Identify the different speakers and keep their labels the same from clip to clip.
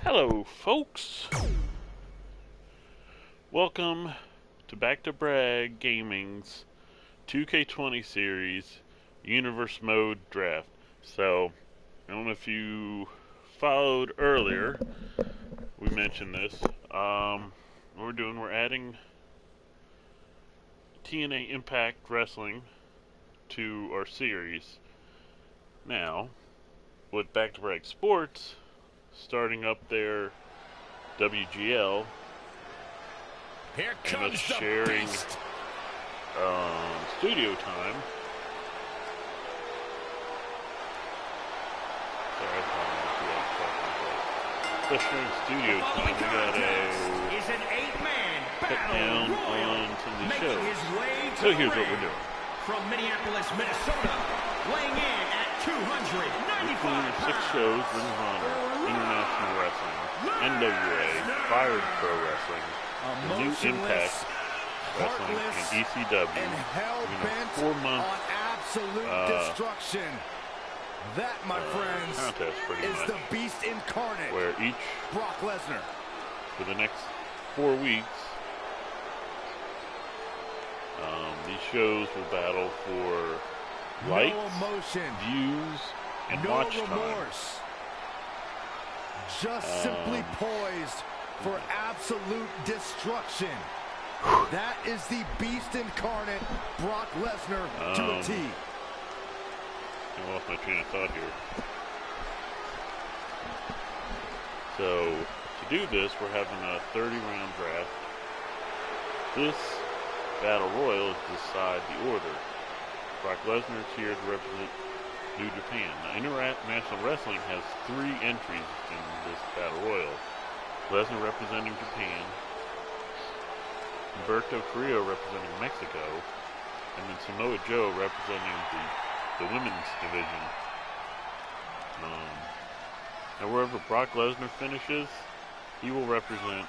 Speaker 1: Hello, folks. Welcome to Back to Brag Gaming's 2K20 series Universe Mode Draft. So, I don't know if you followed earlier, we mentioned this. What we're adding TNA Impact Wrestling to our series. Now, with Back to Brag Sports starting up their WGL,
Speaker 2: Here
Speaker 1: and
Speaker 2: comes
Speaker 1: us sharing studio time. Sorry, sharing studio time. We got to cut down on some of these shows. So here's what we're doing.
Speaker 2: From Minneapolis, Minnesota, weighing in at 295 pounds.
Speaker 1: 6 shows: Ring of Honor, International Wrestling, NWA, Fire Pro Wrestling, the new Impact Wrestling, and ECW.
Speaker 3: And hell-bent
Speaker 1: 4 month
Speaker 3: on absolute destruction. That, my friends,
Speaker 1: contest pretty
Speaker 3: is
Speaker 1: much,
Speaker 3: the beast incarnate.
Speaker 1: where each
Speaker 3: Brock Lesnar,
Speaker 1: for the next 4 weeks, these shows will battle for likes,
Speaker 3: no emotion,
Speaker 1: views, and
Speaker 3: no
Speaker 1: watch
Speaker 3: remorse. Just simply poised for absolute destruction. That is the beast incarnate, Brock Lesnar, to a T.
Speaker 1: I lost my train of thought here. So, to do this, we're having a 30-round draft. This Battle Royal is to decide the order. Brock Lesnar is here to represent New Japan. Now, International Wrestling has 3 entries in this Battle Royal. Lesnar representing Japan, Humberto Carrillo representing Mexico, and then Samoa Joe representing the women's division. Now wherever Brock Lesnar finishes, he will represent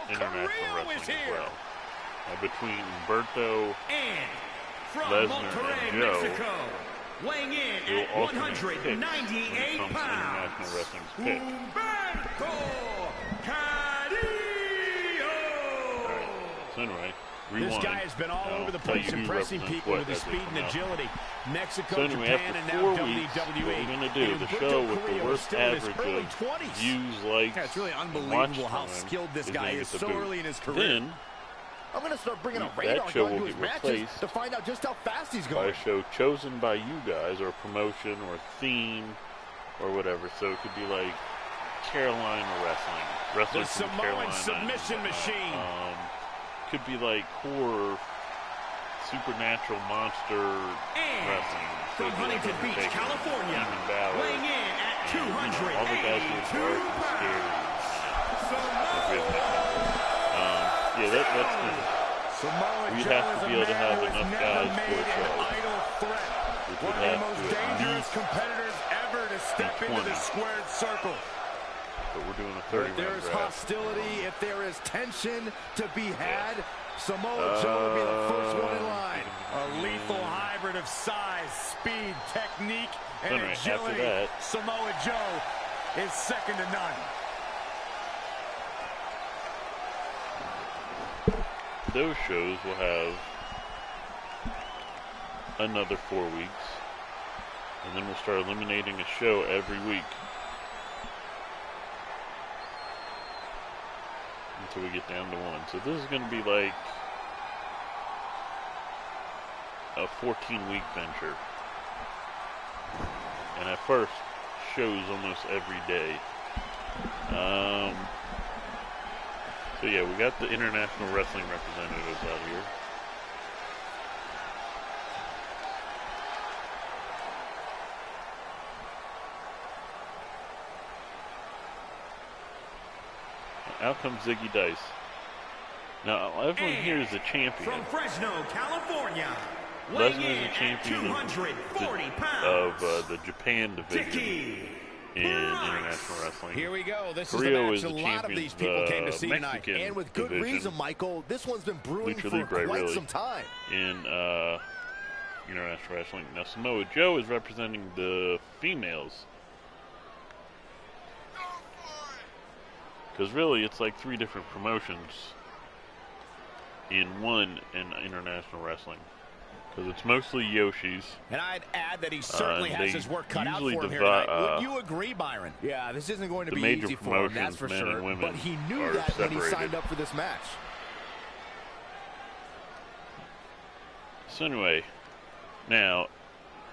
Speaker 1: International Wrestling as well. Now between Humberto, Lesnar, and Joe,
Speaker 2: Mexico, weighing in
Speaker 1: they will
Speaker 2: at
Speaker 1: alternate picks when it
Speaker 2: 198
Speaker 1: comes to
Speaker 2: pounds.
Speaker 1: International Wrestling's pick.
Speaker 2: Humberto Carrillo.
Speaker 1: So anyway,
Speaker 4: This
Speaker 1: rewind.
Speaker 4: guy has been all
Speaker 1: I'll
Speaker 4: over the
Speaker 1: tell you
Speaker 4: place,
Speaker 1: who
Speaker 4: impressing
Speaker 1: represents
Speaker 4: people
Speaker 1: what
Speaker 4: with his
Speaker 1: as they
Speaker 4: speed
Speaker 1: come
Speaker 4: and
Speaker 1: out.
Speaker 4: agility. Mexico,
Speaker 1: So anyway,
Speaker 4: Japan, and
Speaker 1: after
Speaker 4: now
Speaker 1: 4 weeks, what
Speaker 4: WWE.
Speaker 1: we're going to do,
Speaker 4: And
Speaker 1: the
Speaker 4: Humberto
Speaker 1: show with the
Speaker 4: Carrillo is
Speaker 1: worst
Speaker 4: still in his
Speaker 1: average
Speaker 4: early
Speaker 1: of
Speaker 4: 20s.
Speaker 1: views, likes,
Speaker 3: Yeah, it's really
Speaker 1: and
Speaker 3: unbelievable
Speaker 1: watch
Speaker 3: how
Speaker 1: time
Speaker 3: skilled this
Speaker 1: is
Speaker 3: guy
Speaker 1: gonna
Speaker 3: is
Speaker 1: get the
Speaker 3: so
Speaker 1: boot.
Speaker 3: early in his career.
Speaker 1: Then,
Speaker 3: I'm going to start bringing a
Speaker 1: that
Speaker 3: radar
Speaker 1: show
Speaker 3: gun
Speaker 1: will
Speaker 3: to his
Speaker 1: get
Speaker 3: matches
Speaker 1: replaced
Speaker 3: to find out just how fast he's
Speaker 1: by
Speaker 3: going.
Speaker 1: a show chosen by you guys, or a promotion, or a theme, or whatever. So it could be like Carolina Wrestling. Wrestling
Speaker 4: The
Speaker 1: from
Speaker 4: Samoan
Speaker 1: Carolina.
Speaker 4: submission machine.
Speaker 1: Could be like horror, supernatural monster wrestling. So
Speaker 2: From
Speaker 1: it'd be like
Speaker 2: Huntington Beach,
Speaker 1: Undertaker,
Speaker 2: California,
Speaker 1: Demon Balor,
Speaker 2: weighing in at
Speaker 1: and, all the guys who are
Speaker 2: 282
Speaker 1: dark and scary.
Speaker 2: pounds.
Speaker 1: Yeah, that's good.
Speaker 3: Samoa
Speaker 1: We'd
Speaker 3: Joe
Speaker 1: have to
Speaker 3: is
Speaker 1: be
Speaker 3: a
Speaker 1: able to
Speaker 3: man
Speaker 1: have
Speaker 3: who has
Speaker 1: enough
Speaker 3: never
Speaker 1: guys
Speaker 3: made
Speaker 1: for a
Speaker 3: an
Speaker 1: show,
Speaker 3: idle threat.
Speaker 1: which
Speaker 3: One
Speaker 1: would
Speaker 3: of the
Speaker 1: have
Speaker 3: most
Speaker 1: to at
Speaker 3: dangerous
Speaker 1: least
Speaker 3: competitors ever to step into the
Speaker 1: 20.
Speaker 3: squared circle.
Speaker 1: But we're doing a
Speaker 3: If
Speaker 1: 30-round
Speaker 3: there is
Speaker 1: draft.
Speaker 3: hostility, if there is tension to be had, Samoa Joe will be the first one in line.
Speaker 4: A lethal hybrid of size, speed, technique, and
Speaker 1: Anyway, after
Speaker 4: agility.
Speaker 1: that,
Speaker 4: Samoa Joe is second to none.
Speaker 1: those shows will have another 4 weeks, and then we'll start eliminating a show every week until we get down to 1. So this is going to be like a 14-week venture, and at first shows almost every day. So yeah, we got the international wrestling representatives out here. Out comes Ziggy Dice. Now, everyone here is a champion.
Speaker 2: From Fresno, California,
Speaker 1: Lesnar
Speaker 2: weighing
Speaker 1: is
Speaker 2: in
Speaker 1: a
Speaker 2: at
Speaker 1: champion
Speaker 2: 240
Speaker 1: of
Speaker 2: pounds.
Speaker 1: the Japan division
Speaker 2: Dicky
Speaker 1: in international wrestling.
Speaker 4: Here we go. This is
Speaker 1: Carrillo
Speaker 4: the
Speaker 1: is
Speaker 4: match
Speaker 1: the
Speaker 4: a lot of
Speaker 1: champion
Speaker 4: these people came to see tonight.
Speaker 1: Mexican
Speaker 3: And with good
Speaker 1: division
Speaker 3: reason, Michael. This one's been brewing
Speaker 1: Lucha
Speaker 3: for
Speaker 1: Libre,
Speaker 3: quite
Speaker 1: really.
Speaker 3: some time.
Speaker 1: in international wrestling. Now, Samoa Joe is representing the females. Because really, it's like 3 different promotions in one in international wrestling. Because it's mostly Yoshi's.
Speaker 4: And I'd add that he certainly has his work cut out for him here
Speaker 1: divide,
Speaker 4: tonight. Would you agree, Byron?
Speaker 3: Yeah, this isn't going to be
Speaker 1: major
Speaker 3: easy for him, that's for
Speaker 1: men
Speaker 3: sure.
Speaker 1: and women
Speaker 3: But he knew
Speaker 1: are
Speaker 3: that when he
Speaker 1: separated.
Speaker 3: signed up for this match.
Speaker 1: So anyway, now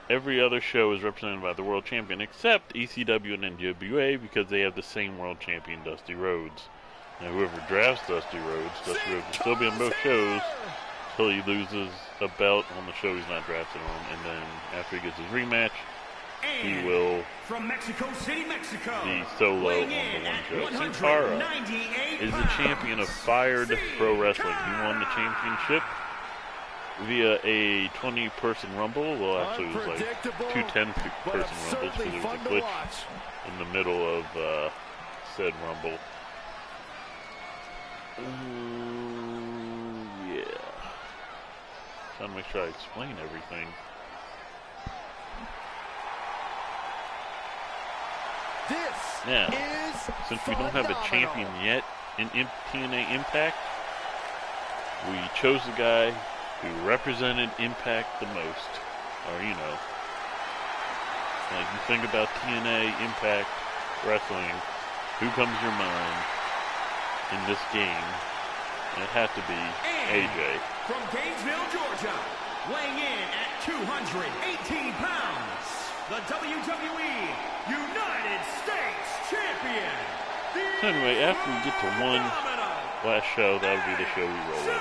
Speaker 1: every other show is represented by the world champion except ECW and NWA because they have the same world champion, Dusty Rhodes. Now whoever drafts Dusty Rhodes will still be on both shows until he loses a belt on the show he's not drafted on, and then after he gets his rematch, he will
Speaker 2: from Mexico City, Mexico,
Speaker 1: be solo on the one show. Sin Cara is the champion of Fired Pro Wrestling. He won the championship via a 20-person rumble. Well, actually, it was like 2 10-person rumbles because there was a glitch in the middle of said rumble. Yeah. Trying to make sure I explain everything. Now, since we don't have a champion yet in TNA Impact, we chose the guy who represented Impact the most. Or, you know, like you think about TNA Impact Wrestling, who comes to your mind in this game? And it had to be AJ.
Speaker 2: From Gainesville, Georgia, weighing in at 218 pounds, the WWE United States Champion.
Speaker 1: So anyway, after we get to one last show, that would be the show we roll with.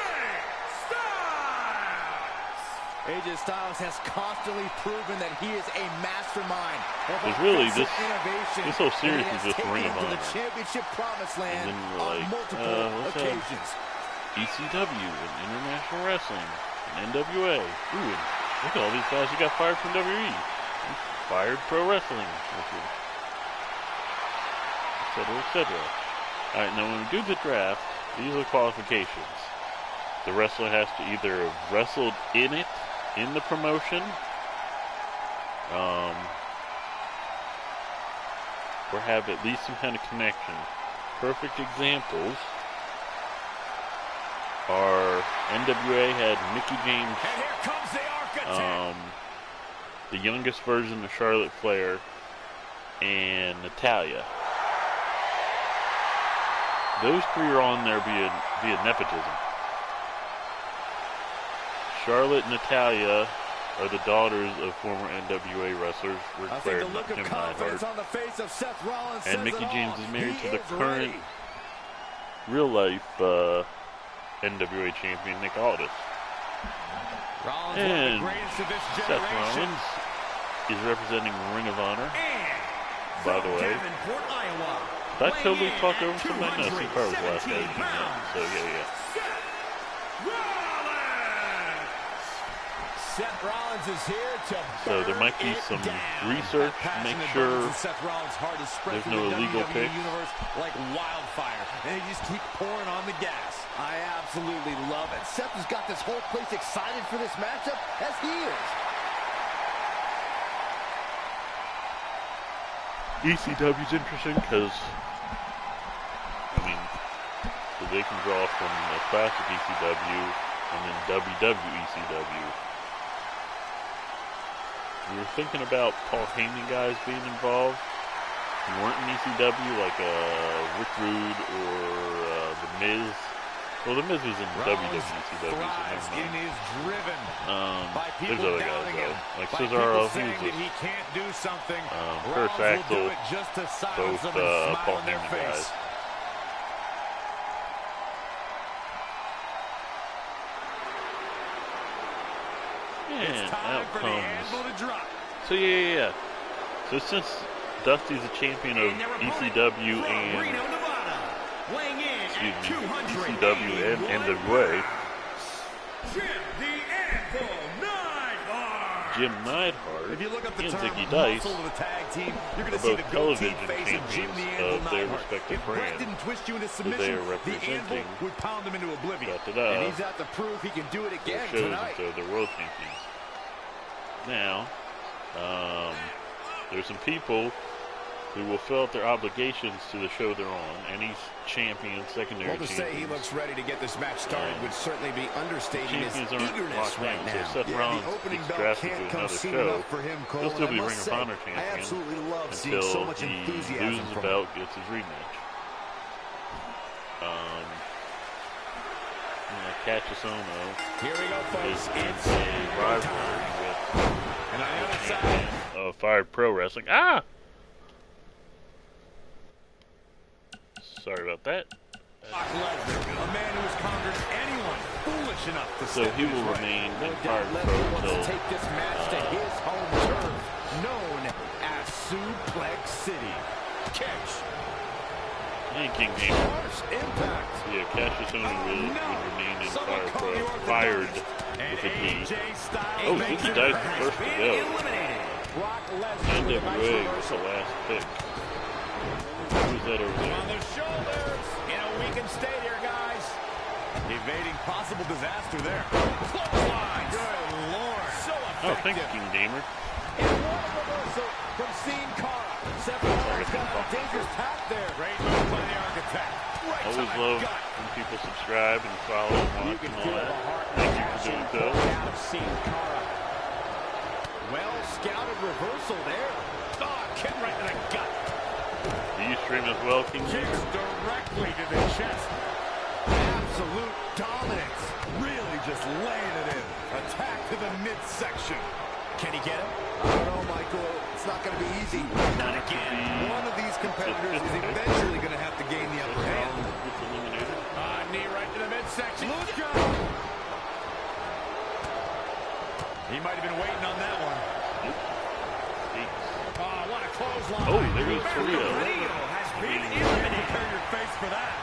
Speaker 3: AJ Styles has constantly proven that he is a mastermind.
Speaker 1: Because really, this whole series is just Ring of Honor.
Speaker 3: The championship promised land
Speaker 1: and then we're like,
Speaker 3: on multiple occasions.
Speaker 1: ECW and International Wrestling and NWA. Ooh, and look at all these guys who got fired from WWE. Fired Pro Wrestling. Etc., etc. Alright, now when we do the draft, these are the qualifications. The wrestler has to either have wrestled in it, in the promotion, or have at least some kind of connection. Perfect examples are NWA had Mickie James,
Speaker 4: And here comes the architect.
Speaker 1: the youngest version of Charlotte Flair, and Natalya. Those 3 are on there via nepotism. Charlotte and Natalya are the daughters of former NWA wrestlers Ric Flair and Tim Neidhart. And Mickie James is married to the current real-life NWA champion, Nick Aldis. And Seth Rollins is representing Ring of Honor. By the way, did I totally talk over somebody? No, Sin Cara was the last guy that came in. So, yeah.
Speaker 4: Seth Rollins is here to
Speaker 1: so there might be some research to make sure there's no illegal picks.
Speaker 3: Like wildfire, and they just keep pouring on the gas. I absolutely love it. Seth has got this whole place excited for this matchup, as he is.
Speaker 1: ECW's interesting because, so they can draw from the classic ECW and then WWECW. We were thinking about Paul Heyman guys being involved who weren't in ECW, like Rick Rude or The Miz. Well, The Miz was in WWECW, so never mind. There's other guys, though. Like Cesaro, he was just Curtis Axel, both Paul Heyman guys. And out comes. So yeah. So since Dusty's a champion of ECW and ECW and NWA, Jim Neidhart and Zicky Dice are both television champions of their respective brands. So they are representing
Speaker 3: And he's out to prove he can do it again
Speaker 1: shows
Speaker 3: tonight.
Speaker 1: so they're world champions. Now, there's some people who will fill out their obligations to the show they're on. Any champion, secondary
Speaker 4: Well, to say he
Speaker 1: champions.
Speaker 4: looks ready to get this match started would certainly be understating his
Speaker 1: Champions aren't
Speaker 4: eagerness
Speaker 1: locked
Speaker 4: right
Speaker 1: in,
Speaker 4: now.
Speaker 1: so Seth Rollins
Speaker 3: the opening
Speaker 1: gets
Speaker 3: bell
Speaker 1: drafted
Speaker 3: can't
Speaker 1: to
Speaker 3: come
Speaker 1: another
Speaker 3: soon
Speaker 1: show.
Speaker 3: enough for him, Cole.
Speaker 1: He'll still
Speaker 3: and
Speaker 1: be
Speaker 3: I
Speaker 1: Ring
Speaker 3: must
Speaker 1: of
Speaker 3: say,
Speaker 1: Honor champion
Speaker 3: I absolutely love seeing
Speaker 1: until
Speaker 3: so much
Speaker 1: he
Speaker 3: enthusiasm
Speaker 1: loses the
Speaker 3: from
Speaker 1: belt, gets his rematch. Cassius
Speaker 4: Here we go,
Speaker 1: is
Speaker 4: folks.
Speaker 1: in
Speaker 4: It's
Speaker 1: a rivalry with
Speaker 4: and on the other
Speaker 1: the
Speaker 4: side.
Speaker 1: champion of Fired Pro Wrestling. Ah! Sorry about that.
Speaker 4: Brock Lesnar, a man who has conquered anyone foolish enough to
Speaker 1: So
Speaker 4: step
Speaker 1: he
Speaker 4: in
Speaker 1: will
Speaker 4: his way.
Speaker 1: remain
Speaker 3: No
Speaker 1: in
Speaker 3: doubt
Speaker 1: Fired
Speaker 3: Lesnar
Speaker 1: Pro
Speaker 3: wants to
Speaker 1: until
Speaker 3: take this match to his home turf, known as Suplex City. Catch.
Speaker 1: King Gamer.
Speaker 3: Harsh impact.
Speaker 1: Yeah, Cassius Ohno would remain in
Speaker 3: Someone
Speaker 1: Fired
Speaker 3: call the
Speaker 1: Pro. Fired
Speaker 4: And
Speaker 1: with a D.
Speaker 4: AJ Styles
Speaker 1: Oh,
Speaker 4: makes
Speaker 1: Ziggler
Speaker 4: it
Speaker 1: died
Speaker 4: back.
Speaker 1: the first to go.
Speaker 3: Brock Lesnar with a nice
Speaker 1: NWA was
Speaker 3: reversal.
Speaker 1: the last pick. Who's that over
Speaker 4: On
Speaker 1: there?
Speaker 4: the shoulders. You know, we can stay here, guys. Evading possible disaster there. Clothesline. Good Lord. So
Speaker 1: Oh, thank you,
Speaker 4: effective.
Speaker 1: King Gamer.
Speaker 3: And what a reversal from Sin Cara. Seth Rollins got a dangerous path there.
Speaker 4: Great move by the architect. Right to
Speaker 1: Always
Speaker 4: the
Speaker 1: love
Speaker 4: gut.
Speaker 1: when people subscribe and follow and
Speaker 3: You
Speaker 1: watch
Speaker 3: can
Speaker 1: and all
Speaker 3: feel
Speaker 1: that.
Speaker 3: the heart
Speaker 1: Thank you for
Speaker 3: passion
Speaker 1: doing
Speaker 3: pouring
Speaker 1: so.
Speaker 3: out of Sin Cara. Well scouted reversal there.
Speaker 4: Oh, kick right to the gut.
Speaker 1: Do you stream as well, King
Speaker 4: Kicks
Speaker 1: Gamer?
Speaker 4: directly to the chest.
Speaker 3: Absolute dominance. Really just laying it in. Attack to the midsection.
Speaker 4: Can he get him?
Speaker 3: I don't know, Michael. It's not going to be easy.
Speaker 4: Not again.
Speaker 3: One of these competitors is eventually going to have to gain the upper hand.
Speaker 1: Gets eliminated.
Speaker 4: Knee right to the midsection.
Speaker 3: Look out!
Speaker 4: He might have been waiting on that one.
Speaker 1: Jeez.
Speaker 4: Oh, what a clothesline.
Speaker 1: Oh, there goes Torrio.
Speaker 4: has been eliminated. Prepare your face for that.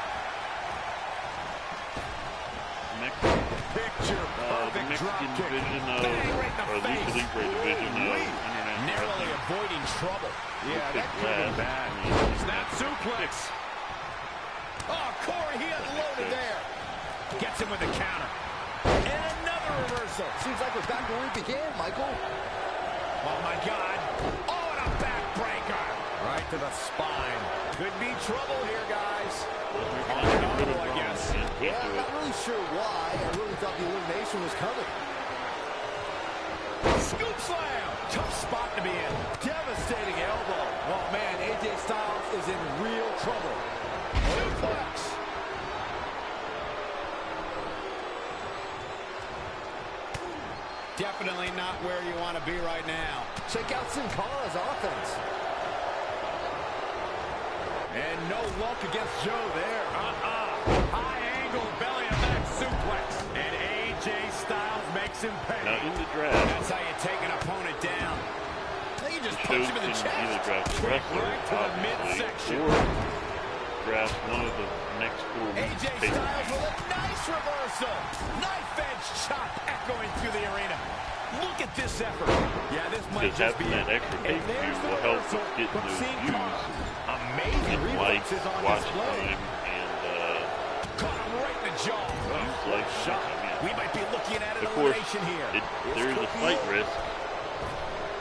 Speaker 3: Picture
Speaker 1: The
Speaker 3: perfect drop
Speaker 1: Mexican
Speaker 3: kick.
Speaker 1: division of,
Speaker 4: Bang, right in the
Speaker 1: or Lucha
Speaker 4: face.
Speaker 1: Libre division of International
Speaker 4: Narrowly
Speaker 1: Wrestling.
Speaker 4: avoiding trouble.
Speaker 3: Yeah, that
Speaker 1: Picked
Speaker 3: could have been
Speaker 1: last.
Speaker 3: bad.
Speaker 4: Snap suplex. Oh, Corey, he unloaded there. Gets him with the counter. And another reversal.
Speaker 3: Seems like we're back where we began, Michael.
Speaker 4: Oh, my God. Oh, and a backbreaker. Right to the spine. Could be trouble here, guys. On an auto, I guess.
Speaker 3: Yeah, I'm not really sure why. I really thought the elimination was coming.
Speaker 4: Scoop slam. Tough spot to be in.
Speaker 3: Devastating elbow. Oh, man, AJ Styles is in real trouble.
Speaker 4: Suplex. Definitely not where you want to be right now.
Speaker 3: Check out Sin Cara's offense.
Speaker 4: And no luck against Joe there. High angle belly of that suplex. And AJ Styles makes him pay.
Speaker 1: Now in the draft,
Speaker 4: That's how you take an opponent down. They just punch
Speaker 1: shows
Speaker 4: him in
Speaker 1: can
Speaker 4: the chest.
Speaker 1: either draft a wrestler,
Speaker 4: Right to the
Speaker 1: obviously,
Speaker 4: midsection.
Speaker 1: or draft one of the next 4 weeks.
Speaker 4: AJ Styles with a nice reversal. Knife edge chop echoing through the arena. Look at this effort. Yeah, this might
Speaker 1: Because
Speaker 4: just be
Speaker 1: having that
Speaker 4: it.
Speaker 1: extra
Speaker 4: And
Speaker 1: pay-per-view
Speaker 4: there's the
Speaker 1: will help with
Speaker 4: reversal
Speaker 1: getting
Speaker 4: from
Speaker 1: those
Speaker 4: Sin
Speaker 1: views
Speaker 4: Cara. Amazing
Speaker 1: and likes,
Speaker 4: reflexes on
Speaker 1: watch
Speaker 4: display.
Speaker 1: time, and
Speaker 4: Caught him right in the jaw.
Speaker 1: like
Speaker 4: Shot.
Speaker 1: yeah.
Speaker 4: We might be looking at an
Speaker 1: Of course,
Speaker 4: elimination here.
Speaker 1: there is a slight risk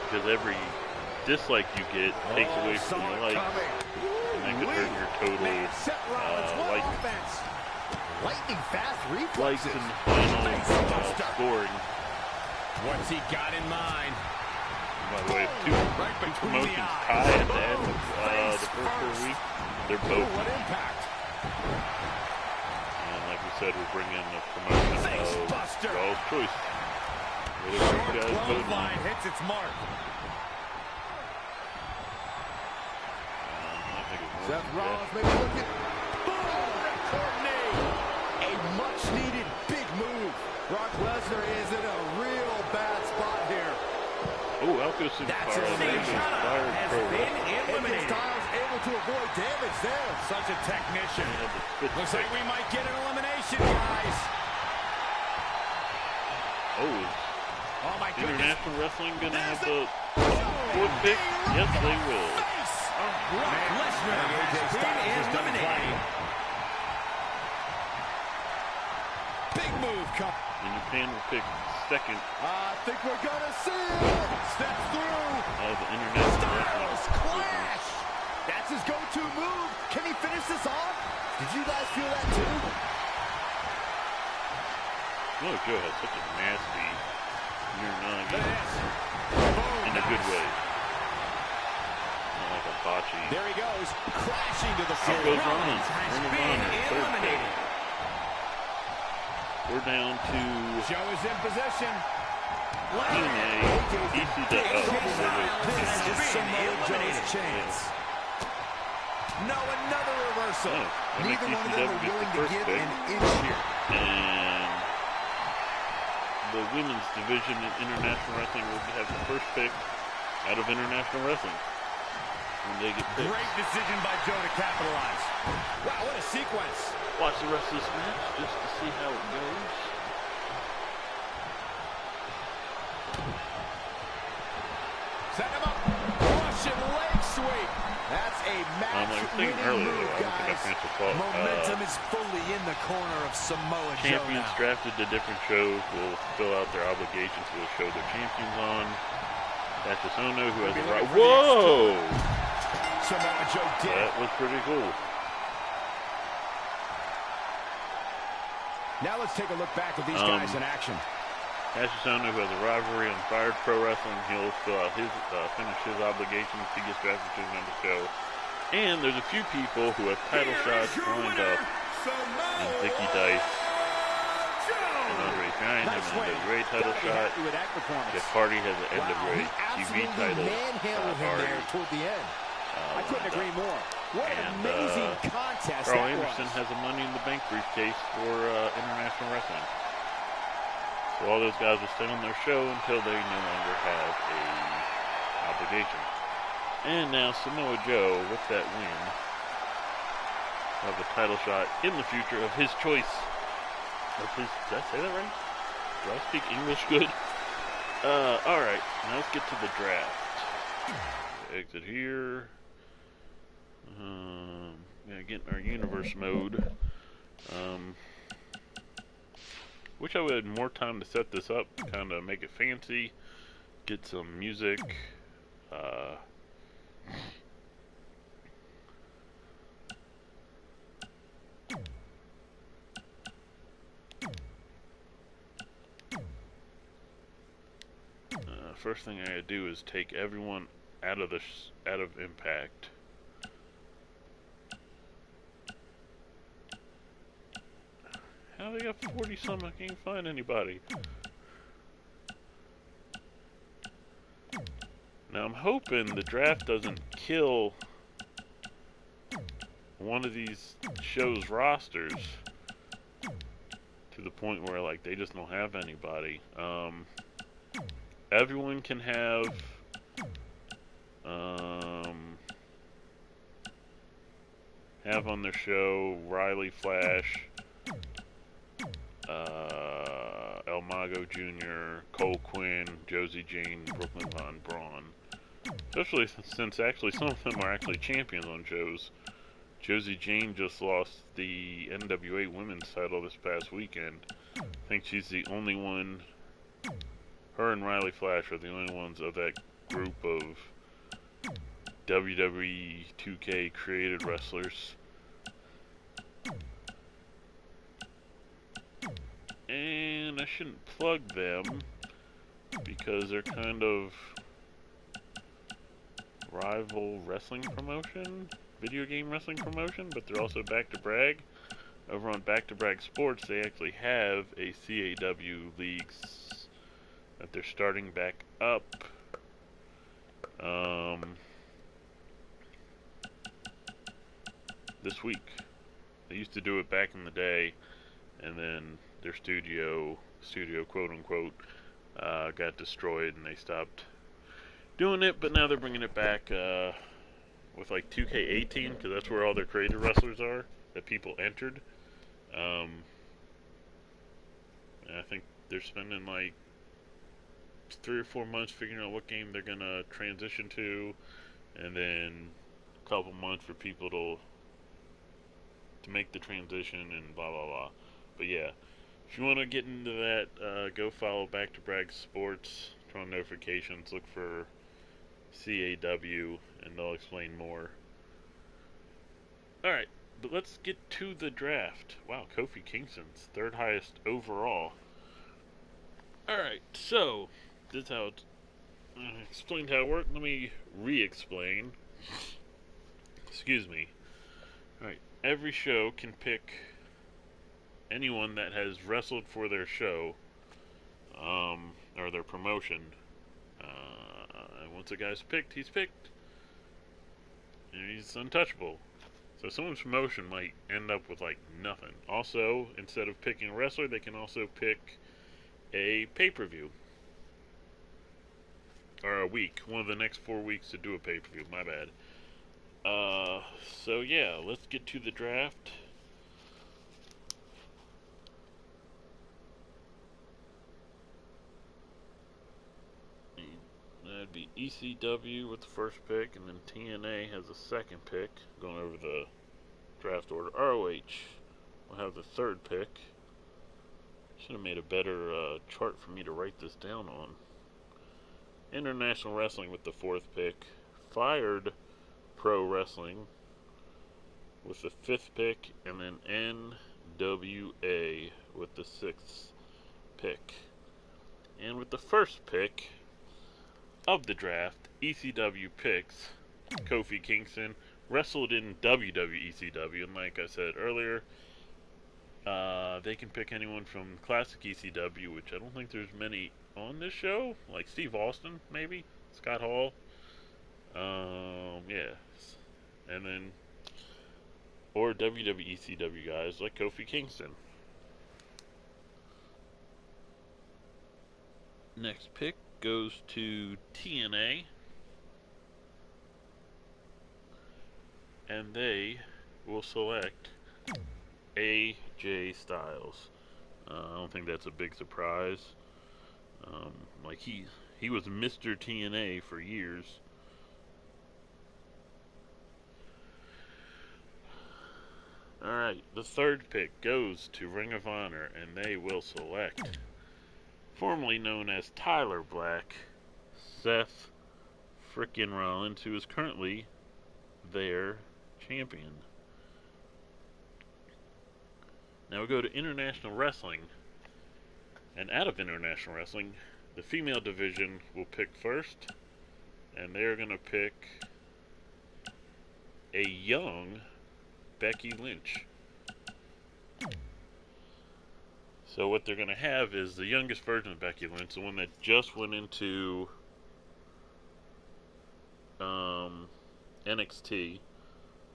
Speaker 1: because every dislike you get takes away from your likes, and that could hurt your total
Speaker 4: Man, Seth Rollins, what
Speaker 1: like,
Speaker 4: offense.
Speaker 3: Lightning fast
Speaker 1: likes
Speaker 3: reflexes.
Speaker 1: and final scoring.
Speaker 4: What's he got in mind?
Speaker 1: By the way, two promotions tie at the end of the first 4 weeks. They're both.
Speaker 4: What impact?
Speaker 1: And like we said, we'll bring in the promotion
Speaker 4: Facebuster.
Speaker 1: of Raw's Choice. Whatever
Speaker 4: Short
Speaker 1: you guys vote on.
Speaker 4: clothesline hits its mark.
Speaker 1: I think it's
Speaker 3: Seth
Speaker 1: more
Speaker 3: Rollins maybe looking.
Speaker 4: Boom! Ripcord knee.
Speaker 3: A much-needed big move. Brock Lesnar is in a real bad spot here.
Speaker 1: Oh, Alco Sin
Speaker 4: That's
Speaker 1: Cara
Speaker 4: a
Speaker 1: and Fired Pro
Speaker 4: been
Speaker 1: Wrestling.
Speaker 3: AJ
Speaker 4: eliminated.
Speaker 3: Styles able to avoid damage there.
Speaker 4: Such a technician.
Speaker 1: They had the fifth
Speaker 4: Looks
Speaker 1: pick.
Speaker 4: like we might get an elimination, guys.
Speaker 1: Oh, is
Speaker 4: Oh, my goodness.
Speaker 1: International Wrestling going to have the
Speaker 4: Oh,
Speaker 1: fourth pick? Yes, they will.
Speaker 4: Face of Brock Lesnar has been eliminated. Big move, come.
Speaker 1: And Japan will pick second
Speaker 3: I think we're gonna see it. Steps through.
Speaker 1: of the International
Speaker 4: Styles
Speaker 1: Wrestling.
Speaker 4: clash.
Speaker 3: go-to move. Can he finish this off? Did you guys feel that too?
Speaker 1: Samoa Joe has such a nasty near-nugget in a good way. Not like a bocce.
Speaker 4: There he goes, crashing to the
Speaker 1: Out
Speaker 4: floor.
Speaker 1: goes Rollins.
Speaker 2: has
Speaker 1: Ring of
Speaker 2: been
Speaker 1: Honor, third pick.
Speaker 2: eliminated.
Speaker 1: We're down to
Speaker 4: Joe is in position.
Speaker 1: TNA, ECW.
Speaker 3: This is Samoa Joe's
Speaker 2: eliminated.
Speaker 3: chance.
Speaker 4: No, another reversal.
Speaker 1: Oh, that makes
Speaker 3: Neither one of them
Speaker 1: ECW
Speaker 3: are
Speaker 1: get the
Speaker 3: willing to
Speaker 1: first
Speaker 3: give
Speaker 1: pick.
Speaker 3: an inch here.
Speaker 1: And the women's division in International Wrestling will have the first pick out of International Wrestling when they get picked.
Speaker 4: Great decision by Joe to capitalize. Wow, what a sequence.
Speaker 1: Watch the rest of this match just to see how it goes.
Speaker 4: Set him up. Russian leg sweep.
Speaker 3: That's a
Speaker 1: I was thinking
Speaker 3: match-winning
Speaker 1: earlier,
Speaker 3: move,
Speaker 1: though, I don't think I
Speaker 3: guys.
Speaker 1: finished the thought.
Speaker 3: Momentum is fully in the corner of Samoa Joe
Speaker 1: Champions
Speaker 3: now.
Speaker 1: drafted to different shows will fill out their obligations to show their champions on. Cassius Ohno, who has a right. Whoa!
Speaker 3: Samoa Joe did.
Speaker 1: That was pretty cool.
Speaker 4: Now let's take a look back at these guys in action.
Speaker 1: Cassius Ohno, who has a rivalry on Fired Pro Wrestling, he'll fill out his, finish his obligations. He gets drafted to another show. And there's a few people who have title shots lined up. And Vicky Dice and Andre Giant have an NWA title shot. Jeff Hardy has an NWA TV title.
Speaker 3: Manhandled him there toward the end.
Speaker 4: I couldn't agree more. What an amazing contest
Speaker 1: Carl
Speaker 4: that
Speaker 1: Anderson
Speaker 4: was.
Speaker 1: has a Money in the Bank briefcase for International Wrestling. So all those guys will stay on their show until they no longer have a obligation. And now Samoa Joe, with that win, will have a title shot in the future of his choice. Did I say that right? Do I speak English good? Alright, now let's get to the draft. Exit here. Gonna get in our universe mode. Wish I would have more time to set this up, kind of make it fancy, get some music. First thing I gotta do is take everyone out of Impact. How they got 40 some? I can't find anybody. Now I'm hoping the draft doesn't kill one of these shows' rosters to the point where like they just don't have anybody. Everyone can have on their show Riley Flash, El Mago Jr., Cole Quinn, Josie Jane, Brooklyn Von Braun. Especially since actually some of them are actually champions on shows. Josie Jane just lost the NWA Women's title this past weekend. I think she's the only one. Her and Riley Flash are the only ones of that group of WWE 2K created wrestlers. And I shouldn't plug them because they're kind of rival wrestling promotion, video game wrestling promotion, but they're also Back to Brag. Over on Back to Brag Sports, they actually have a CAW league that they're starting back up. This week. They used to do it back in the day, and then their studio quote unquote got destroyed and they stopped doing it, but now they're bringing it back with like 2K18 because that's where all their creative wrestlers are that people entered. And I think they're spending like 3 or 4 months figuring out what game they're gonna transition to, and then a couple months for people to make the transition and blah blah blah. But yeah, if you want to get into that, go follow Back to Brag Sports, turn on notifications, look for CAW, and they'll explain more. Alright, but let's get to the draft. Wow, Kofi Kingston's third highest overall. Alright, so, this is how it explained how it worked. Let me re-explain. Excuse me. Alright, every show can pick anyone that has wrestled for their show, or their promotion. And once a guy's picked, he's picked. And he's untouchable. So someone's promotion might end up with like nothing. Also, instead of picking a wrestler, they can also pick a pay-per-view. Or a week. One of the next 4 weeks to do a pay-per-view. My bad. So yeah, let's get to the draft. That'd be ECW with the first pick, and then TNA has the second pick. Going over the draft order. ROH will have the third pick. Should have made a better chart for me to write this down on. International Wrestling with the fourth pick. Fired Pro Wrestling with the fifth pick, and then NWA with the sixth pick. And with the first pick of the draft, ECW picks Kofi Kingston. Wrestled in WWE ECW, and like I said earlier, they can pick anyone from classic ECW, which I don't think there's many on this show, like Steve Austin, maybe, Scott Hall, yeah, and then, or WWE ECW guys like Kofi Kingston. Next pick goes to TNA, and they will select AJ Styles. I don't think that's a big surprise. Like he was Mr. TNA for years. Alright, the third pick goes to Ring of Honor, and they will select, formerly known as Tyler Black, Seth frickin' Rollins, who is currently their champion. Now we go to International Wrestling, and out of International Wrestling, the female division will pick first, and they're going to pick a young Becky Lynch. So what they're going to have is the youngest version of Becky Lynch, the one that just went into NXT.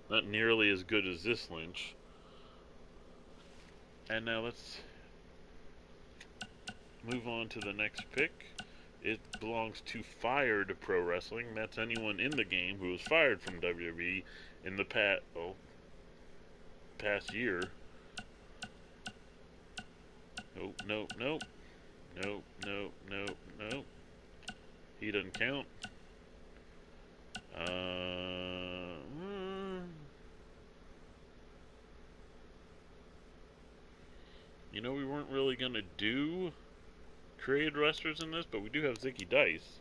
Speaker 1: Not nearly as good as this Lynch. And now let's move on to the next pick. It belongs to Fired Pro Wrestling. That's anyone in the game who was fired from WWE in the past year. Nope. He doesn't count. You know, we weren't really gonna do created wrestlers in this, but we do have Zicky Dice.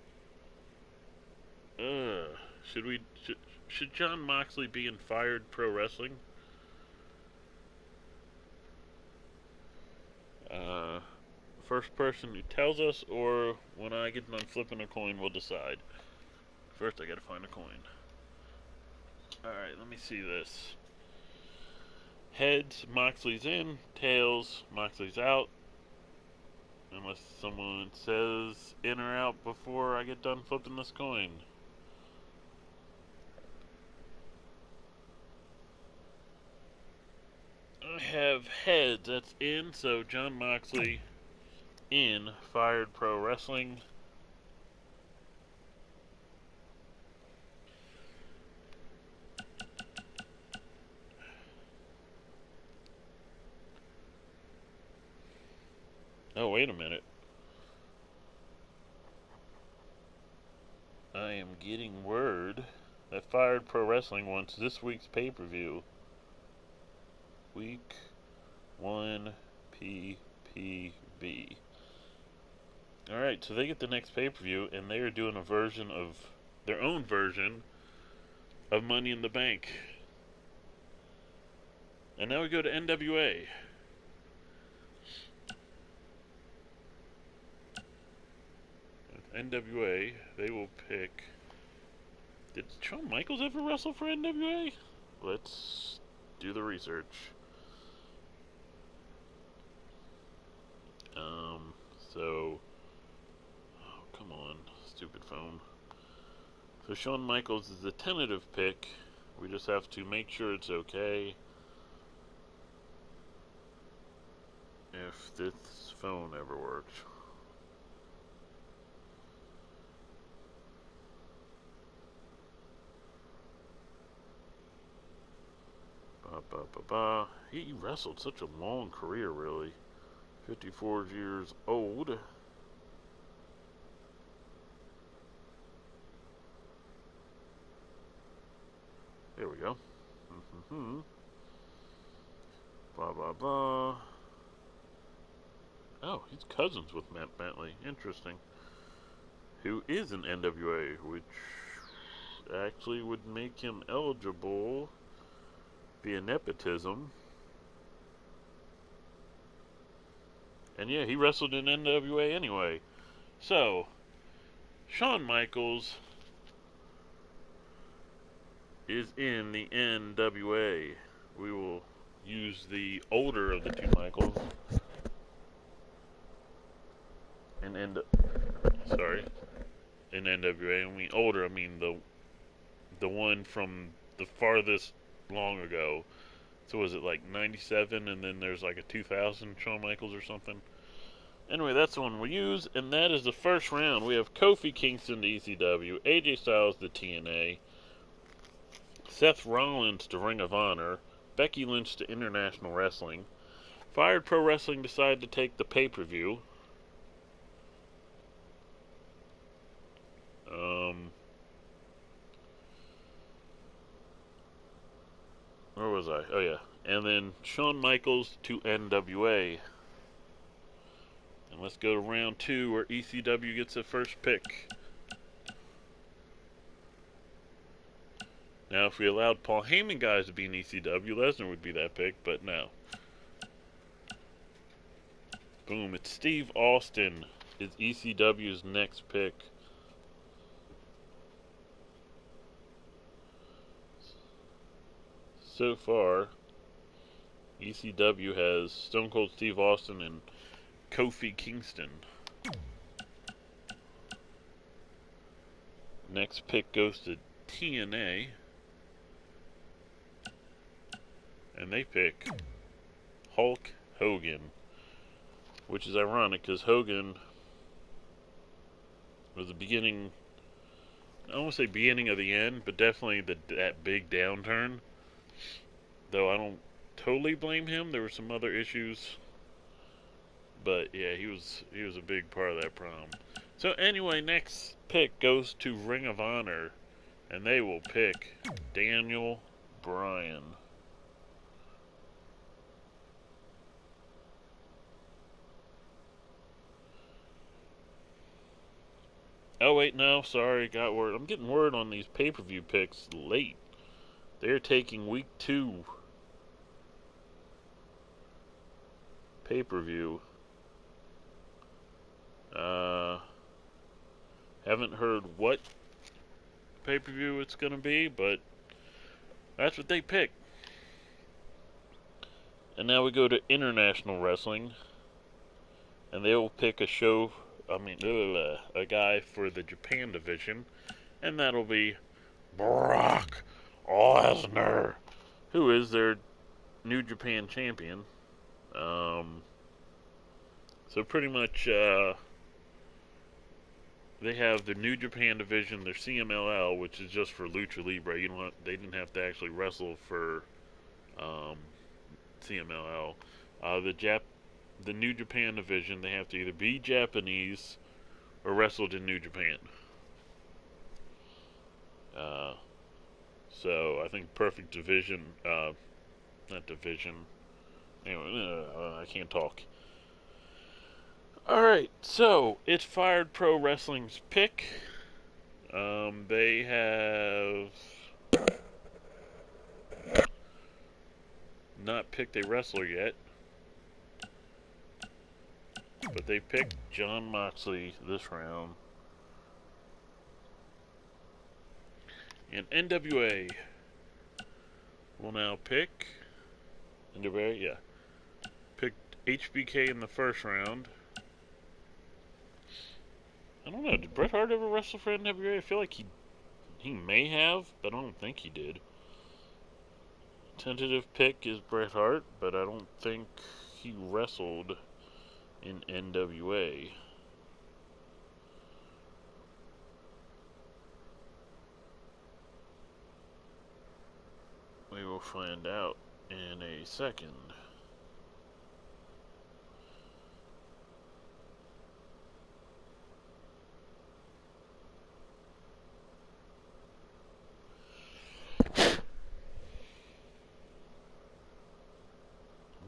Speaker 1: Should John Moxley be in Fired Pro Wrestling? First person who tells us, or when I get done flipping a coin, we'll decide. First, I gotta find a coin. Alright, let me see this. Heads, Moxley's in. Tails, Moxley's out. Unless someone says in or out before I get done flipping this coin. I have heads, that's in, so John Moxley in Fired Pro Wrestling. Oh, wait a minute. I am getting word that Fired Pro Wrestling wants this week's pay-per-view. Week 1 PPV. Alright, so they get the next pay-per-view, and they are doing a version of their own version of Money in the Bank. And now we go to NWA. With NWA, they will pick... Did Shawn Michaels ever wrestle for NWA? Let's do the research. So... Oh, come on, stupid phone. So Shawn Michaels is the tentative pick. We just have to make sure it's okay. If this phone ever works. He wrestled such a long career, really. 54 years old. There we go. Blah, blah, blah. Oh, he's cousins with Matt Bentley. Interesting. Who is an NWA, which actually would make him eligible via nepotism. And yeah, he wrestled in NWA anyway. So, Shawn Michaels is in the NWA. We will use the older of the two Michaels. In NWA. I mean older, I mean the one from the farthest long ago. So was it like 97 and then there's like a 2000 Shawn Michaels or something? Anyway, that's the one we use, and that is the first round. We have Kofi Kingston to ECW, AJ Styles to TNA, Seth Rollins to Ring of Honor, Becky Lynch to International Wrestling. Fired Pro Wrestling decided to take the pay-per-view. Where was I? Oh yeah. And then Shawn Michaels to NWA. And let's go to round 2 where ECW gets the first pick. Now, if we allowed Paul Heyman guys to be in ECW, Lesnar would be that pick, but no. Boom, it's Steve Austin is ECW's next pick. So far, ECW has Stone Cold Steve Austin and Kofi Kingston. Next pick goes to TNA. And they pick Hulk Hogan. Which is ironic because Hogan was the beginning, I don't want to say beginning of the end, but definitely that big downturn. Though I don't totally blame him. There were some other issues. But yeah, he was a big part of that problem. So anyway, next pick goes to Ring of Honor. And they will pick Daniel Bryan. Oh wait, no, sorry, got word. I'm getting word on these pay-per-view picks late. They're taking week 2 pay-per-view. Haven't heard what pay-per-view it's gonna be, but that's what they pick. And now we go to International Wrestling, and they will pick a guy for the Japan division, and that'll be Brock Lesnar, who is their New Japan champion. So pretty much, they have the New Japan division, their CMLL, which is just for Lucha Libre. They didn't have to actually wrestle for CMLL. The New Japan division, they have to either be Japanese or wrestled in New Japan. So I think perfect division, not division. Anyway, I can't talk. Alright, so it's Fired Pro Wrestling's pick. They have not picked a wrestler yet. But they picked Jon Moxley this round. And NWA will now pick... NWA, yeah. Picked HBK in the first round. I don't know, did Bret Hart ever wrestle for NWA? I feel like he may have, but I don't think he did. Tentative pick is Bret Hart, but I don't think he wrestled in NWA. We will find out in a second.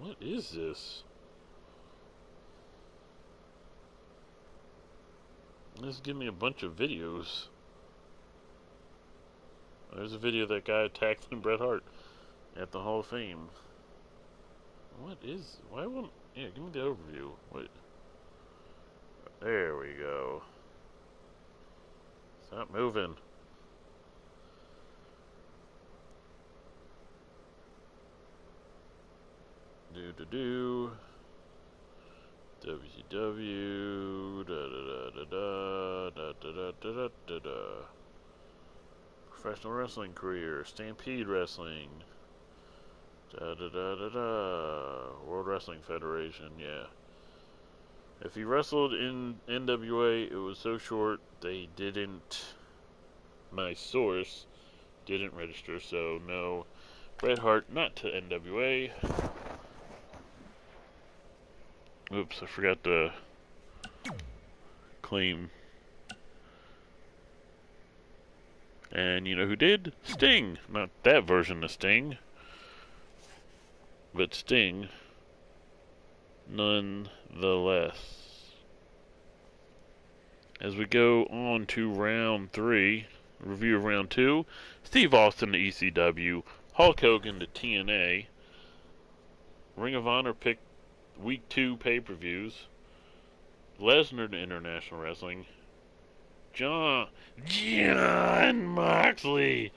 Speaker 1: What is this? This is giving me a bunch of videos. There's a video of that guy tackling Bret Hart at the Hall of Fame. What is... Why won't... Yeah, give me the overview. Wait. There we go. Stop moving. Do. WCW. Professional wrestling career. Stampede Wrestling. World Wrestling Federation, yeah. If he wrestled in NWA, it was so short they didn't... My source didn't register, so no. Bret Hart, not to NWA. Oops, I forgot to claim. And you know who did? Sting! Not that version of Sting, but Sting, nonetheless. As we go on to round 3, review of round 2, Steve Austin to ECW, Hulk Hogan to TNA, Ring of Honor picked Week 2 pay-per-views, Lesnar to International Wrestling, Jon Moxley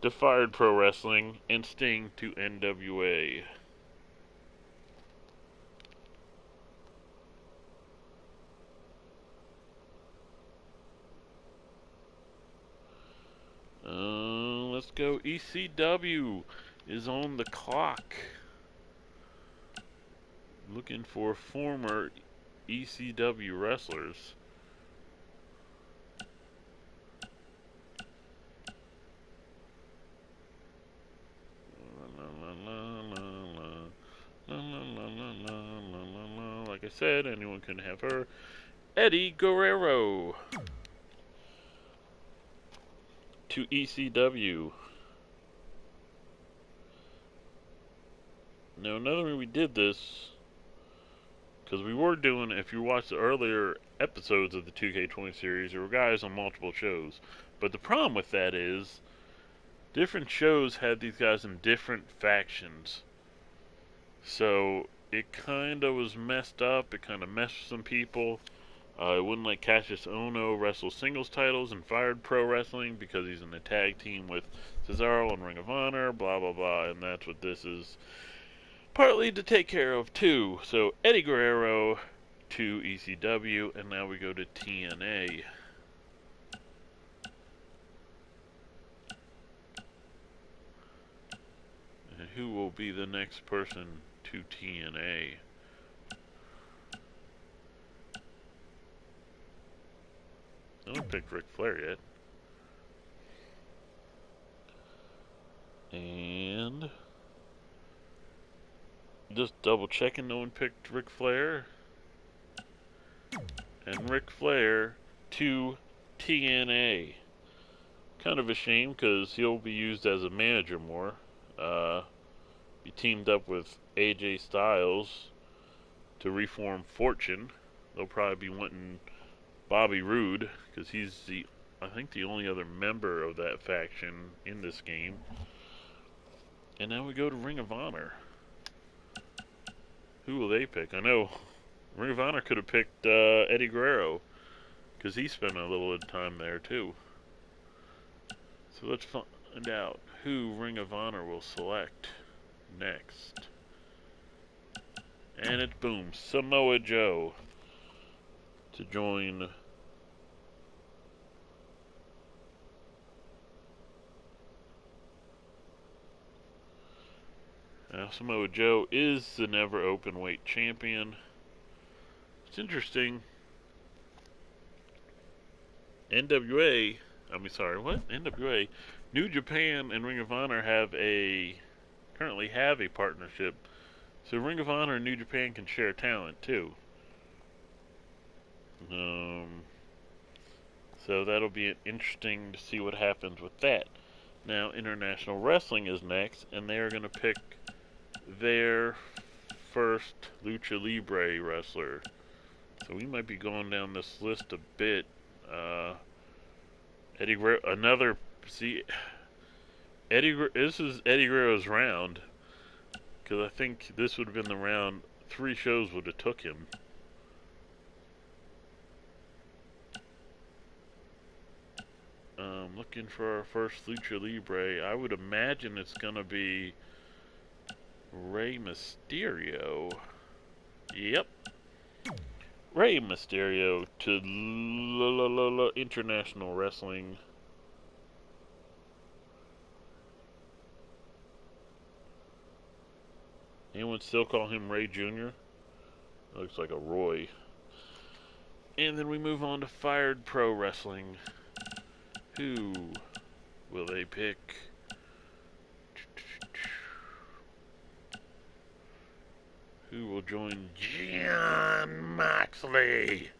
Speaker 1: to Fired Pro Wrestling, and Sting to NWA. Let's go. ECW is on the clock. Looking for former ECW wrestlers. Like I said, anyone can have her. Eddie Guerrero to ECW. Now, another reason we did this, because we were doing, if you watch the earlier episodes of the 2K20 series, there were guys on multiple shows. But the problem with that is, different shows had these guys in different factions. So, it kind of was messed up. It kind of messed with some people. It wouldn't let Cassius Ohno wrestle singles titles in Fired Pro Wrestling because he's in a tag team with Cesaro and Ring of Honor, blah, blah, blah. And that's what this is partly to take care of, too. So, Eddie Guerrero to ECW, and now we go to TNA. And who will be the next person to TNA? No one picked Ric Flair yet. And just double checking, no one picked Ric Flair. And Ric Flair to TNA. Kind of a shame because he'll be used as a manager more. He teamed up with AJ Styles to reform Fortune. They'll probably be wanting Bobby Roode because he's I think the only other member of that faction in this game. And now we go to Ring of Honor. Who will they pick? I know Ring of Honor could have picked Eddie Guerrero, because he spent a little time there too. So let's find out who Ring of Honor will select next. And it's boom, Samoa Joe to join Samoa Joe is the never open weight champion. It's interesting. NWA, New Japan and Ring of Honor currently have a partnership. So Ring of Honor and New Japan can share talent too. So that'll be interesting to see what happens with that. Now International Wrestling is next, and they are going to pick their first Lucha Libre wrestler. So we might be going down this list a bit. Eddie Guerrero, this is Eddie Guerrero's round, because I think this would have been the round 3 shows would have took him. Looking for our first Lucha Libre. I would imagine it's gonna be Rey Mysterio. Yep. Rey Mysterio to International Wrestling. Anyone still call him Ray Jr.? Looks like a Roy. And then we move on to Fired Pro Wrestling. Who will they pick? Who will join Jon Moxley?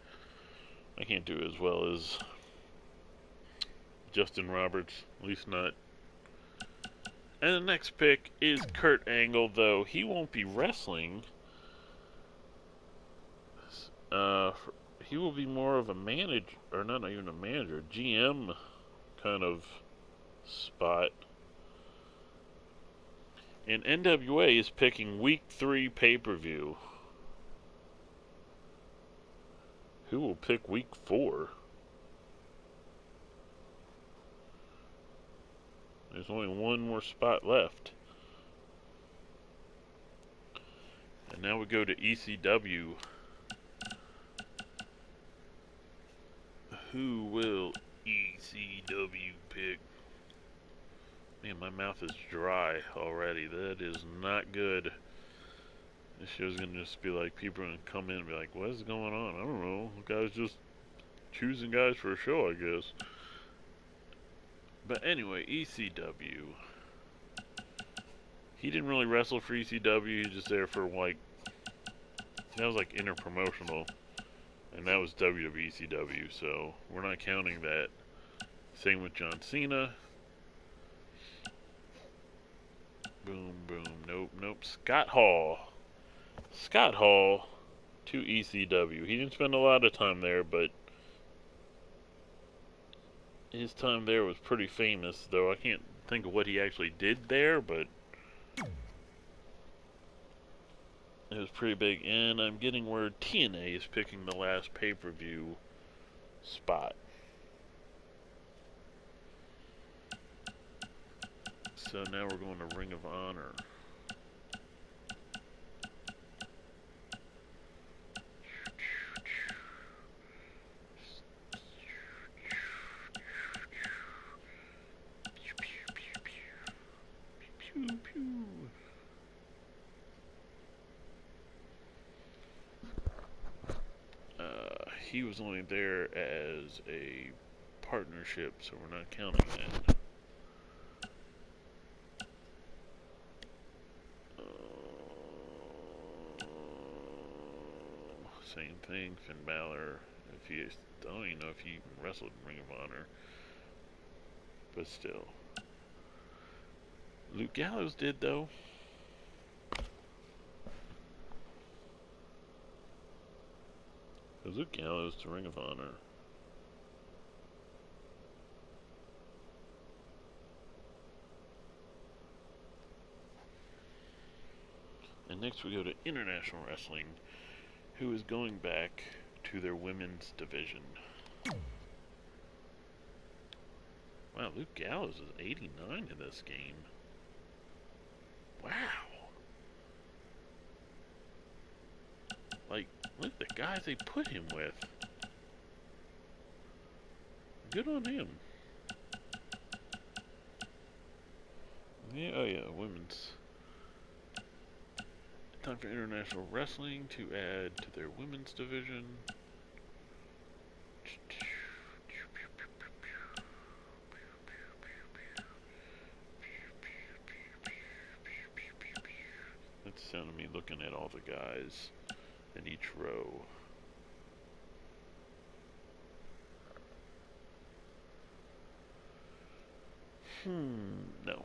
Speaker 1: I can't do as well as Justin Roberts, at least not. And the next pick is Kurt Angle, though he won't be wrestling. He will be more of a manager, or not even a manager, GM kind of spot. And NWA is picking Week 3 pay-per-view. Who will pick Week 4? There's only one more spot left. And now we go to ECW. Who will ECW pick? Man, my mouth is dry already. That is not good. This show's gonna just be like, people are gonna come in and be like, what is going on? I don't know. The guy's just choosing guys for a show, I guess. But anyway, ECW. He didn't really wrestle for ECW. He was just there for like, that was like interpromotional. And that was WWECW, so we're not counting that. Same with John Cena. Boom, boom, nope. Scott Hall to ECW. He didn't spend a lot of time there, but his time there was pretty famous, though I can't think of what he actually did there, but it was pretty big. And I'm getting word TNA is picking the last pay-per-view spot. So now we're going to Ring of Honor. He was only there as a partnership, so we're not counting that. Same thing, Finn Balor. I don't even know if he even wrestled in Ring of Honor, but still. Luke Gallows did, though. Luke Gallows to Ring of Honor. And next we go to International Wrestling, who is going back to their women's division. Wow, Luke Gallows is 89 in this game. Wow. Like, look at the guys they put him with. Good on him. Yeah, oh yeah, women's. Time for International Wrestling to add to their women's division. That's the sound of me looking at all the guys in each row. No.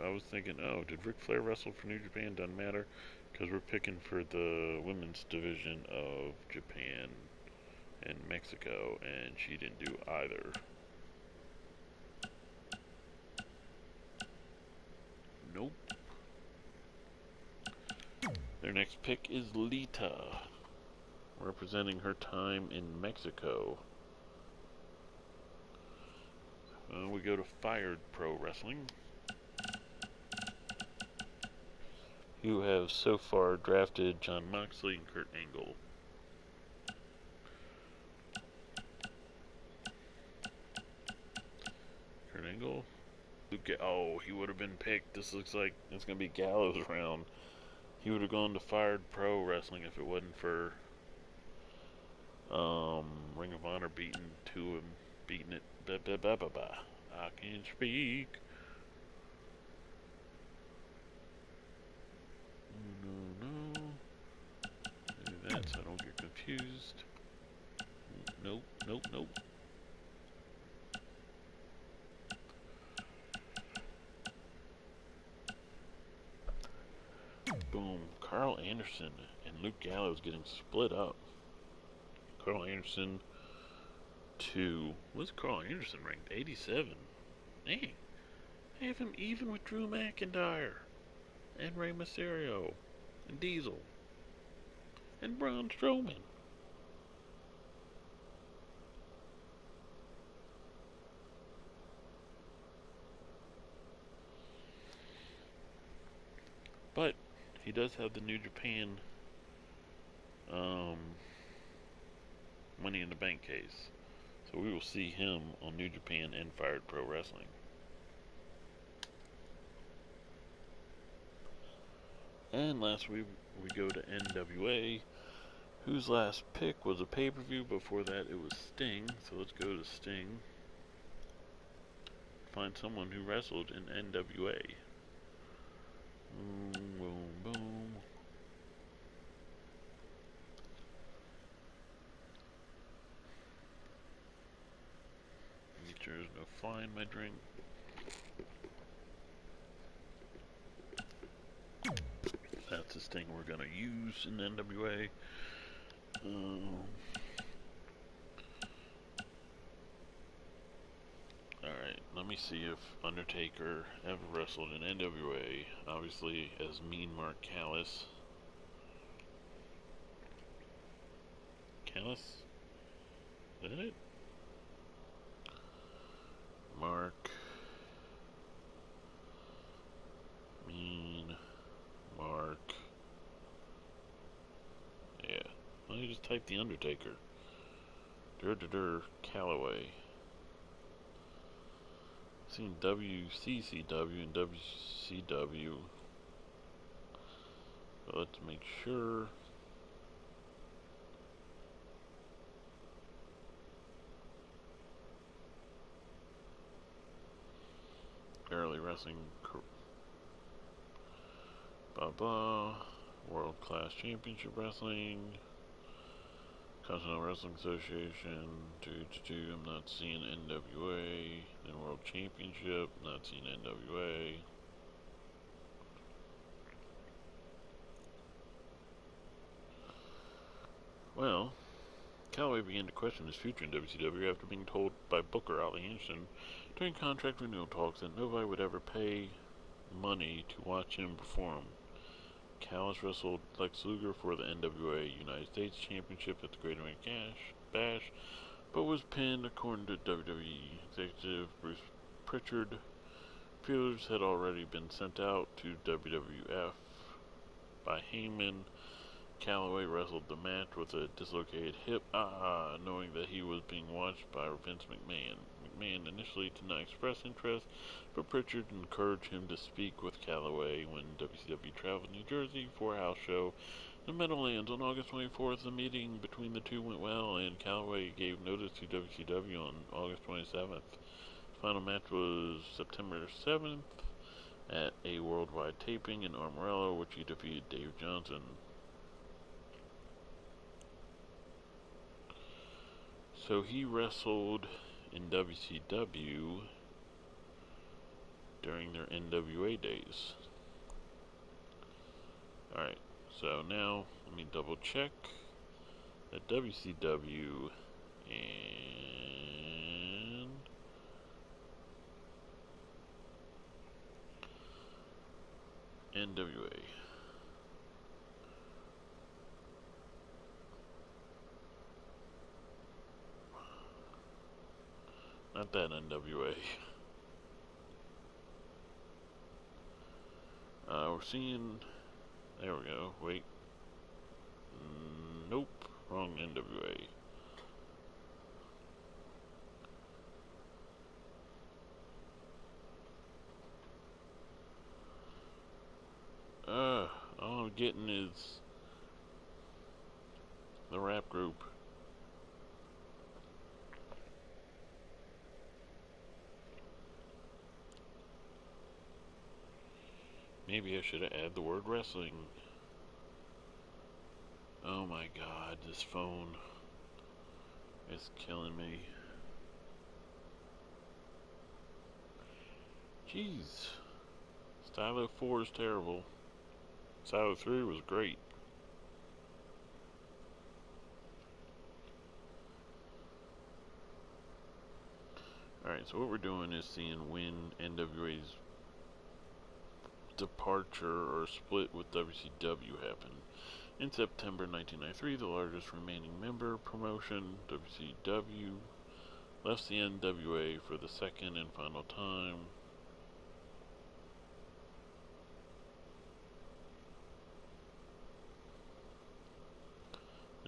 Speaker 1: I was thinking, oh, did Ric Flair wrestle for New Japan? Doesn't matter, because we're picking for the women's division of Japan and Mexico, and she didn't do either. Nope. Their next pick is Lita, representing her time in Mexico. We go to Fired Pro Wrestling, who have so far drafted Jon Moxley and Kurt Angle. Kurt Angle? Oh, he would have been picked. This looks like it's going to be Gallows round. He would have gone to Fired Pro Wrestling if it wasn't for Ring of Honor beating it. I can't speak. No. Do that so I don't get confused. Nope. Boom. Carl Anderson and Luke Gallows getting split up. Carl Anderson to... What's Carl Anderson ranked? 87. Dang. I have him even with Drew McIntyre. And Rey Mysterio. And Diesel. And Braun Strowman. But he does have the New Japan Money in the Bank case. So we will see him on New Japan and Fired Pro Wrestling. And last we go to NWA, whose last pick was a pay-per-view. Before that it was Sting. So let's go to Sting. Find someone who wrestled in NWA. Boom. Make sure there's no fly in my drink. That's the Sting we're gonna use in NWA. Alright, let me see if Undertaker ever wrestled in NWA. Obviously, as Mean Mark Callis. Callis? Is that it? Mark. Mean Mark. Yeah. Let me just type the Undertaker. Calloway. I've seen WCCW and WCW. But let's make sure. Early wrestling. World Class Championship Wrestling. Continental Wrestling Association. I'm not seeing NWA. Then World Championship. Not seeing NWA. Well, Calloway began to question his future in WCW after being told by Booker Ali Anderson during contract renewal talks that nobody would ever pay money to watch him perform. Callis wrestled Lex Luger for the NWA United States Championship at the Great American Bash, but was pinned according to WWE executive Bruce Pritchard. Feelers had already been sent out to WWF by Heyman. Calloway wrestled the match with a dislocated hip, knowing that he was being watched by Vince McMahon. McMahon initially did not express interest, but Pritchard encouraged him to speak with Calloway when WCW traveled to New Jersey for a house show in Meadowlands on August 24th. The meeting between the two went well, and Calloway gave notice to WCW on August 27th. The final match was September 7th at a worldwide taping in Amarillo, which he defeated Dave Johnson. So he wrestled in WCW during their NWA days. Alright, so now let me double check that WCW and NWA. Not that NWA. We're seeing... There we go. Wait. Nope. Wrong NWA. All I'm getting is the rap group. Maybe I should have added the word wrestling. Oh my god, this phone is killing me. Jeez. Stylo 4 is terrible. Stylo 3 was great. Alright, so what we're doing is seeing when NWA's departure or split with WCW happened. In September 1993, the largest remaining member promotion, WCW, left the NWA for the second and final time.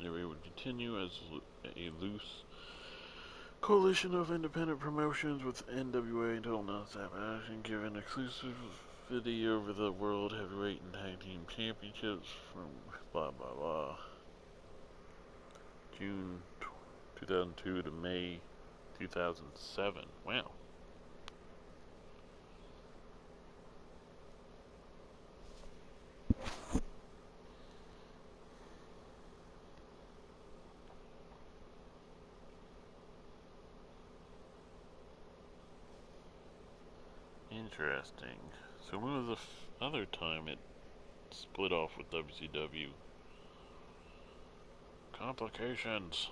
Speaker 1: NWA would continue as a loose coalition of independent promotions with NWA until non-stop given exclusivity over the World Heavyweight and Tag Team Championships from blah blah blah. June 2002 to May 2007. Wow. Interesting. So when was the other time it split off with WCW? Complications.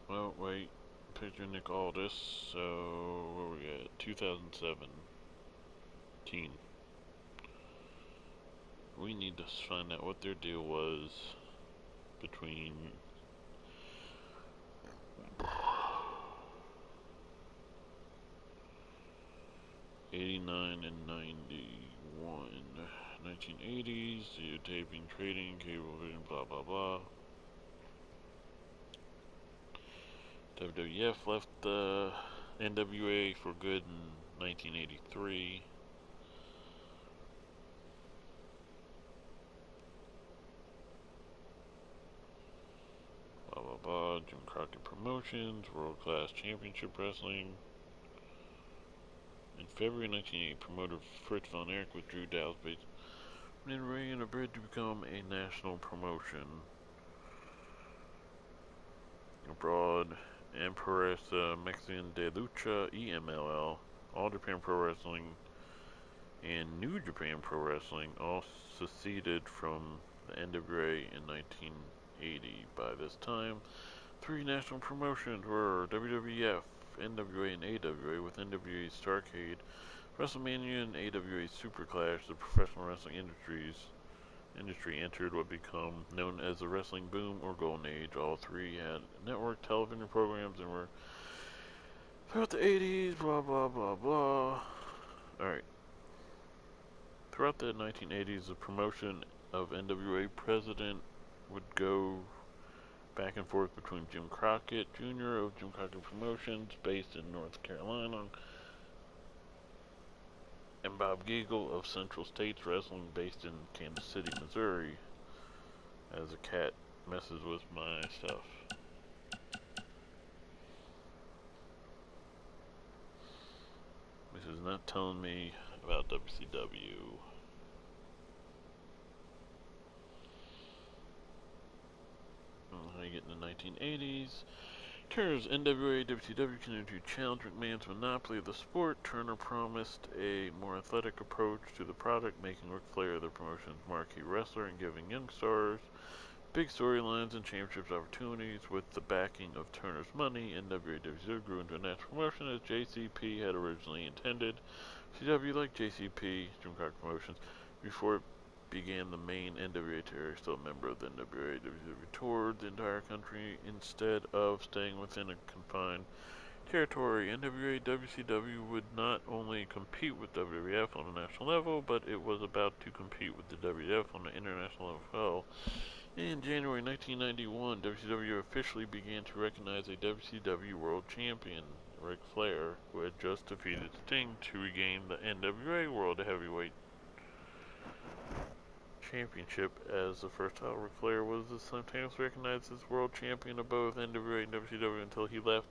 Speaker 1: Well, wait. Picture Nick Aldis. So, where we at? 2017. We need to find out what their deal was between '89 and '91. 1980s, videotaping, trading, cable vision, blah blah blah. WWF left the NWA for good in 1983. Blah blah blah. Jim Crockett Promotions, World Class Championship Wrestling. In February 1988, promoter Fritz von Erich withdrew Dow's base in Ray and a bid to become a national promotion. Abroad, Empresa Mexican de Lucha, EMLL, All Japan Pro Wrestling, and New Japan Pro Wrestling all seceded from the NWA in 1980. By this time, 3 national promotions were WWF, NWA, and AWA, with NWA's Starrcade, WrestleMania, and AWA's Superclash. The professional wrestling industry entered what became known as the wrestling boom or golden age. All 3 had network television programs and were throughout the 80s, blah blah blah blah. Alright. Throughout the 1980s, the promotion of NWA president would go back and forth between Jim Crockett Jr. of Jim Crockett Promotions, based in North Carolina, and Bob Geigel of Central States Wrestling, based in Kansas City, Missouri. As a cat messes with my stuff. This is not telling me about WCW. How you get in the 1980s. Turner's NWA, WCW continued to challenge McMahon's monopoly of the sport. Turner promised a more athletic approach to the product, making Ric Flair the promotion's marquee wrestler and giving young stars big storylines and championship opportunities. With the backing of Turner's money, NWA WCW grew into a national promotion as JCP had originally intended. CW, like JCP, Jim Crockett Promotions, before it began the main NWA territory, still a member of the NWA WCW, toured the entire country instead of staying within a confined territory. NWA WCW would not only compete with WWF on a national level, but it was about to compete with the WWF on the international level as well. In January 1991, WCW officially began to recognize a WCW World Champion, Ric Flair, who had just defeated Sting to regain the NWA World Heavyweight Championship. As the first title, Ric Flair was simultaneously recognized as World Champion of both NWA and WCW until he left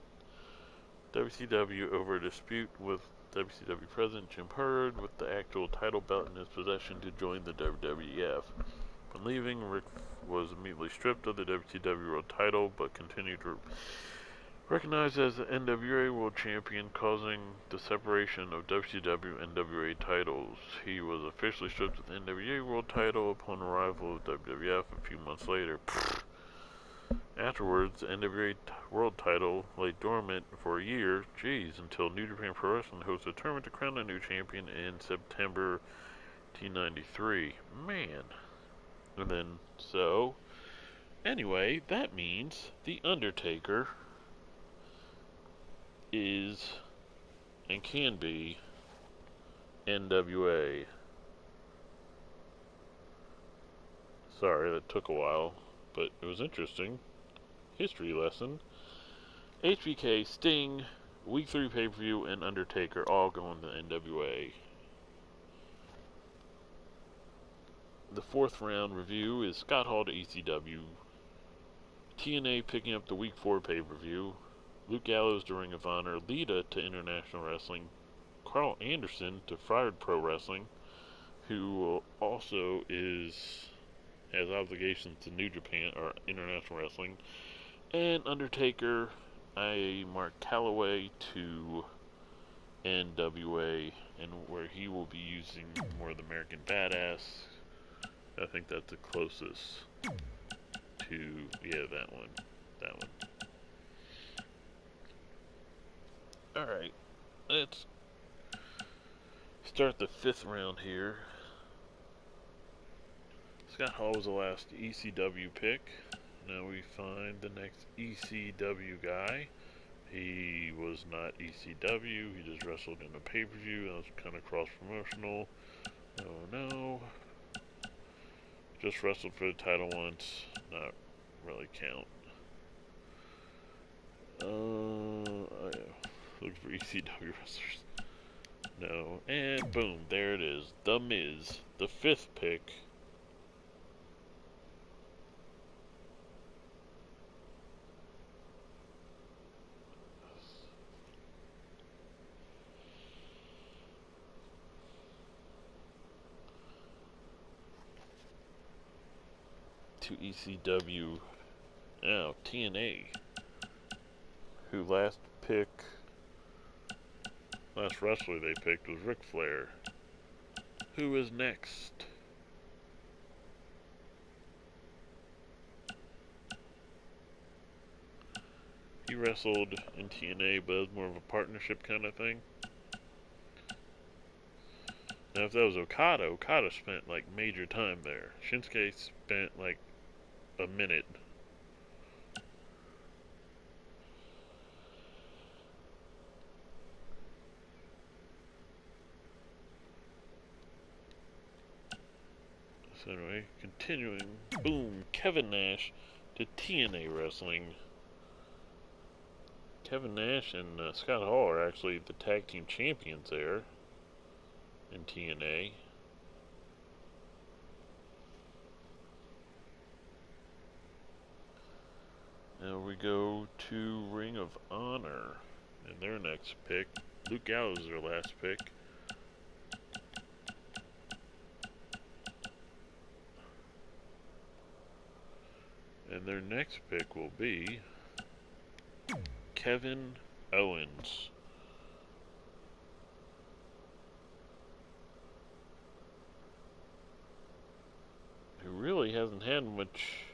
Speaker 1: WCW over a dispute with WCW President Jim Herd, with the actual title belt in his possession, to join the WWF. Upon leaving, Ric was immediately stripped of the WCW World title, but continued to recognized as the NWA World Champion, causing the separation of WCW and NWA titles. He was officially stripped of the NWA World title upon arrival of WWF a few months later. Afterwards, the NWA World title lay dormant for a year, until New Japan Pro Wrestling hosted a tournament to crown a new champion in September 1993. Man. And then, anyway, that means The Undertaker is and can be NWA. Sorry, that took a while, but it was interesting. History lesson. HBK, Sting, Week 3 pay-per-view, and Undertaker all going to NWA. The 4th round review is Scott Hall to ECW, TNA picking up the Week 4 pay-per-view, Luke Gallows to Ring of Honor, Lita to International Wrestling, Carl Anderson to Fired Pro Wrestling, who also has obligations to New Japan or International Wrestling, and Undertaker, Mark Calloway to NWA, and where he will be using more of the American Badass. I think that's the closest to, that one. Alright, let's start the 5th round here. Scott Hall was the last ECW pick. Now we find the next ECW guy. He was not ECW, he just wrestled in a pay-per-view. That was kind of cross-promotional. Oh no. Just wrestled for the title once, not really count. Look for ECW wrestlers. No, and boom, there it is. The Miz, the 5th pick. To ECW, now TNA, who last wrestler they picked was Ric Flair. Who is next? wrestled in TNA, but it was more of a partnership kind of thing. Now, if that was Okada spent like major time there. Shinsuke spent like a minute. So anyway, continuing. Boom, Kevin Nash to TNA Wrestling. Kevin Nash and Scott Hall are actually the tag team champions there in TNA. Now we go to Ring of Honor and their next pick. Luke Gallows is their last pick. And their next pick will be Kevin Owens. Who really hasn't had much.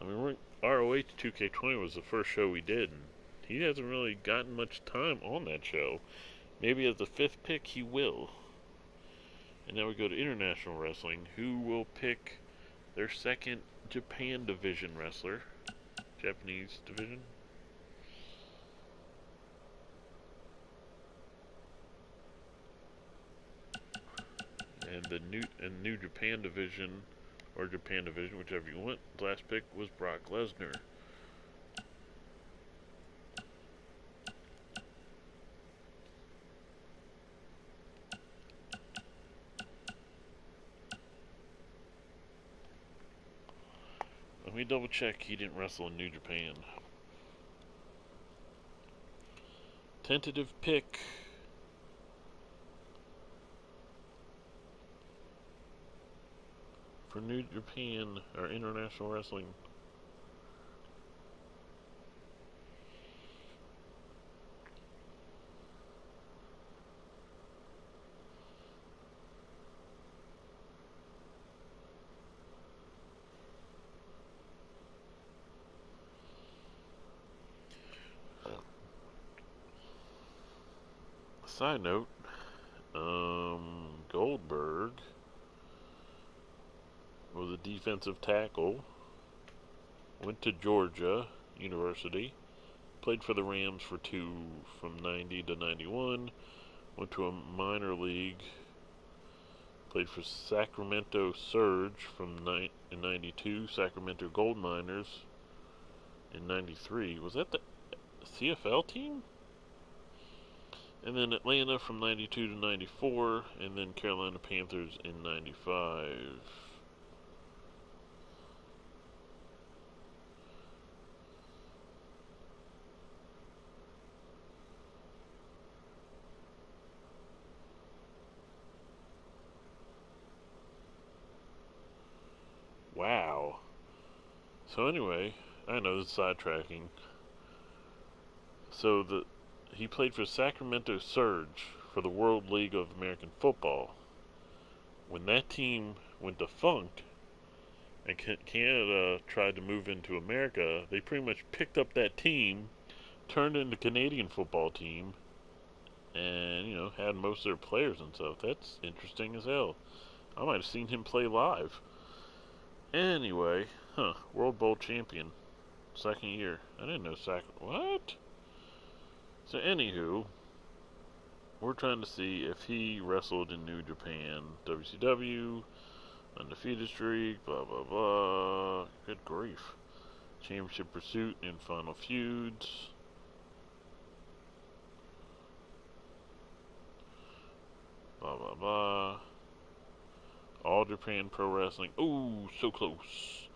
Speaker 1: I mean, ROH 2K20 was the first show we did, and he hasn't really gotten much time on that show. Maybe as the 5th pick, he will. And now we go to International Wrestling, who will pick their second Japan division wrestler. Japanese division. And the New Japan division, or Japan division, whichever you want. The last pick was Brock Lesnar. Let me double check he didn't wrestle in New Japan. Tentative pick. For New Japan, or International Wrestling. Side note, Goldberg was a defensive tackle, went to Georgia University, played for the Rams from 90 to 91, went to a minor league, played for Sacramento Surge in 92, Sacramento Gold Miners in 93. Was that the CFL team? And then Atlanta from 92 to 94, and then Carolina Panthers in 95. Wow. So anyway, I know this is sidetracking. So he played for Sacramento Surge for the World League of American Football. When that team went defunct and Canada tried to move into America, they pretty much picked up that team, turned into Canadian football team, and had most of their players and stuff. That's interesting as hell. I might have seen him play live. Anyway, World Bowl champion, second year. I didn't know what? So anywho, we're trying to see if he wrestled in New Japan, WCW, undefeated streak, blah blah blah. Good grief. Championship pursuit and final feuds. Blah blah blah. All Japan Pro Wrestling. Ooh, so close.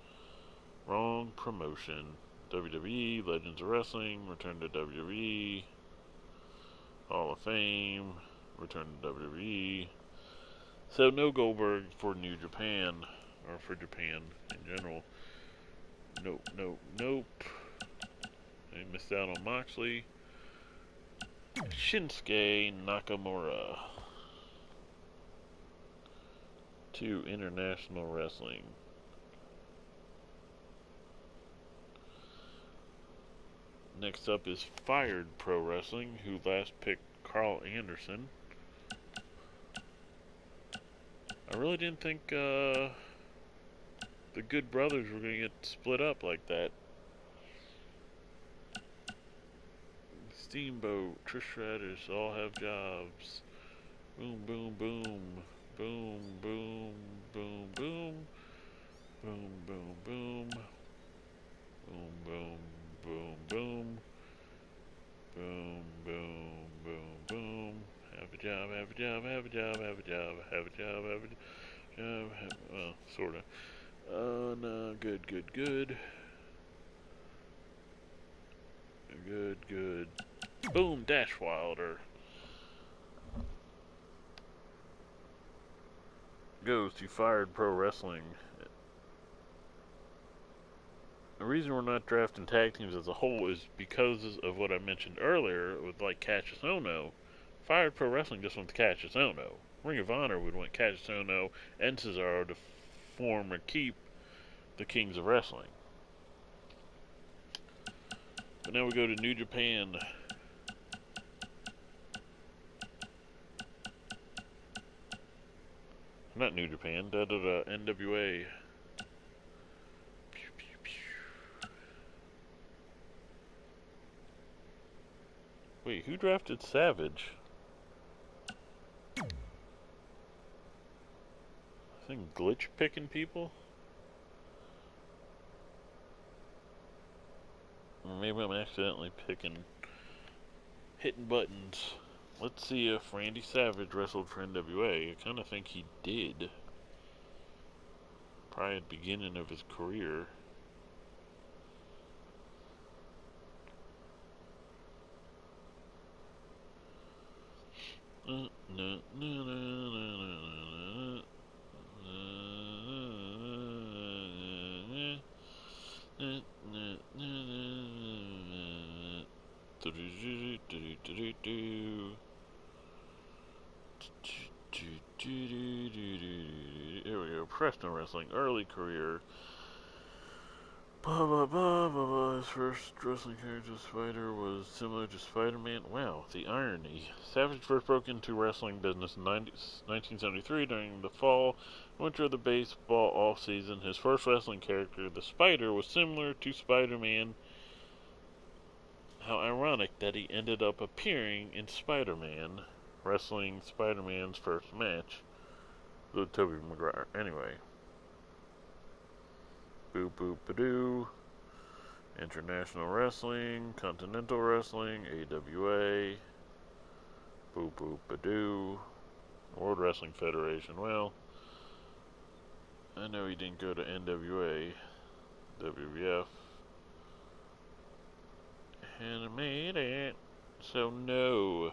Speaker 1: Wrong promotion. WWE, Legends of Wrestling, return to WWE. Hall of Fame, return to WWE. So no Goldberg for New Japan, or for Japan in general. Nope. I missed out on Moxley. Shinsuke Nakamura to International Wrestling. Next up is Fired Pro Wrestling, who last picked Carl Anderson. I really didn't think the Good Brothers were going to get split up like that. Steamboat, Trish Stratus all have jobs. Boom, boom, boom. Boom, boom, boom, boom. Boom, boom, boom. Boom, boom, boom, boom. Boom, boom, boom, boom. Have a job, have a job, have a job, have a job, have a job, have a job, well, sorta. No, good, good, good. Good, good. Boom, Dash Wilder. Goes to Fired Pro Wrestling. The reason we're not drafting tag teams as a whole is because of what I mentioned earlier with like Cassius Ohno. Fired Pro Wrestling just wants Cassius Ohno. Ring of Honor would want Cassius Ohno and Cesaro to form or keep the Kings of Wrestling. But now we go to New Japan. Not New Japan, NWA. Wait, who drafted Savage? I think Glitch picking people? Or maybe I'm accidentally hitting buttons. Let's see if Randy Savage wrestled for NWA. I kind of think he did. Probably at the beginning of his career. Here we go. Professional wrestling, early career. His first wrestling character as Spider was similar to Spider-Man. Wow, the irony. Savage first broke into wrestling business in 1973 during the fall and winter of the baseball off-season. His first wrestling character, the Spider, was similar to Spider-Man. How ironic that he ended up appearing in Spider-Man, wrestling Spider-Man's first match with Tobey Maguire. Anyway. Boop boop ba-doo. International Wrestling, Continental Wrestling, AWA, boop boop ba-doo, World Wrestling Federation. Well, I know he didn't go to NWA, WWF, and I made it. So no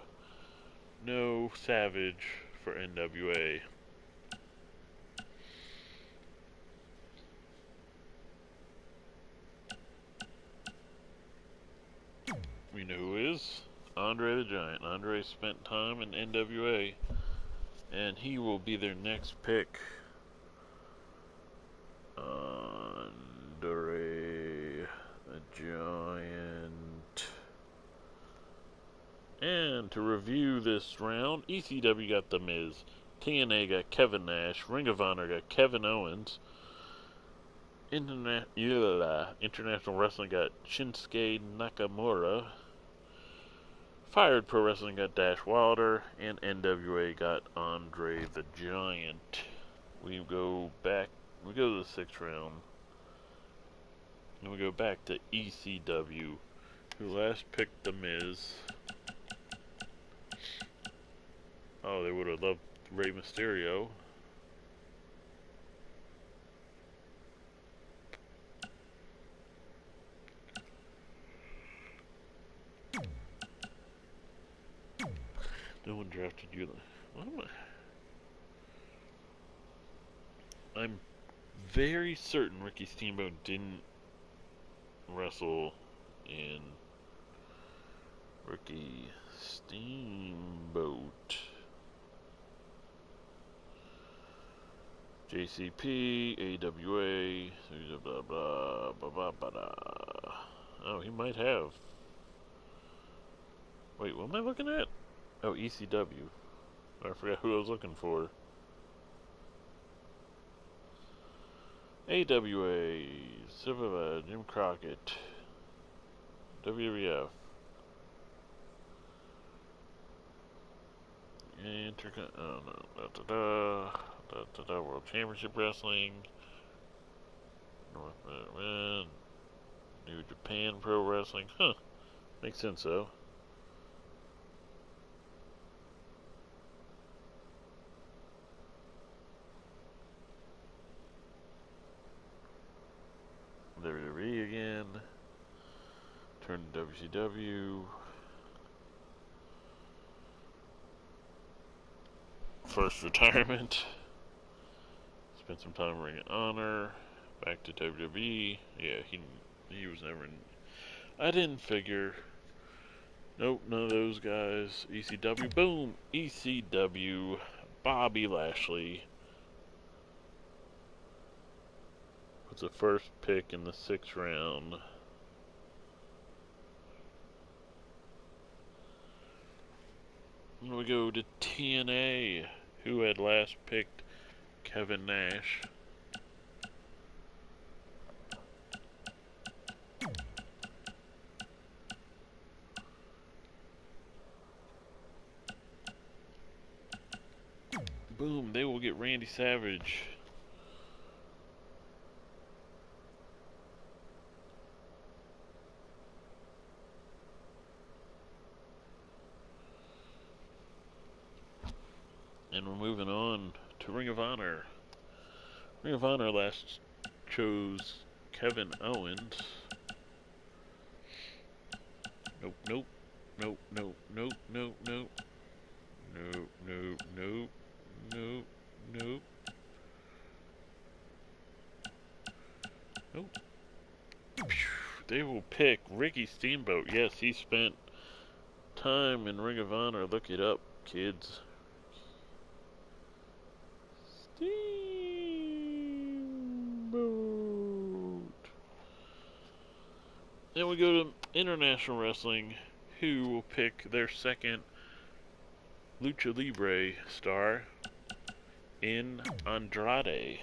Speaker 1: Savage for NWA. You know who is? Andre the Giant. Andre spent time in NWA, and he will be their next pick. Andre the Giant. And to review this round, ECW got The Miz, TNA got Kevin Nash, Ring of Honor got Kevin Owens, International Wrestling got Shinsuke Nakamura, Fired Pro Wrestling got Dash Wilder, and NWA got Andre the Giant. We go to the sixth round, and we go back to ECW, who last picked The Miz. Oh, they would have loved Rey Mysterio. No one drafted you. I'm very certain Ricky Steamboat didn't wrestle in Ricky Steamboat. JCP, AWA, blah blah blah blah blah blah. Oh, he might have. Wait, what am I looking at? Oh, ECW. I forgot who I was looking for. AWA, Jim Crockett, WWF, World Championship Wrestling, North American, New Japan Pro Wrestling. Huh, makes sense though. WWE again. Turn to WCW. First retirement. Spent some time in Ring of Honor. Back to WWE. Yeah, he was never in. I didn't figure. Nope, none of those guys. ECW. Boom. ECW. Bobby Lashley was the first pick in the 6th round. And we go to TNA, who had last picked Kevin Nash. Boom, they will get Randy Savage. And we're moving on to Ring of Honor. Ring of Honor last chose Kevin Owens. Nope, nope, nope, nope, nope, nope, nope. Nope, nope, nope, nope, nope. Nope. They will pick Ricky Steamboat. Yes, he spent time in Ring of Honor. Look it up, kids. Steamboat. Then we go to International Wrestling, who will pick their second Lucha Libre star in Andrade,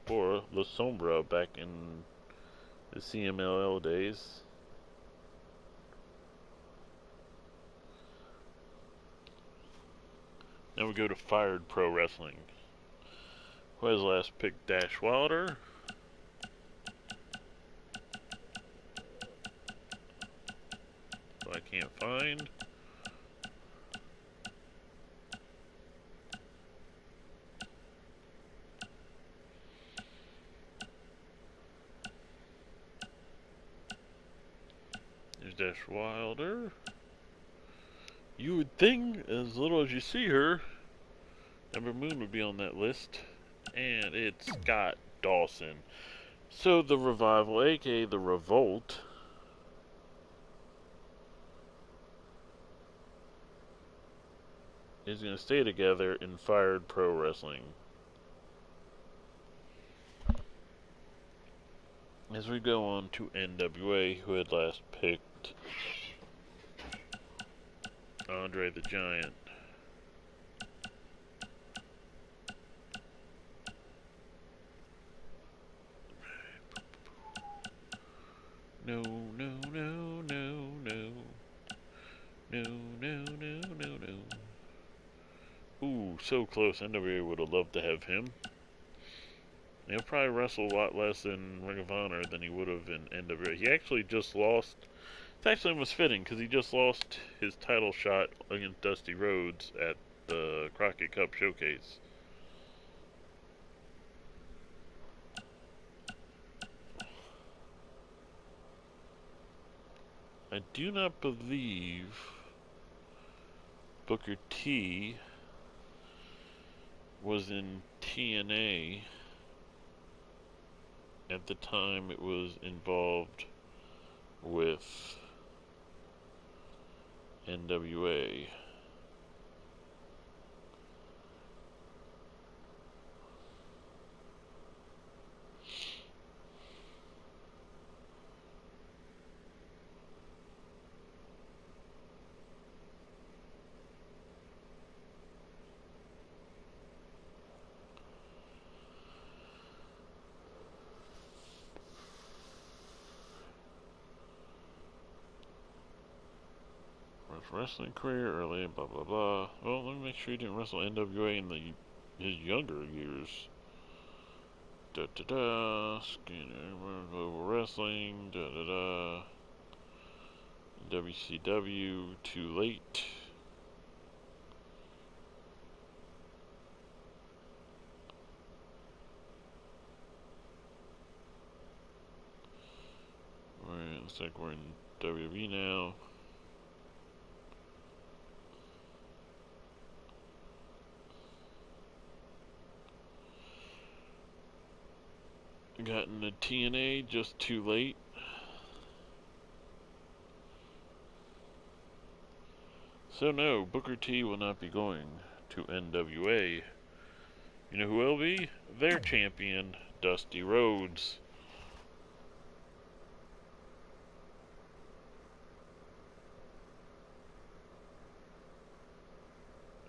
Speaker 1: or La Sombra back in the CMLL days. Now we go to Fired Pro Wrestling, who has last picked Dash Wilder. I can't find. There's Dash Wilder. You would think, as little as you see her, Ember Moon would be on that list. And it's Scott Dawson. So the Revival, aka the Revolt, is going to stay together in Fired Pro Wrestling. As we go on to NWA, who had last picked Andre the Giant. No, no, no, no, no. No, no, no, no, no. Ooh, so close. NWA would have loved to have him. He'll probably wrestle a lot less in Ring of Honor than he would have in NWA. He actually just lost. It's actually almost fitting because he just lost his title shot against Dusty Rhodes at the Crockett Cup Showcase. I do not believe Booker T was in TNA at the time it was involved with NWA. wrestling career early, blah blah blah. Well, let me make sure he didn't wrestle NWA in his younger years. Da da da. Skinner, Global Wrestling. Da da da. WCW. Too late. Alright, looks like we're in WWE now. Gotten the TNA just too late. So no, Booker T will not be going to NWA. You know who will be? Their champion, Dusty Rhodes.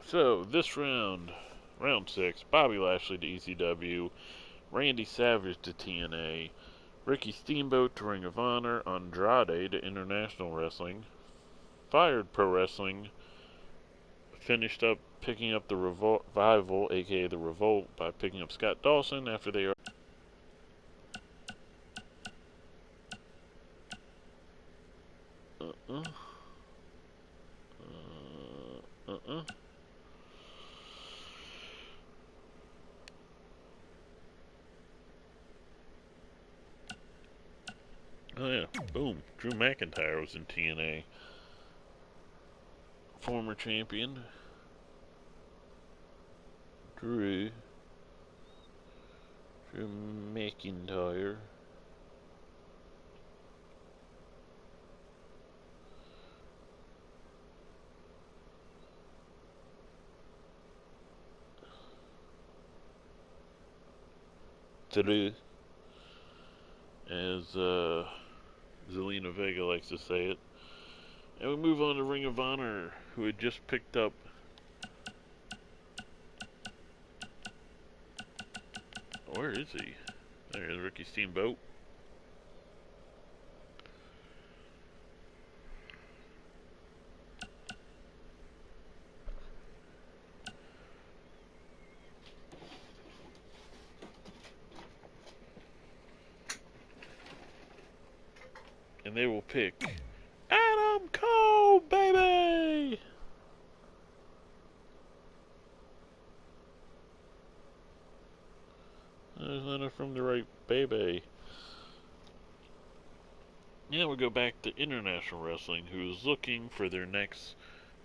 Speaker 1: So, this round 6, Bobby Lashley to ECW, Randy Savage to TNA, Ricky Steamboat to Ring of Honor, Andrade to International Wrestling, Fired Pro Wrestling, finished up picking up the Revival, aka the Revolt, by picking up Scott Dawson after they are... Oh yeah, boom. Drew McIntyre was in TNA. Former champion. Drew McIntyre. Drew. As Zelina Vega likes to say it. And we move on to Ring of Honor, who had just picked up where is he? There's Ricky Steamboat. And they will pick Adam Cole, baby! There's not from the right baby. Now we go back to International Wrestling, who is looking for their next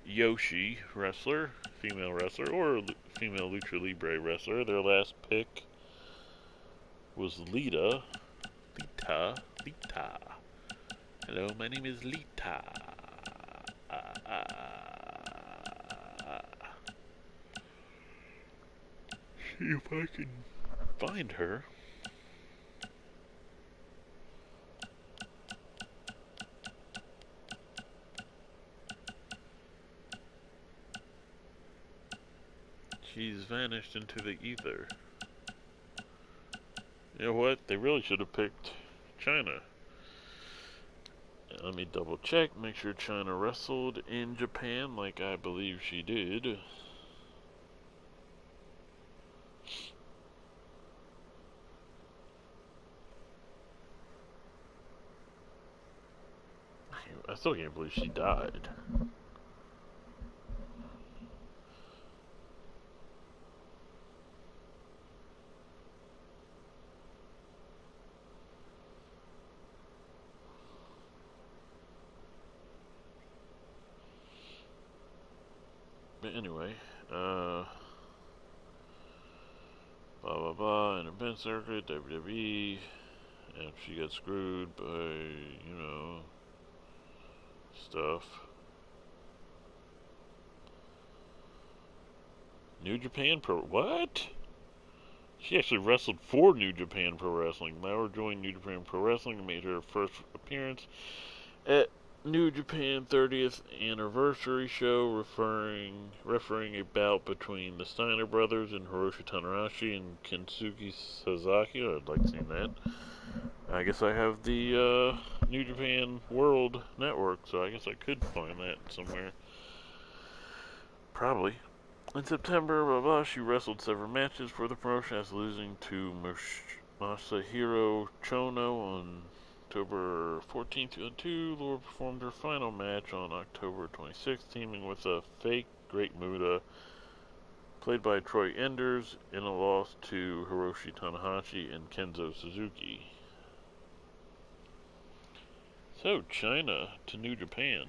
Speaker 1: Yoshi wrestler, female wrestler, or female Lucha Libre wrestler. Their last pick was Lita. Hello, my name is Lita. See if I can find her. She's vanished into the ether. You know what? They really should have picked China. Let me double check, make sure China wrestled in Japan like I believe she did. I still can't believe she died. But anyway, blah blah blah, in a bench circuit, WWE, and she got screwed by, you know, stuff. New Japan Pro, what? She actually wrestled for New Japan Pro Wrestling. Lauer joined New Japan Pro Wrestling and made her first appearance at New Japan 30th anniversary show, referring a bout between the Steiner brothers and Hiroshi Tanahashi and Kensuke Sasaki. I'd like to see that. I guess I have the New Japan World Network, so I guess I could find that somewhere. Probably. In September, blah blah, she wrestled several matches for the promotion as losing to Masahiro Chono on October 14th, 2002. Laura performed her final match on October 26th, teaming with a fake Great Muta, played by Troy Enders, in a loss to Hiroshi Tanahashi and Kenzo Suzuki. So, China to New Japan.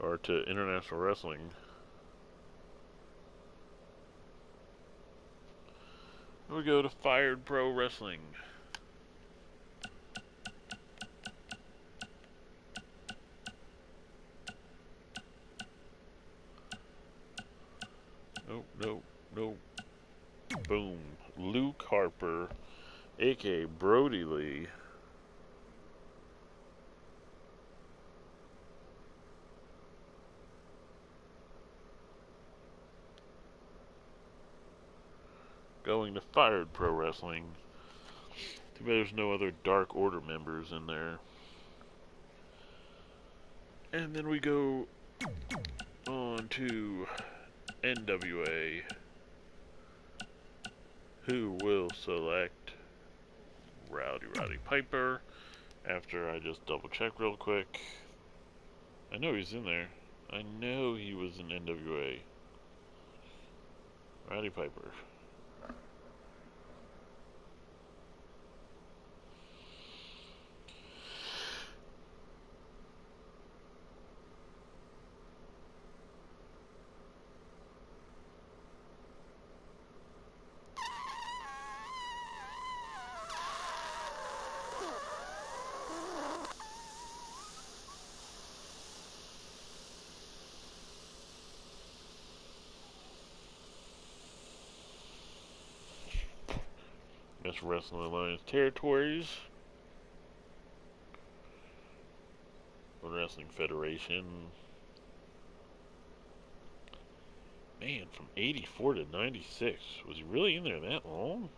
Speaker 1: Or to International Wrestling. We go to Fired Pro Wrestling. Nope. Boom. Luke Harper, aka Brody Lee. Going to Fired Pro Wrestling. Too bad there's no other Dark Order members in there. And then we go on to NWA, who will select Rowdy Piper. After I just double check real quick. I know he's in there. I know he was in NWA. Rowdy Piper. That's Wrestling Alliance Territories. Wrestling Federation. Man, from 84 to 96. Was he really in there that long?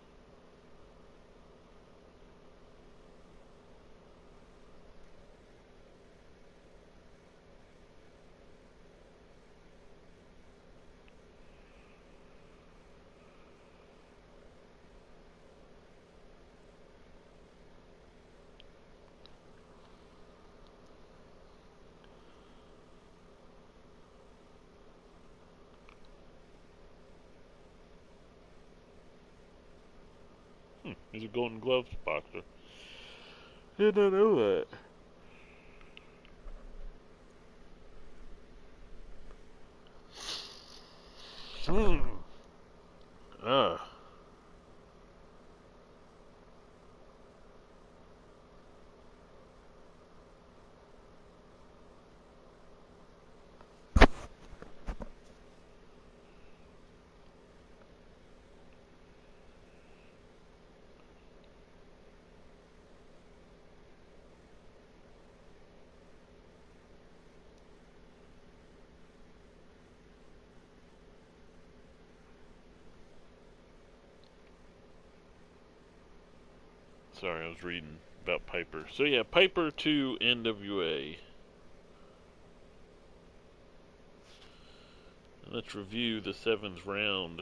Speaker 1: He's a Golden Gloves boxer. Did not know that. Ah. Sorry, I was reading about Piper. So yeah, Piper to NWA. Let's review the 7th round.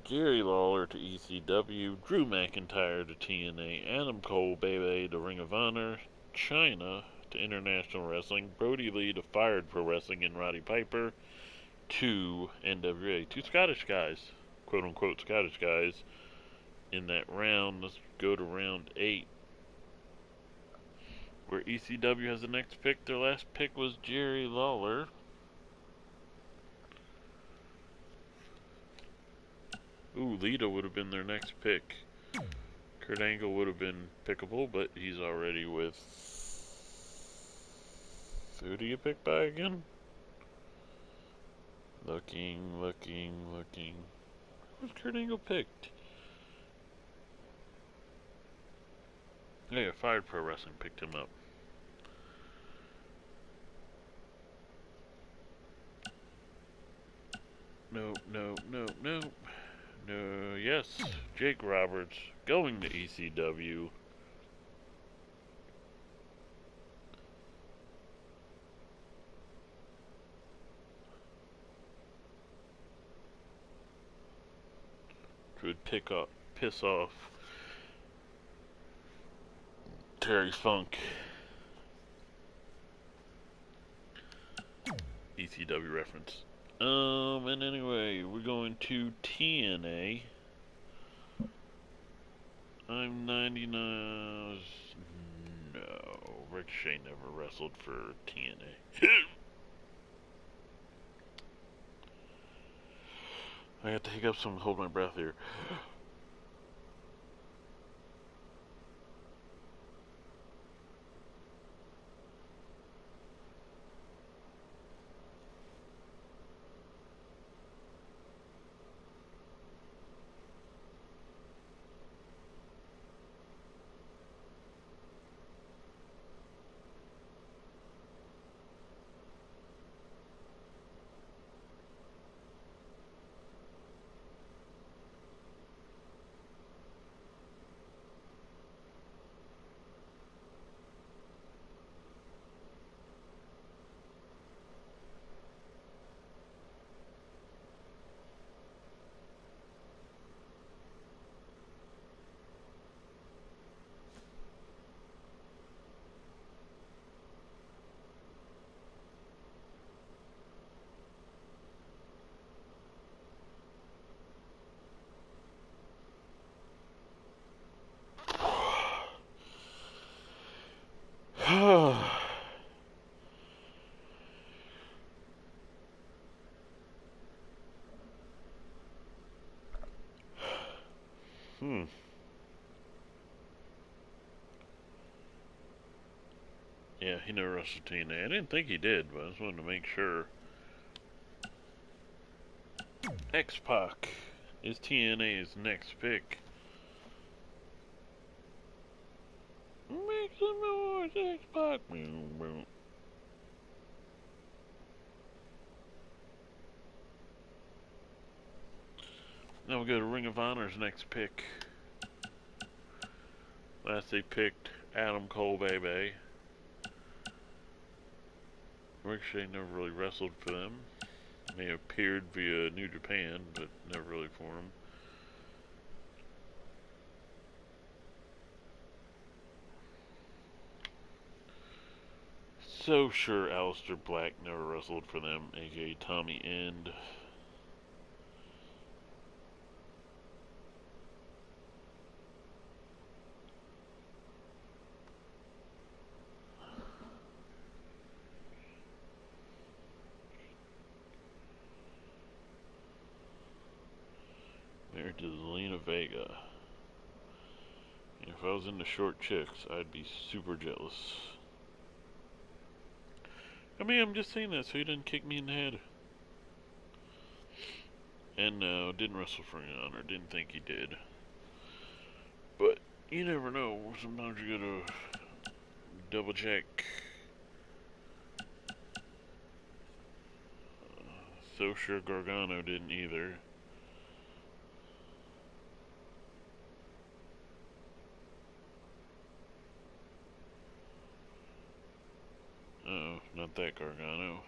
Speaker 1: Jerry Lawler to ECW, Drew McIntyre to TNA, Adam Cole, Bebe to Ring of Honor, China to International Wrestling, Brody Lee to Fired Pro Wrestling, and Roddy Piper to NWA. Two Scottish guys, quote-unquote Scottish guys, in that round. Let's go to round 8, where ECW has the next pick. Their last pick was Jerry Lawler. Ooh, Lita would have been their next pick. Kurt Angle would have been pickable, but he's already with... Who do you pick by again? Looking. Who's Kurt Angle picked? Oh yeah, Fired Pro Wrestling picked him up. Yes, Jake Roberts going to ECW. Would piss off Terry Funk. ECW reference. And anyway, we're going to TNA. I'm 99. No, Ricochet never wrestled for TNA. I have to hiccup some and hold my breath here. Yeah, he never wrestled TNA. I didn't think he did, but I just wanted to make sure. X-Pac is TNA's next pick. Make some noise, X-Pac. Now we go to Ring of Honor's next pick. Last they picked Adam Cole, baby. Ricochet never really wrestled for them. They appeared via New Japan, but never really for them. So sure Aleister Black never wrestled for them, aka Tommy End. Married to Zelina Vega. If I was into short chicks, I'd be super jealous. I mean, I'm just saying that so he didn't kick me in the head. And no, didn't wrestle for Ring of Honor. Didn't think he did. But you never know. Sometimes you gotta double check. So sure Gargano didn't either. Uh-oh, not that Gargano.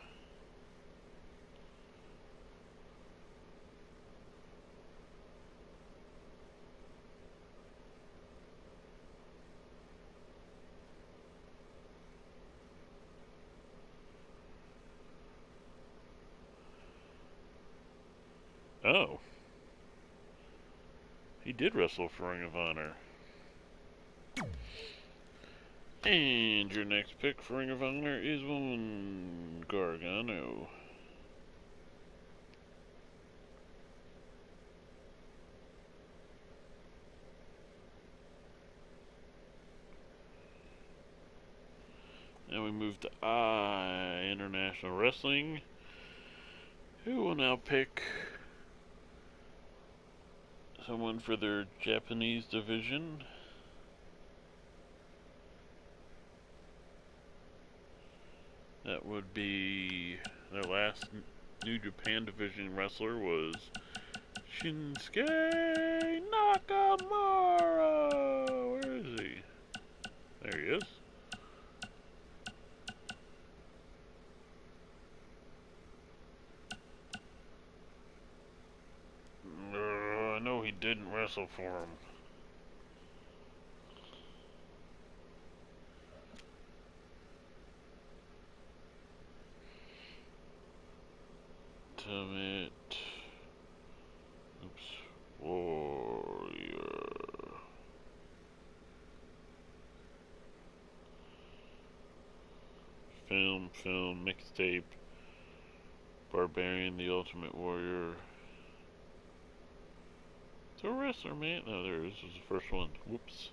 Speaker 1: Oh. He did wrestle for Ring of Honor. And your next pick for Ring of Honor is one Gargano. Now we move to International Wrestling, who will now pick someone for their Japanese division. That would be their last New Japan division wrestler was Shinsuke Nakamura! Where is he? There he is. I know he didn't wrestle for him. Ultimate. Oops. Warrior. Film, mixtape. Barbarian, the Ultimate Warrior. It's a wrestler, man. No, there it is. This is the first one. Whoops.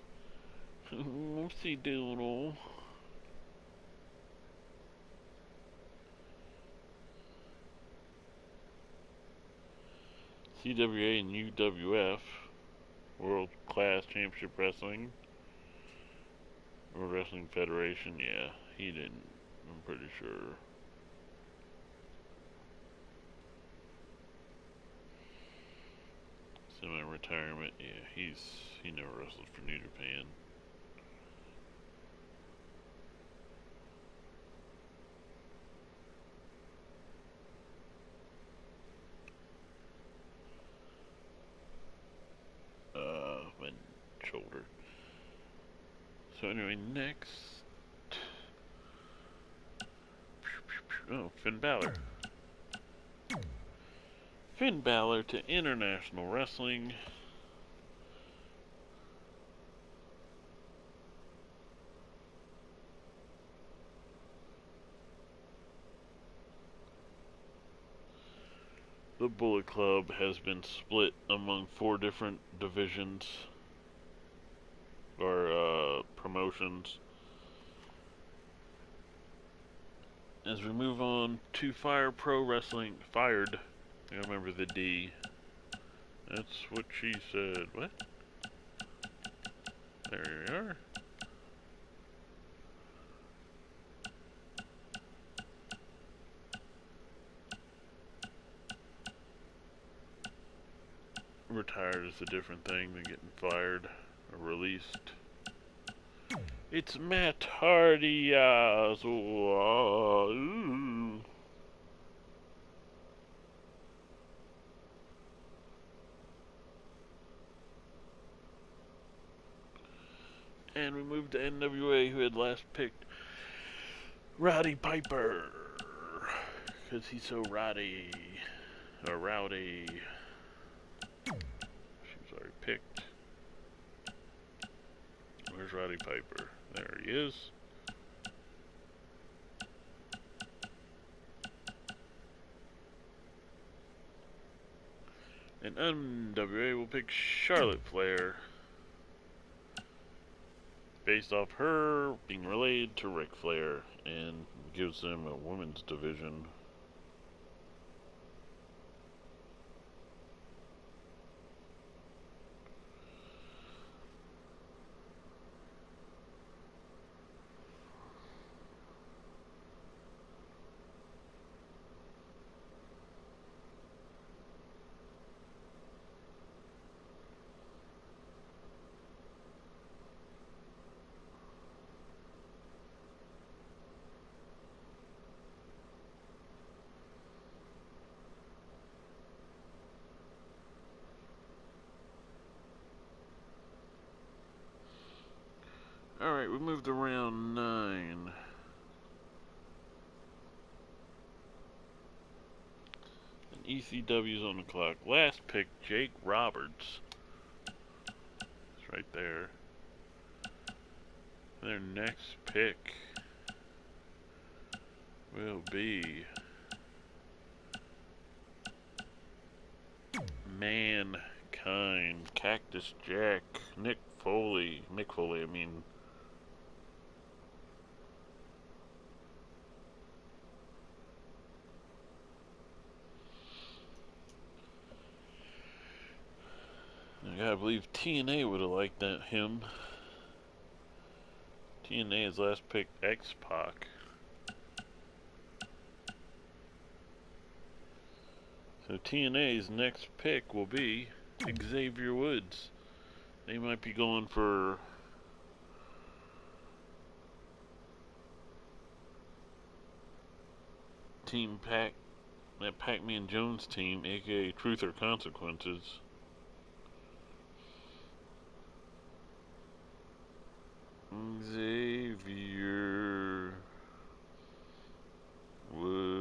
Speaker 1: Whoopsie doodle. CWA and UWF. World Class Championship Wrestling. World Wrestling Federation. Yeah, he didn't. I'm pretty sure. Semi-retirement. Yeah, he never wrestled for New Japan. My shoulder. So anyway, next. Oh, Finn Balor. Finn Balor to International Wrestling. The Bullet Club has been split among 4 different divisions or promotions. As we move on to Fire Pro Wrestling, Fired. I remember the D. That's what she said. What? There you are. Retired is a different thing than getting fired or released. It's Matt Hardy. And we moved to NWA, who had last picked Roddy Piper. Because he's so rowdy. Or rowdy. She was already picked. Where's Roddy Piper? There he is. And NWA will pick Charlotte Flair. Based off her being related to Ric Flair. And gives them a women's division. Alright, we moved to round 9. And ECW's on the clock. Last pick, Jake Roberts. It's right there. Their next pick will be Mankind, Cactus Jack, Mick Foley, I mean. I gotta believe TNA would have liked him. TNA has last picked X-Pac. So TNA's next pick will be Xavier Woods. They might be going for Team Pac, that Pac-Man Jones team, aka Truth or Consequences. Xavier Woods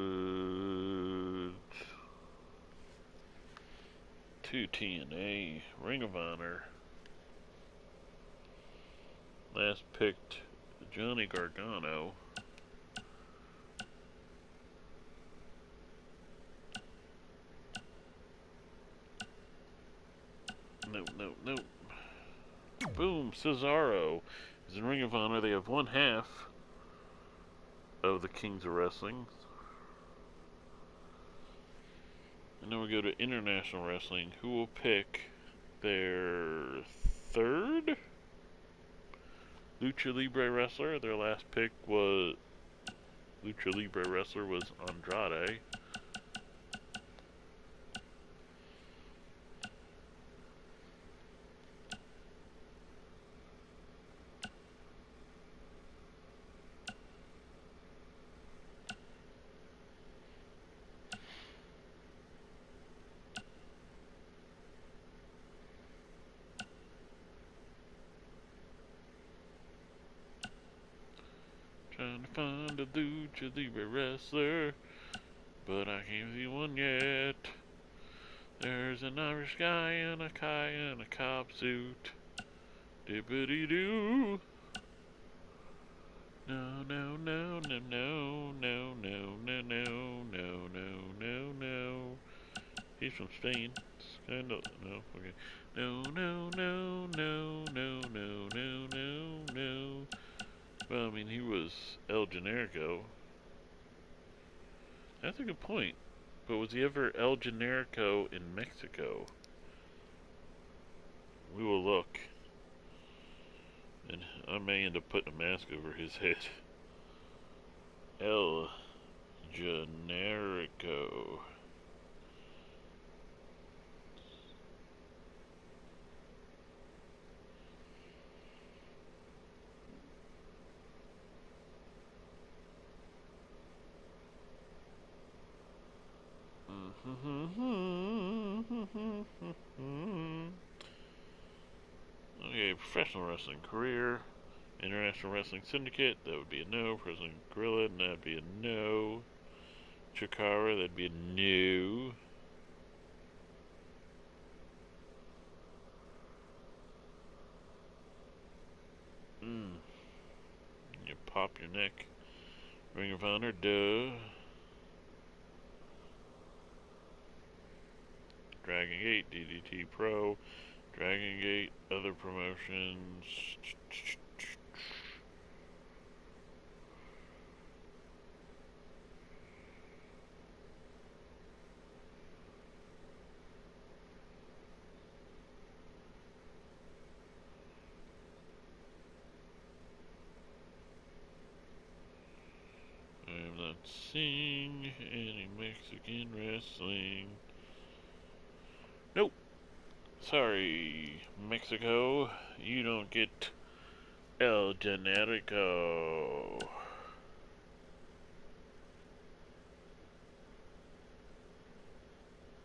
Speaker 1: to TNA, Ring of Honor. Last picked Johnny Gargano. No. Boom, Cesaro is in Ring of Honor. They have one half of the Kings of Wrestling. And then we go to International Wrestling. Who will pick their third Lucha Libre wrestler? Their last pick was Lucha Libre wrestler was Andrade. Trying to find a Lucha Libre wrestler, but I can't see one yet. There's an Irish guy in a cop suit. Dippity-doo. No. He's from Spain. No. Okay. No. Well, I mean, he was El Generico. That's a good point. But was he ever El Generico in Mexico? We will look. And I may end up putting a mask over his head. El Generico. Okay, professional wrestling career. International Wrestling Syndicate, that would be a no. President Gorilla, and that'd be a no. Chikara, that'd be a no. You pop your neck. Ring of Honor, duh. Dragon Gate, DDT Pro. Dragon Gate, other promotions. I'm not seeing any Mexican wrestling. Nope. Sorry, Mexico. You don't get El Generico.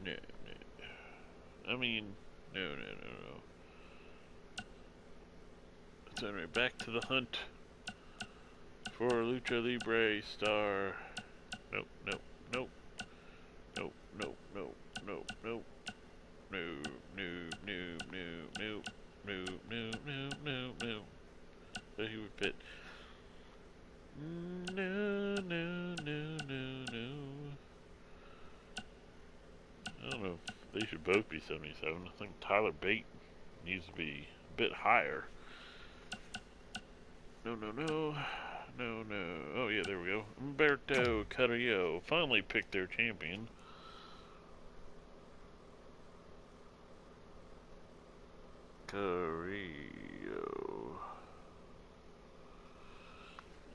Speaker 1: No. I mean, no. It's alright, back to the hunt for Lucha Libre star. Nope. No. So he would fit. No. I don't know if they should both be 77. I think Tyler Bate needs to be a bit higher. No. Oh yeah, there we go. Humberto Carrillo finally picked their champion. Carrillo.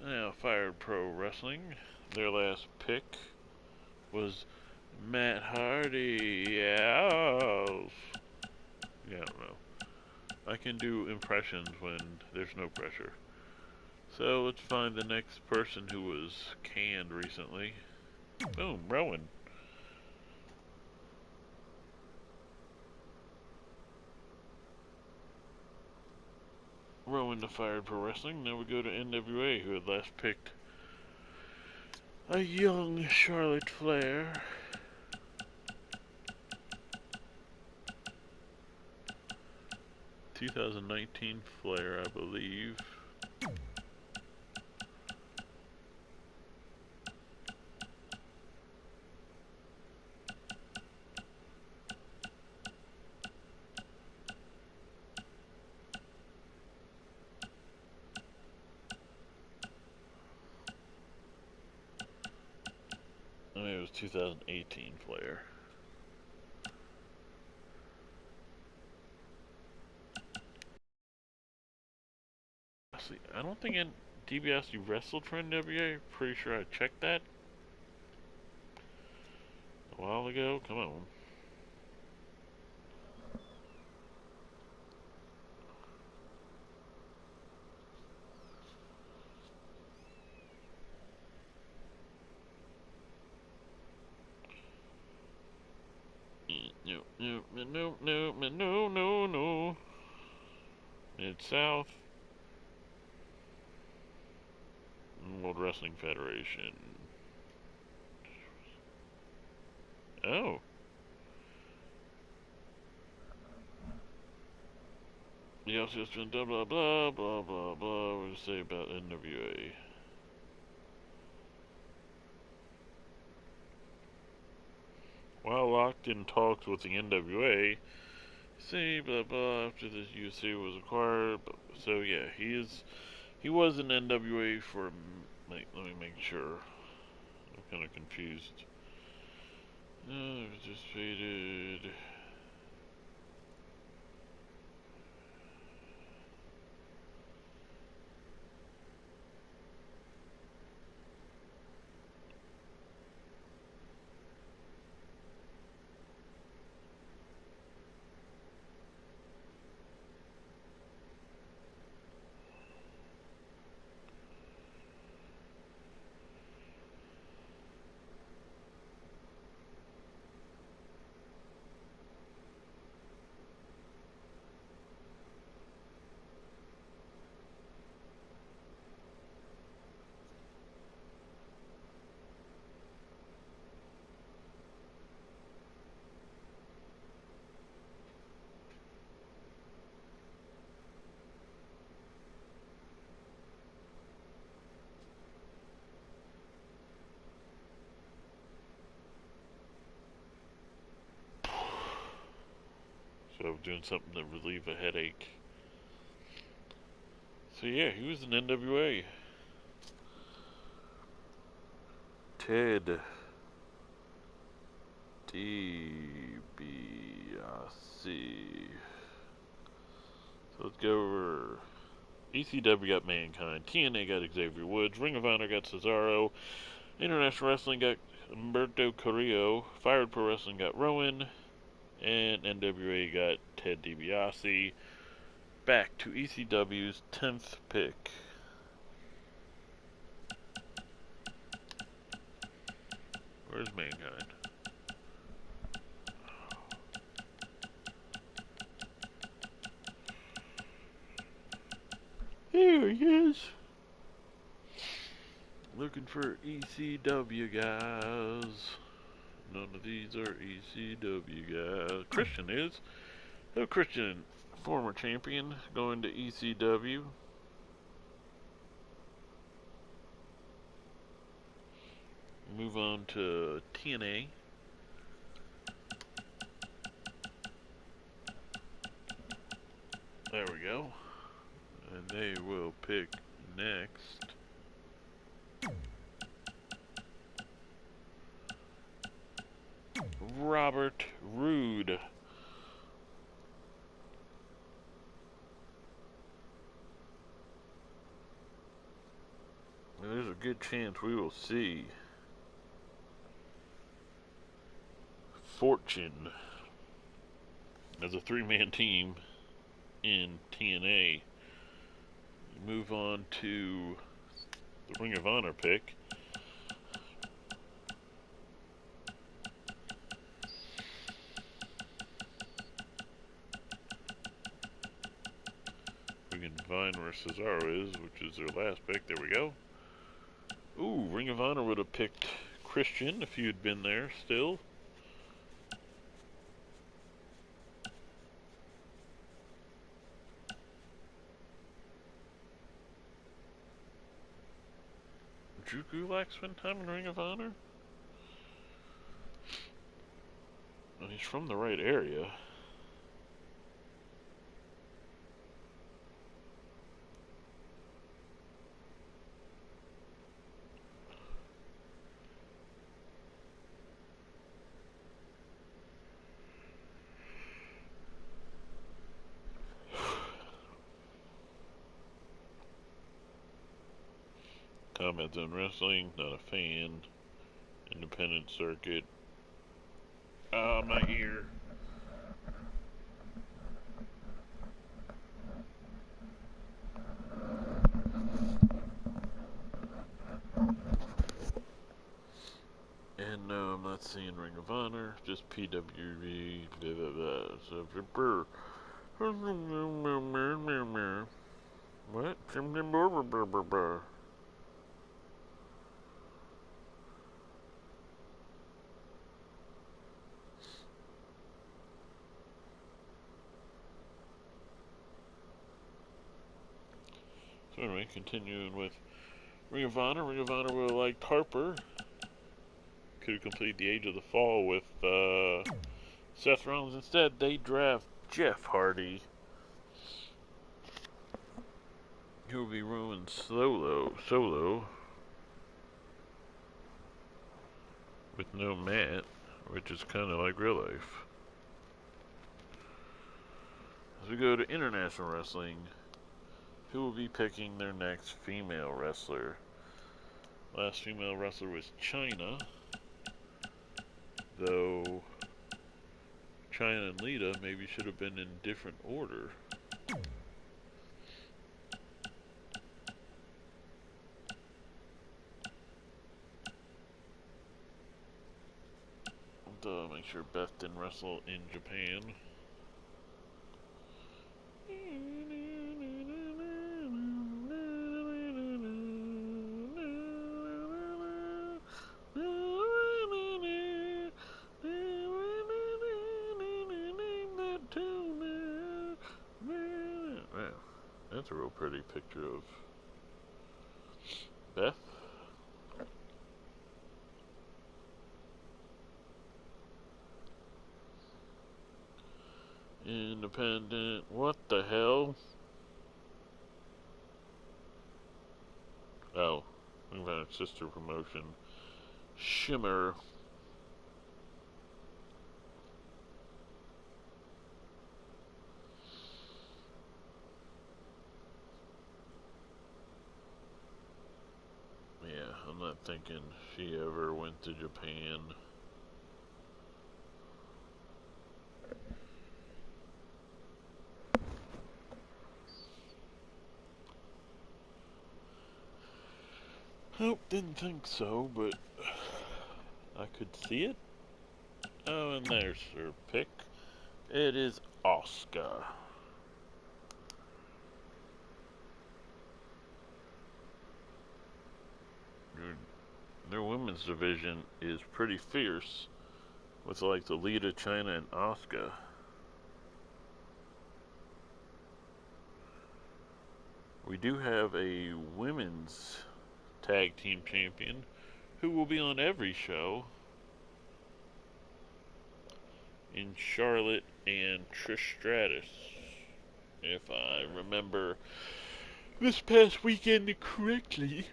Speaker 1: Now, Fire Pro Wrestling. Their last pick was Matt Hardy, yes. Yeah, I don't know. I can do impressions when there's no pressure. So let's find the next person who was canned recently. Boom, Rowan. Rowan the Fired Pro Wrestling. Now we go to NWA, who had last picked a young Charlotte Flair. (2019) Flair, I believe. I mean, it was 2018 Flair. See, I don't think DiBiase wrestled for NWA. Pretty sure I checked that a while ago. Come on. No. Mid-South. World Wrestling Federation. Oh. He also just been blah blah blah blah blah blah. What to say about NWA? While locked in talks with the NWA, say blah blah after this UFC was acquired. So yeah, he was in NWA for. Let me make sure. I'm kind of confused. Just faded. So doing something to relieve a headache. So yeah, he was in NWA. Ted DiBiase. So let's go over. ECW got Mankind, TNA got Xavier Woods, Ring of Honor got Cesaro, International Wrestling got Humberto Carrillo, Fired Pro Wrestling got Rowan, and NWA got Ted DiBiase. Back to ECW's 10th pick. Where's Mankind? Here he is. Looking for ECW guys. None of these are ECW guys. Christian is. No, Christian, former champion, going to ECW. Move on to TNA. There we go. And they will pick next. Robert Roode. There's a good chance we will see fortune as a three-man team in TNA. Move on to the Ring of Honor pick. Vine versus Cesaro, which is their last pick. There we go. Ooh, Ring of Honor would have picked Christian if you had been there still. Drew Gulak spend time in Ring of Honor? Well, he's from the right area. Combat Zone Wrestling, not a fan. Independent Circuit. Ah, my ear. And no, I'm not seeing Ring of Honor, just PWB, blah blah blah. So, what? So anyway, continuing with Ring of Honor. Ring of Honor would have liked Harper. Could have completed the Age of the Fall with Seth Rollins. Instead, they draft Jeff Hardy, who will be Roman solo with no Matt, which is kind of like real life. As we go to International Wrestling, who will be picking their next female wrestler? Last female wrestler was Chyna, though Chyna and Lita maybe should have been in different order. Make sure Beth didn't wrestle in Japan. Wow, that's a real pretty picture of Beth. Independent. What the hell? Oh, we've got a sister promotion. Shimmer. Yeah, I'm not thinking she ever went to Japan. Nope, didn't think so, but I could see it. Oh, and there's her pick. It is Asuka. Their women's division is pretty fierce, with like the Lita, Chyna, and Asuka. We do have a women's tag team champion who will be on every show in Charlotte and Trish Stratus, if I remember this past weekend correctly.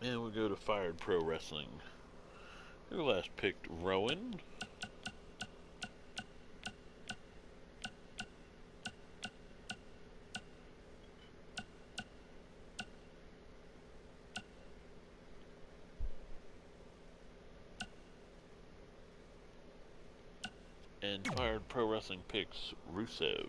Speaker 1: And we'll go to Fired Pro Wrestling, who last picked Rowan. And Fired Pro Wrestling picks Rusev.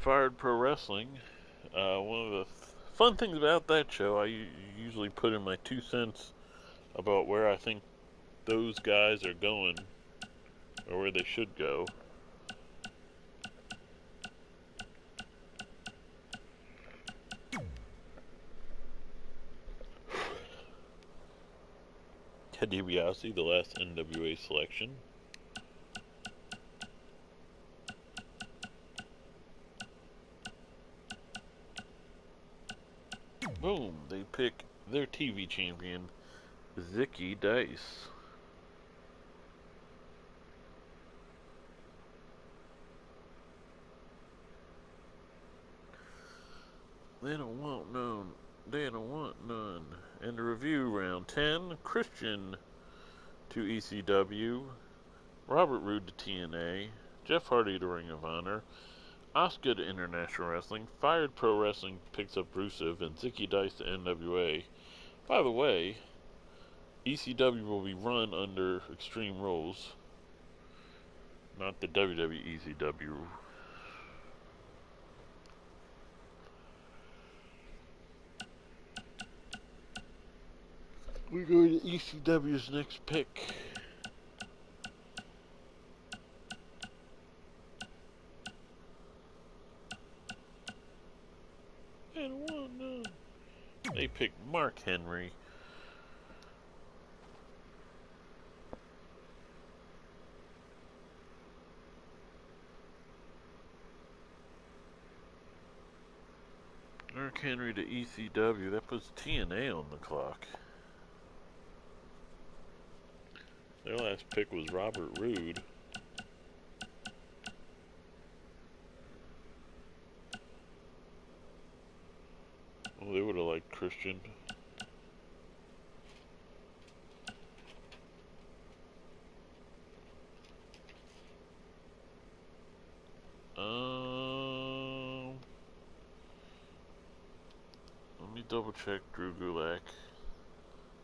Speaker 1: Fired Pro Wrestling. One of the fun things about that show, I usually put in my 2 cents about where I think those guys are going, or where they should go. Ted DiBiase, the last NWA selection. Boom, they pick their TV champion, Zicky Dice. They don't want none. They don't want none. And the review, round 10, Christian to ECW, Robert Roode to TNA, Jeff Hardy to Ring of Honor, Asuka to International Wrestling, Fired Pro Wrestling picks up Rusev, and Zicky Dice to NWA. By the way, ECW will be run under Extreme Rules, not the WWE ECW. We go to ECW's next pick. And one, they pick Mark Henry. Mark Henry to ECW. That puts TNA on the clock. Their last pick was Robert Roode. Well, they would have liked Christian. Let me double check Drew Gulak.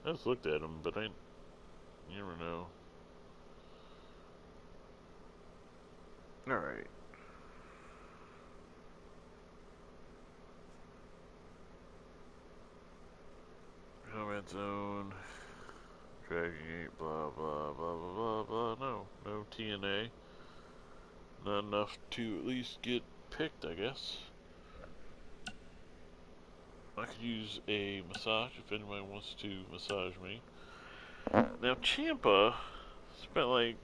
Speaker 1: I just looked at him, but you never know. Alright. Combat Zone. Dragon Gate, blah, blah, blah, blah, blah, blah. No TNA. Not enough to at least get picked, I guess. I could use a massage if anybody wants to massage me. Now, Ciampa spent like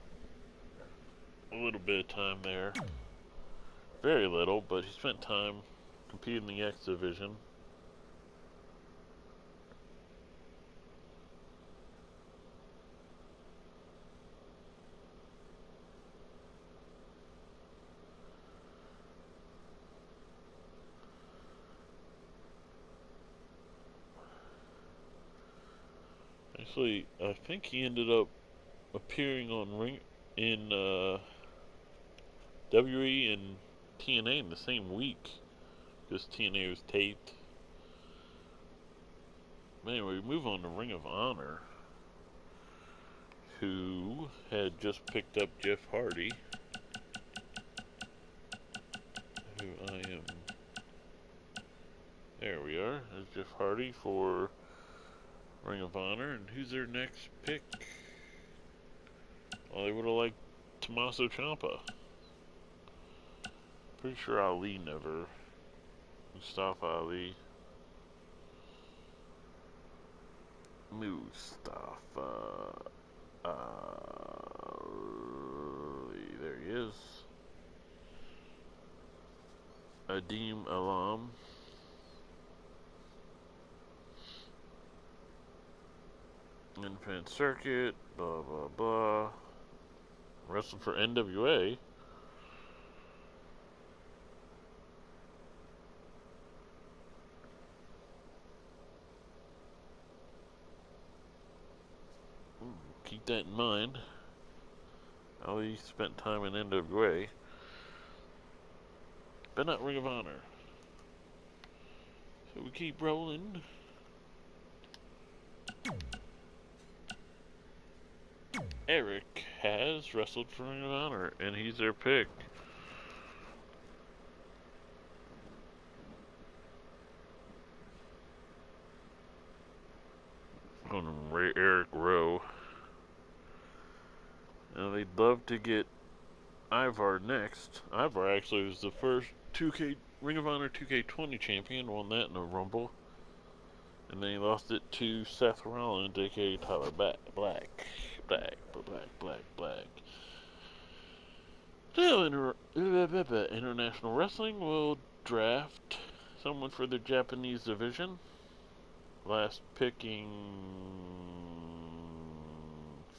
Speaker 1: a little bit of time there. Very little, but he spent time competing in the X Division. Actually, I think he ended up appearing on WWE and TNA in the same week, because TNA was taped. But anyway, we move on to Ring of Honor, who had just picked up Jeff Hardy, who I am. There we are. There's Jeff Hardy for Ring of Honor, and who's their next pick? Well, they would have liked Tommaso Ciampa. Pretty sure Ali never. Mustafa Ali. Mustafa Ali. There he is. Adim Alam. Independent Circuit. Blah, blah, blah. Wrestling for NWA. Keep that in mind. Ali spent time in NWA, but not Ring of Honor. So we keep rolling. Eric has wrestled for Ring of Honor, and he's their pick. On Eric Rowe. Now they'd love to get Ivar next. Ivar actually was the first 2K Ring of Honor 2K20 champion, won that in a Rumble. And then he lost it to Seth Rollins, aka Tyler Black. Now, International Wrestling will draft someone for the Japanese division. Last picking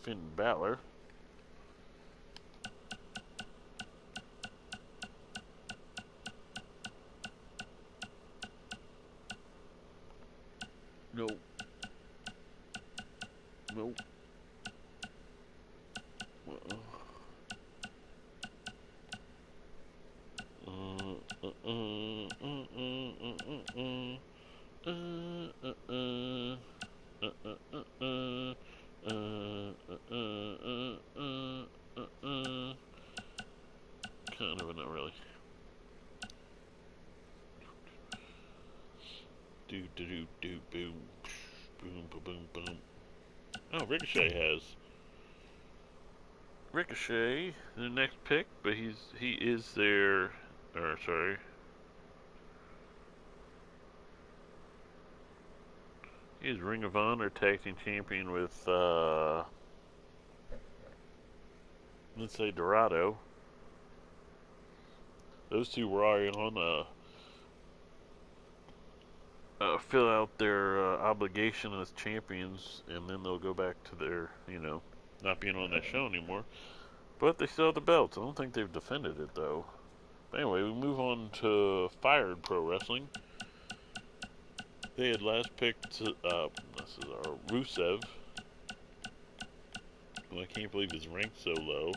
Speaker 1: Finn Balor. Nope. Kind of, but not really. Boom. Boom. Oh, Ricochet has. Ricochet, the next pick, but he is their, or sorry. He's Ring of Honor Tag Team Champion with, let's say Dorado. Those two were already on fill out their obligation as champions, and then they'll go back to their, not being on that show anymore. But they still have the belts. I don't think they've defended it, though. But anyway, we move on to Fired Pro Wrestling. They had last picked, this is our Rusev. Well, I can't believe his rank's so low.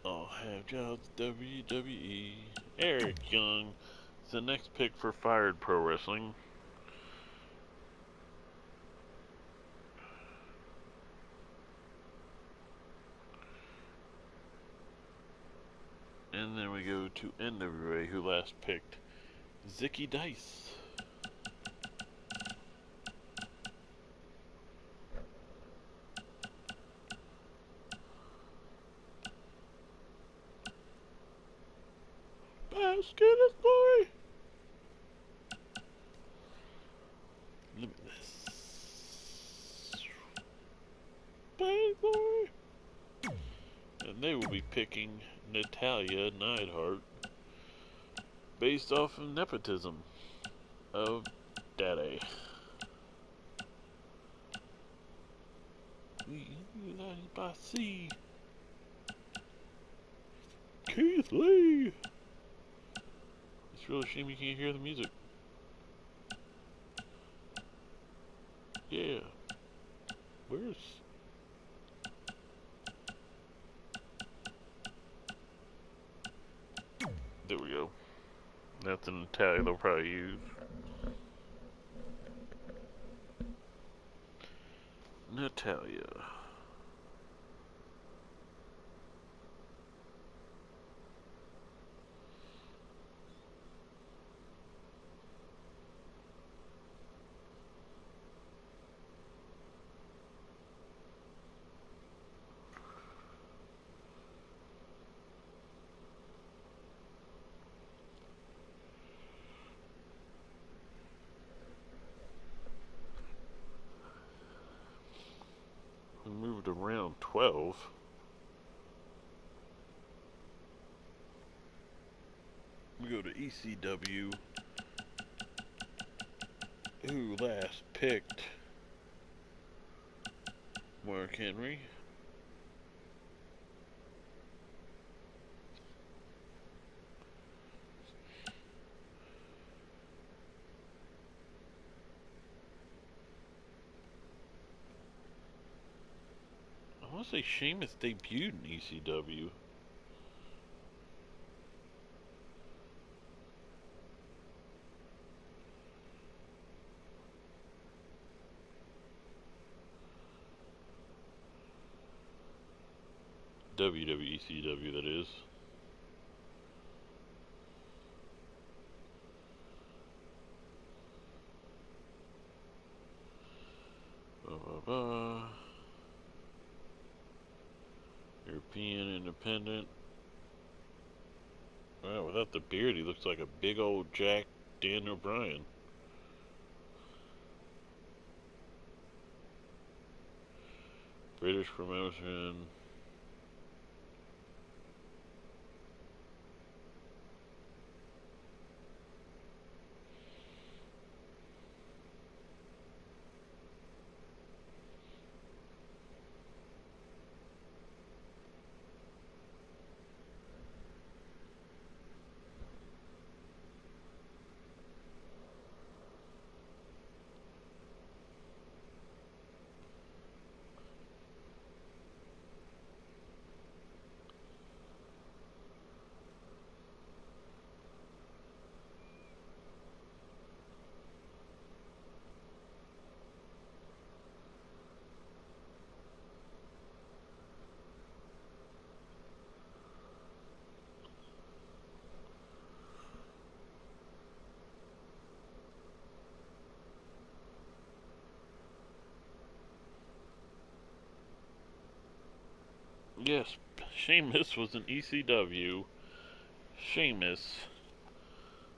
Speaker 1: I'll have jobs WWE. Eric Young is the next pick for Fired Pro Wrestling. And then we go to NWA, who last picked Zicky Dice. Basket is glory. Limitless. Glory. And they will be picking Natalya Neidhart based off of nepotism of Daddy. By C. Keith Lee. It's really a shame you can't hear the music. Yeah. Where's... There we go. That's an Natalia they'll probably use. Natalya. We moved to round 12. We go to ECW, who last picked Mark Henry. say Sheamus debuted in ECW. WWE ECW, that is. European Independent. Wow, without the beard, he looks like a big old Jack Dan O'Brien. British promotion. Yes, Sheamus was an ECW. Sheamus,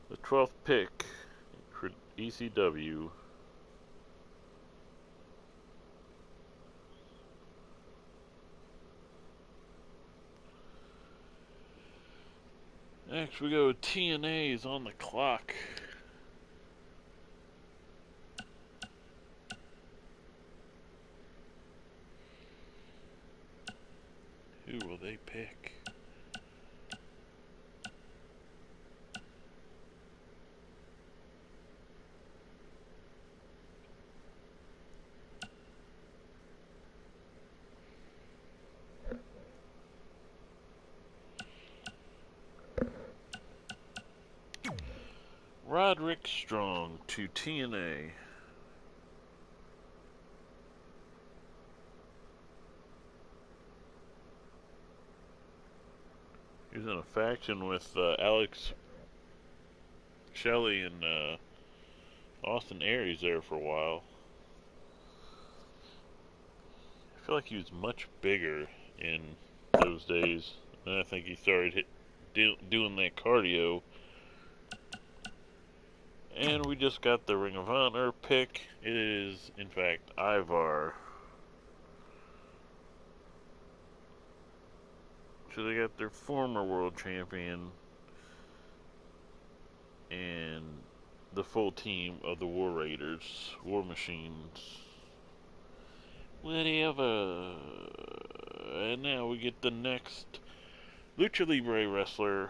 Speaker 1: the 12th pick for ECW. Next we go TNA's on the clock. Who will they pick? Roderick Strong to TNA. He was in a faction with Alex Shelley and Austin Aries there for a while. I feel like he was much bigger in those days. And I think he started doing that cardio. And we just got the Ring of Honor pick. It is, in fact, Ivar. So they got their former world champion and the full team of the War Raiders, War Machines. Whatever. And now we get the next Lucha Libre wrestler.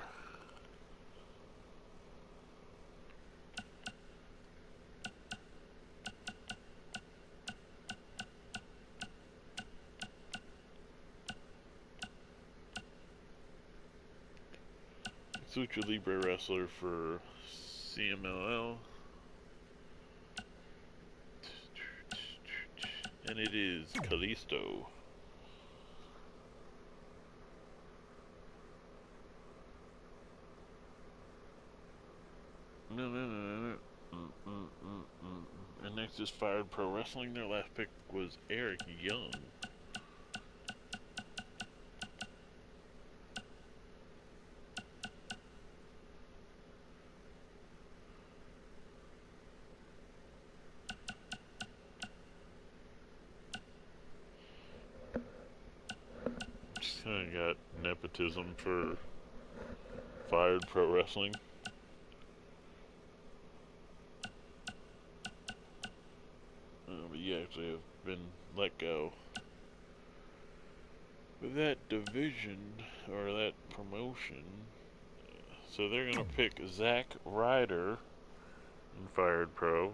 Speaker 1: Lucha Libre wrestler for CMLL. And it is Kalisto. No. And next is Fired Pro Wrestling. Their last pick was Eric Young. Just kind of got nepotism for Fired Pro Wrestling. But you actually have been let go. With that division, or that promotion, so they're going to pick Zack Ryder in Fired Pro.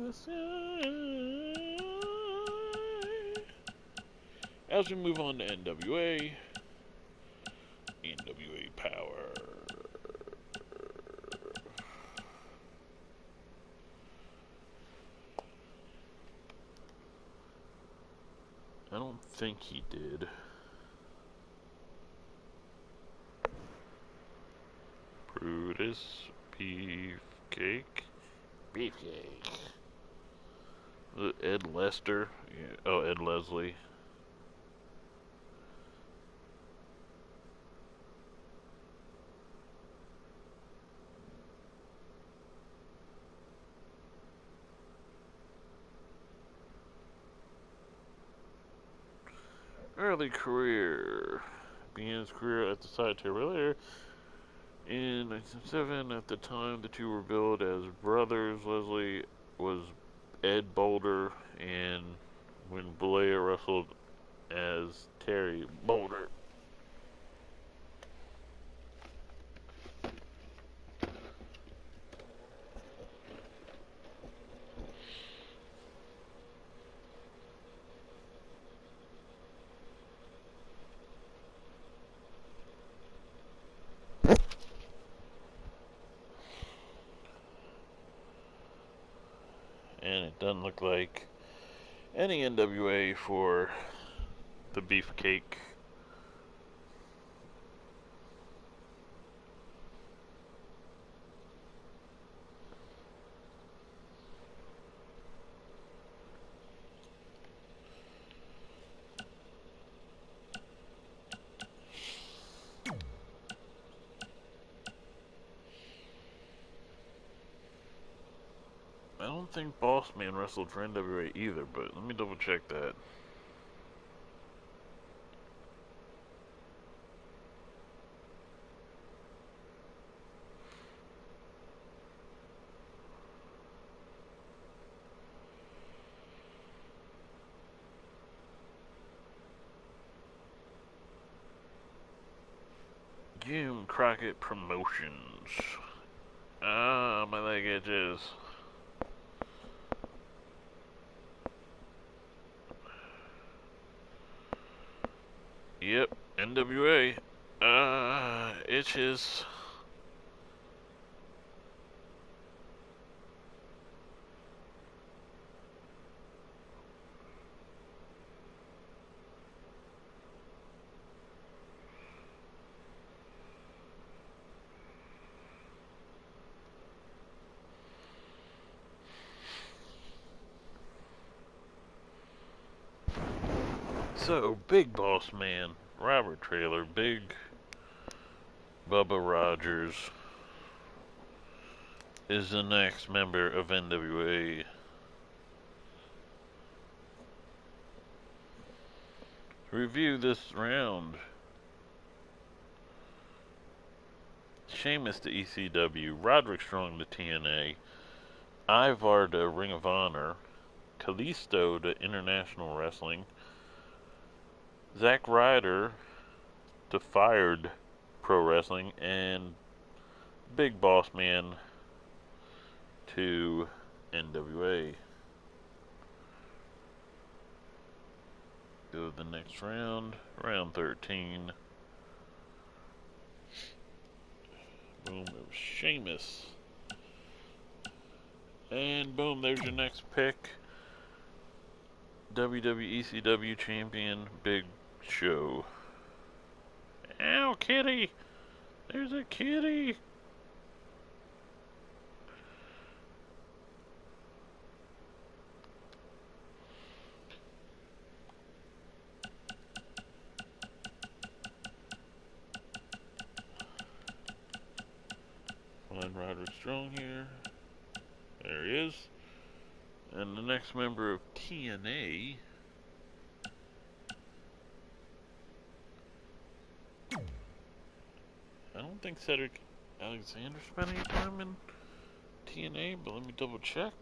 Speaker 1: the sky. As we move on to NWA, NWA Power. I don't think he did. Brutus Beefcake. Beefcake. Ed Lester. Yeah. Oh, Ed Leslie. Early career. Began his career at the site earlier in 1907. At the time, the two were billed as brothers. Leslie was Ed Boulder, and when Blair wrestled as Terry Boulder. And it doesn't look like any NWA for the Beefcake. I don't think Boss Man wrestled for NWA either, but let me double check that. Jim Crockett Promotions. Ah, my leg itches. Yep, NWA. Itches. So, Big Boss Man, Robert Traylor, Big Bubba Rogers is the next member of NWA. Review this round. Sheamus to ECW, Roderick Strong to TNA, Ivar to Ring of Honor, Kalisto to International Wrestling, Zack Ryder to Fired Pro Wrestling, and Big Boss Man to NWA. Go to the next round, round 13. Boom, it was Sheamus. And boom, there's your next pick. WWE ECW Champion, Big Show. Ow, kitty! There's a kitty! Find Roderick Strong here. There he is. And the next member of TNA. I don't think Cedric Alexander spent any time in TNA, but let me double check.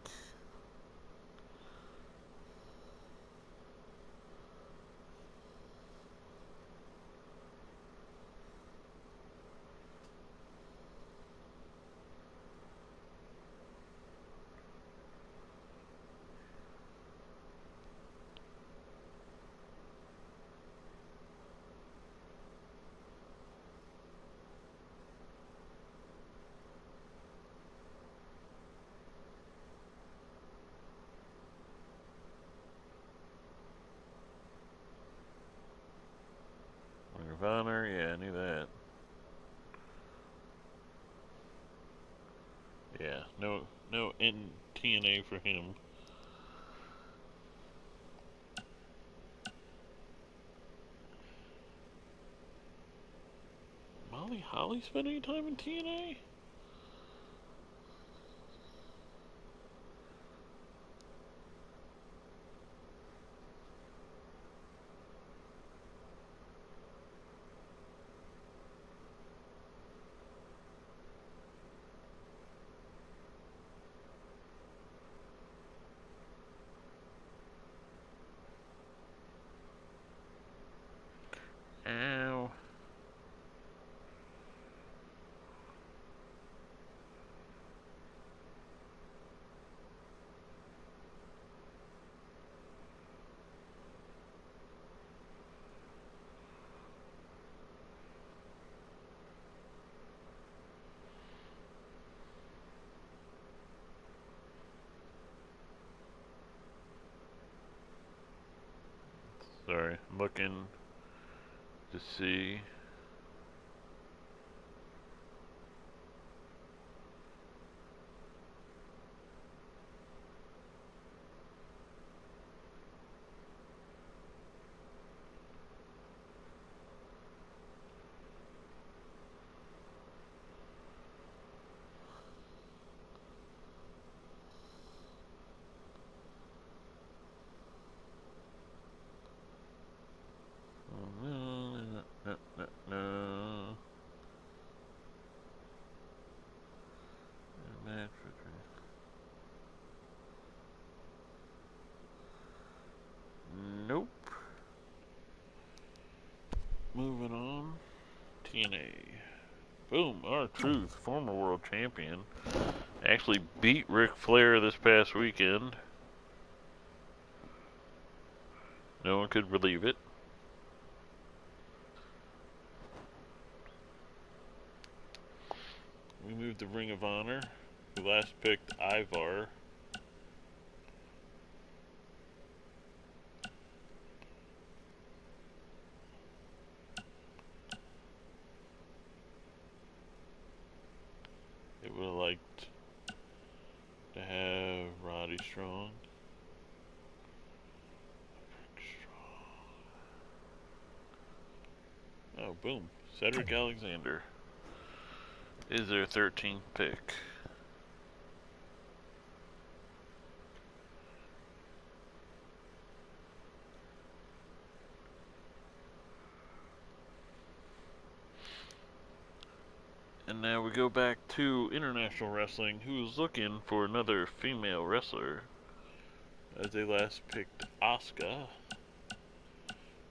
Speaker 1: Yeah, no in TNA for him. Molly Holly spent any time in TNA? Ow. Sorry, I'm looking to see. No. Nope. Moving on. TNA. Boom. R-Truth, former world champion, actually beat Ric Flair this past weekend. No one could believe it. We moved to Ring of Honor, who last picked Ivar. It would have liked to have Roddy Strong. Oh, boom. Cedric Alexander is their 13th pick. And now we go back to International Wrestling, who's looking for another female wrestler, as they last picked Asuka,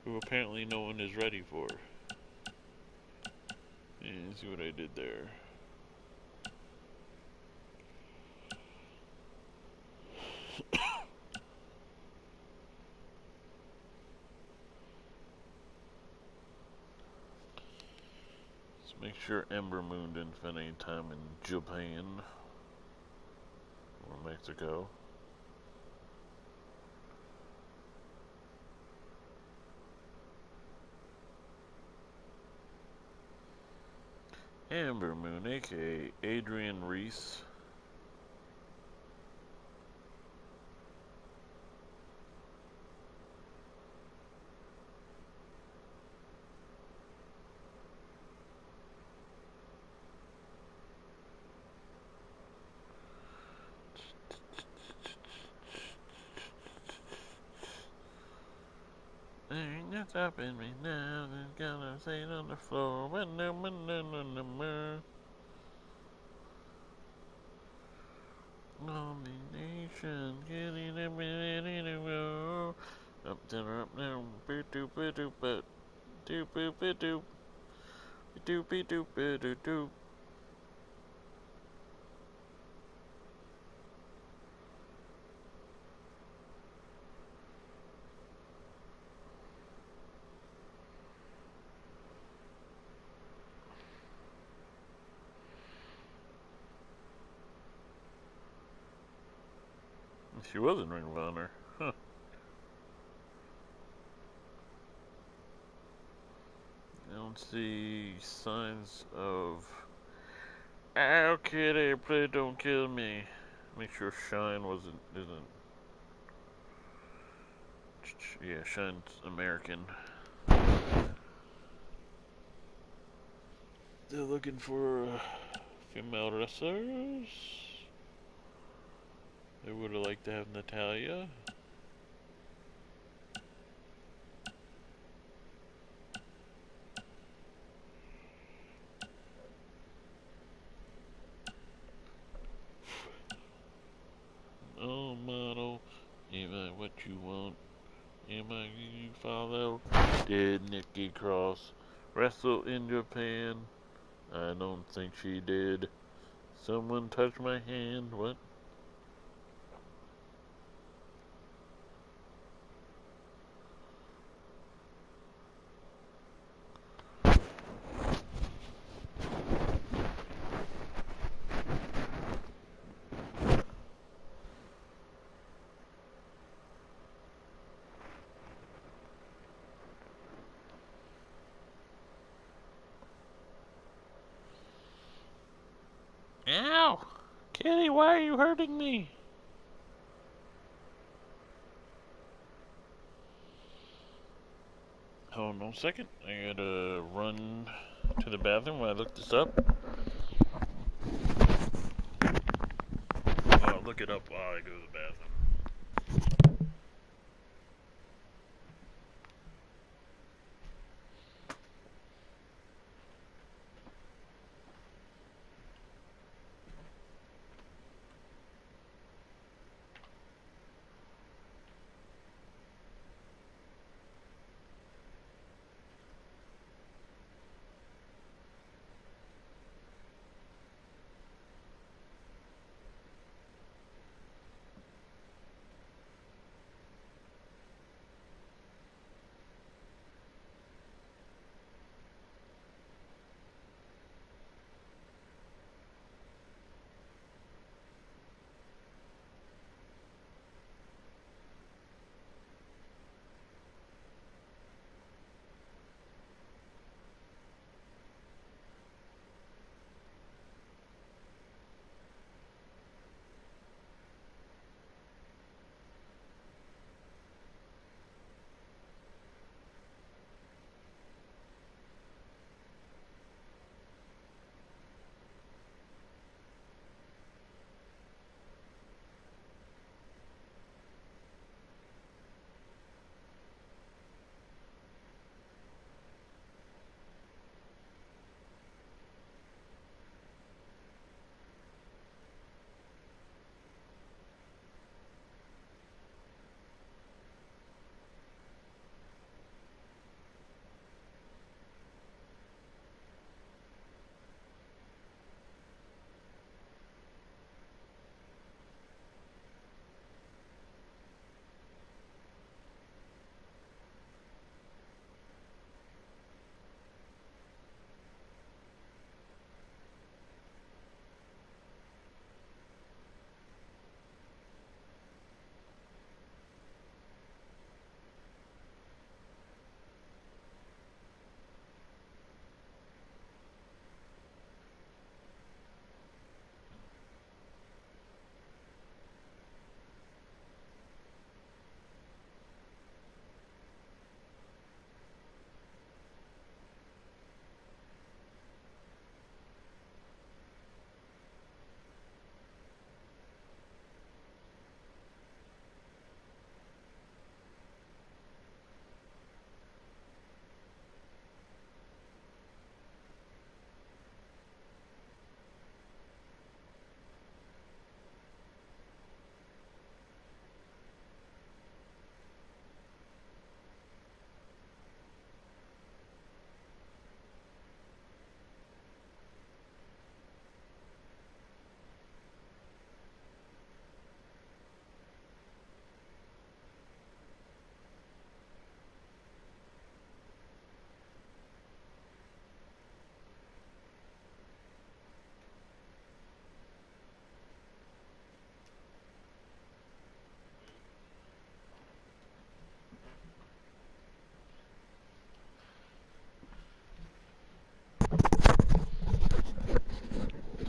Speaker 1: who apparently no one is ready for. And see what I did there. Let's make sure Ember Moon didn't spend any time in Japan or Mexico. Ember Moon, aka Adrian Reese. There ain't no stopping me now. There's gonna sit on the floor. All the nations getting a minute in a row. Up down, up down. Boop doop boop doop boop. Doop boop boop doop. Doop doop doop doop doop. She was in Ring of Honor. Huh. I don't see signs of Ow, kitty, please don't kill me. Make sure Shine isn't. Yeah, Shine's American. They're looking for female wrestlers. They would have liked to have Natalia. Oh, model, am I what you want? Am I you follow? Did Nikki Cross wrestle in Japan? I don't think she did. Someone touched my hand. What? Ow! Kitty, why are you hurting me? Hold on a second. I gotta run to the bathroom while I look this up. I'll look it up while I go to the bathroom.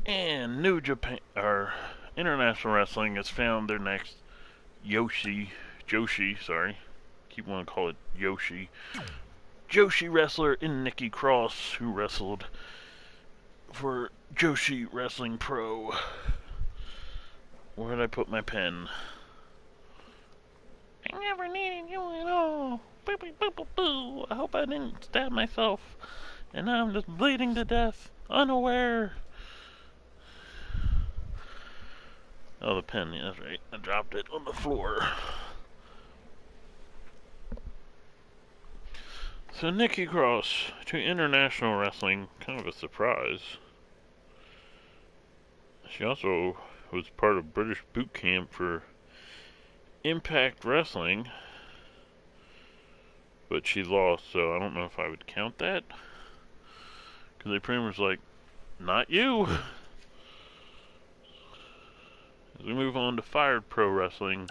Speaker 1: And New Japan, or International Wrestling, has found their next Joshi, sorry. Keep wanting to call it Yoshi. Joshi wrestler in Nikki Cross, who wrestled for Joshi Wrestling Pro. Where did I put my pen? I never needed you at all. Boo, boo, boo, boo, boo. I hope I didn't stab myself. And now I'm just bleeding to death, unaware. Oh, the pen, yeah, that's right. I dropped it on the floor. So Nikki Cross to International Wrestling, kind of a surprise. She also was part of British boot camp for Impact Wrestling, but she lost, so I don't know if I would count that. Because they pretty much like, not you. As we move on to Fired Pro Wrestling.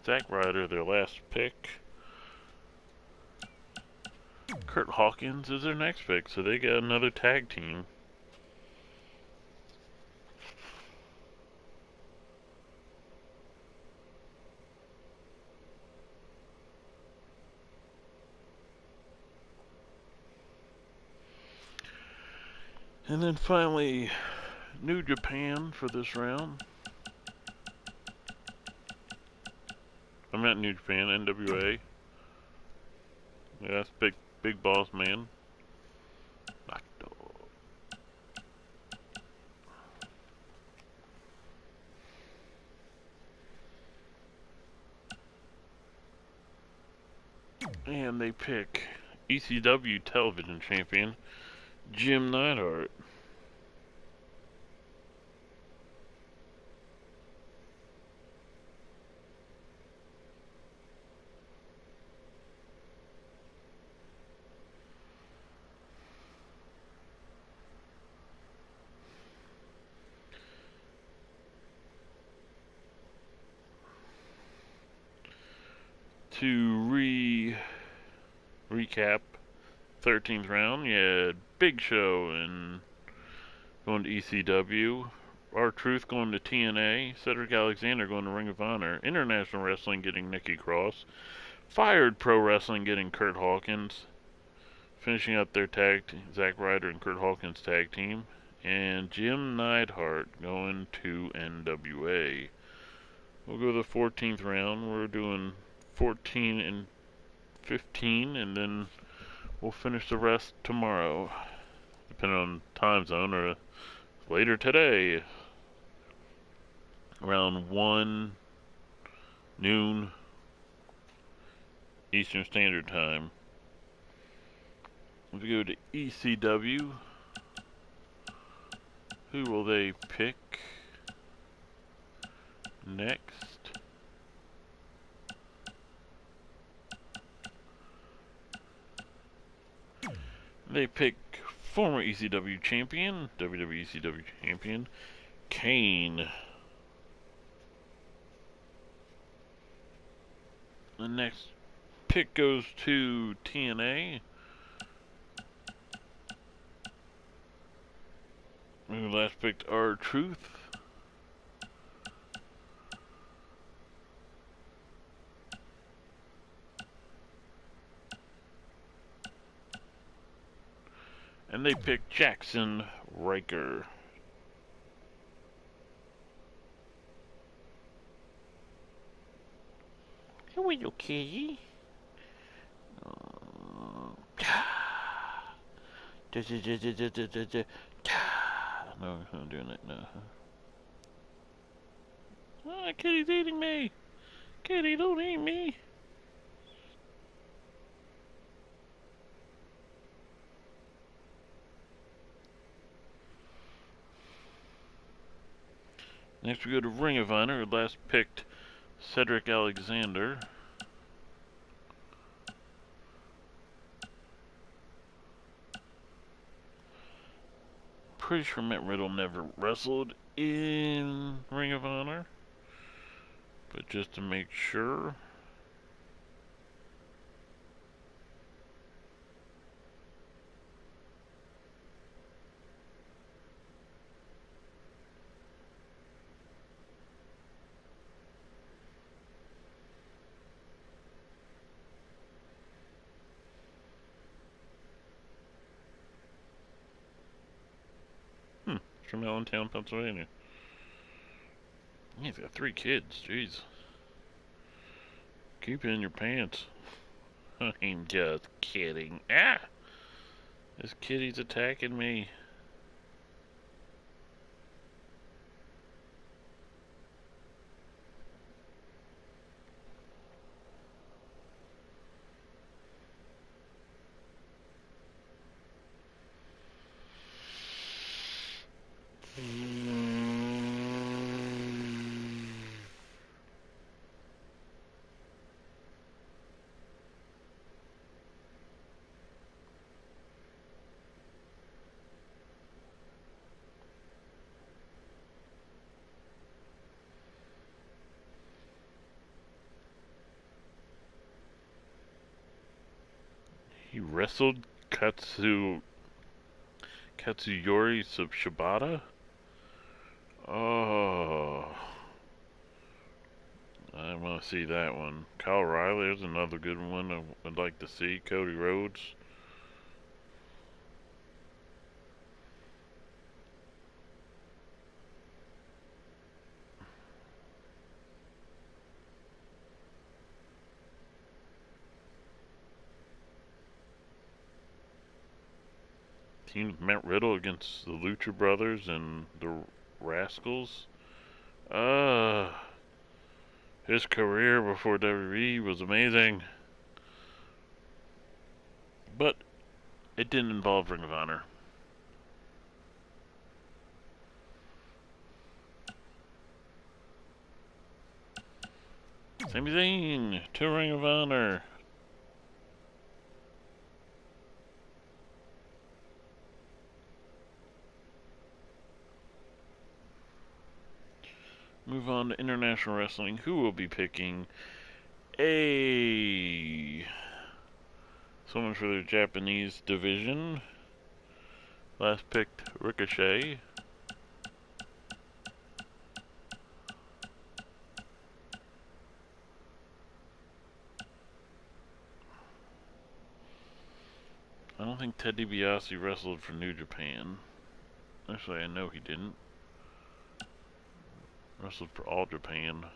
Speaker 1: Zack Ryder, their last pick. Kurt Hawkins is their next pick, so they got another tag team. And then finally, New Japan for this round. I'm not New Japan, NWA. Yeah, that's big boss man. And they pick ECW television champion Jim Neidhart. To recap 13th round, you had Big Show and going to ECW, R-Truth going to TNA, Cedric Alexander going to Ring of Honor, International Wrestling getting Nikki Cross, Fired Pro Wrestling getting Kurt Hawkins, finishing up their tag team, Zack Ryder and Kurt Hawkins tag team, and Jim Neidhart going to NWA. We'll go to the 14th round. We're doing 14 and 15, and then we'll finish the rest tomorrow, depending on time zone, or later today, around 1 noon Eastern Standard Time. Let's go to ECW. Who will they pick next? They pick former ECW champion, WWE ECW champion, Kane. The next pick goes to TNA. Who last picked R-Truth. And they picked Jackson Riker. Here we go, Key. No, I'm not doing it, no. Ah, Kitty's eating me! Kitty, don't eat me! Next we go to Ring of Honor, who last picked Cedric Alexander. Pretty sure Matt Riddle never wrestled in Ring of Honor. But just to make sure. From Allentown, Pennsylvania. He's got 3 kids, jeez. Keep it in your pants. I'm just kidding. Ah! This kitty's attacking me. He wrestled Katsuyori Shibata? Oh, I want to see that one. Kyle Riley is another good one I would like to see. Cody Rhodes. Team Matt Riddle against the Lucha Brothers and the Rascals. His career before WWE was amazing. But it didn't involve Ring of Honor. Sami Zayn to Ring of Honor. Move on to International Wrestling. Who will be picking someone for their Japanese division? Last picked Ricochet. I don't think Ted DiBiase wrestled for New Japan. Actually, I know he didn't. Wrestled for All Japan.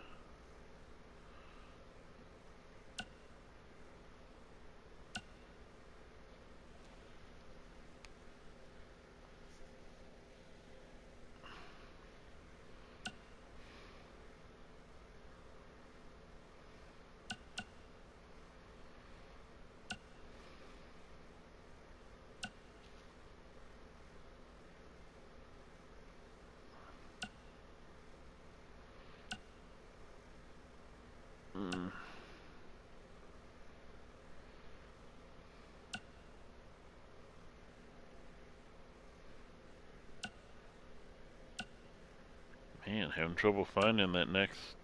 Speaker 1: Man, having trouble finding that next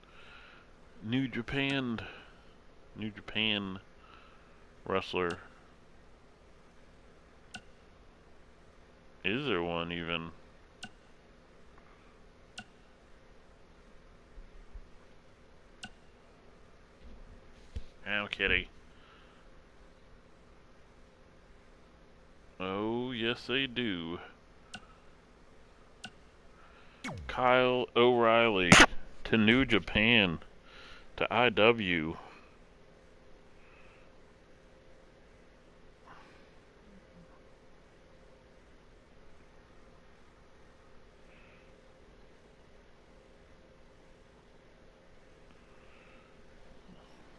Speaker 1: New Japan wrestler. Is there one even? Ow, kitty. Oh, yes they do. Kyle O'Reilly to New Japan to IW.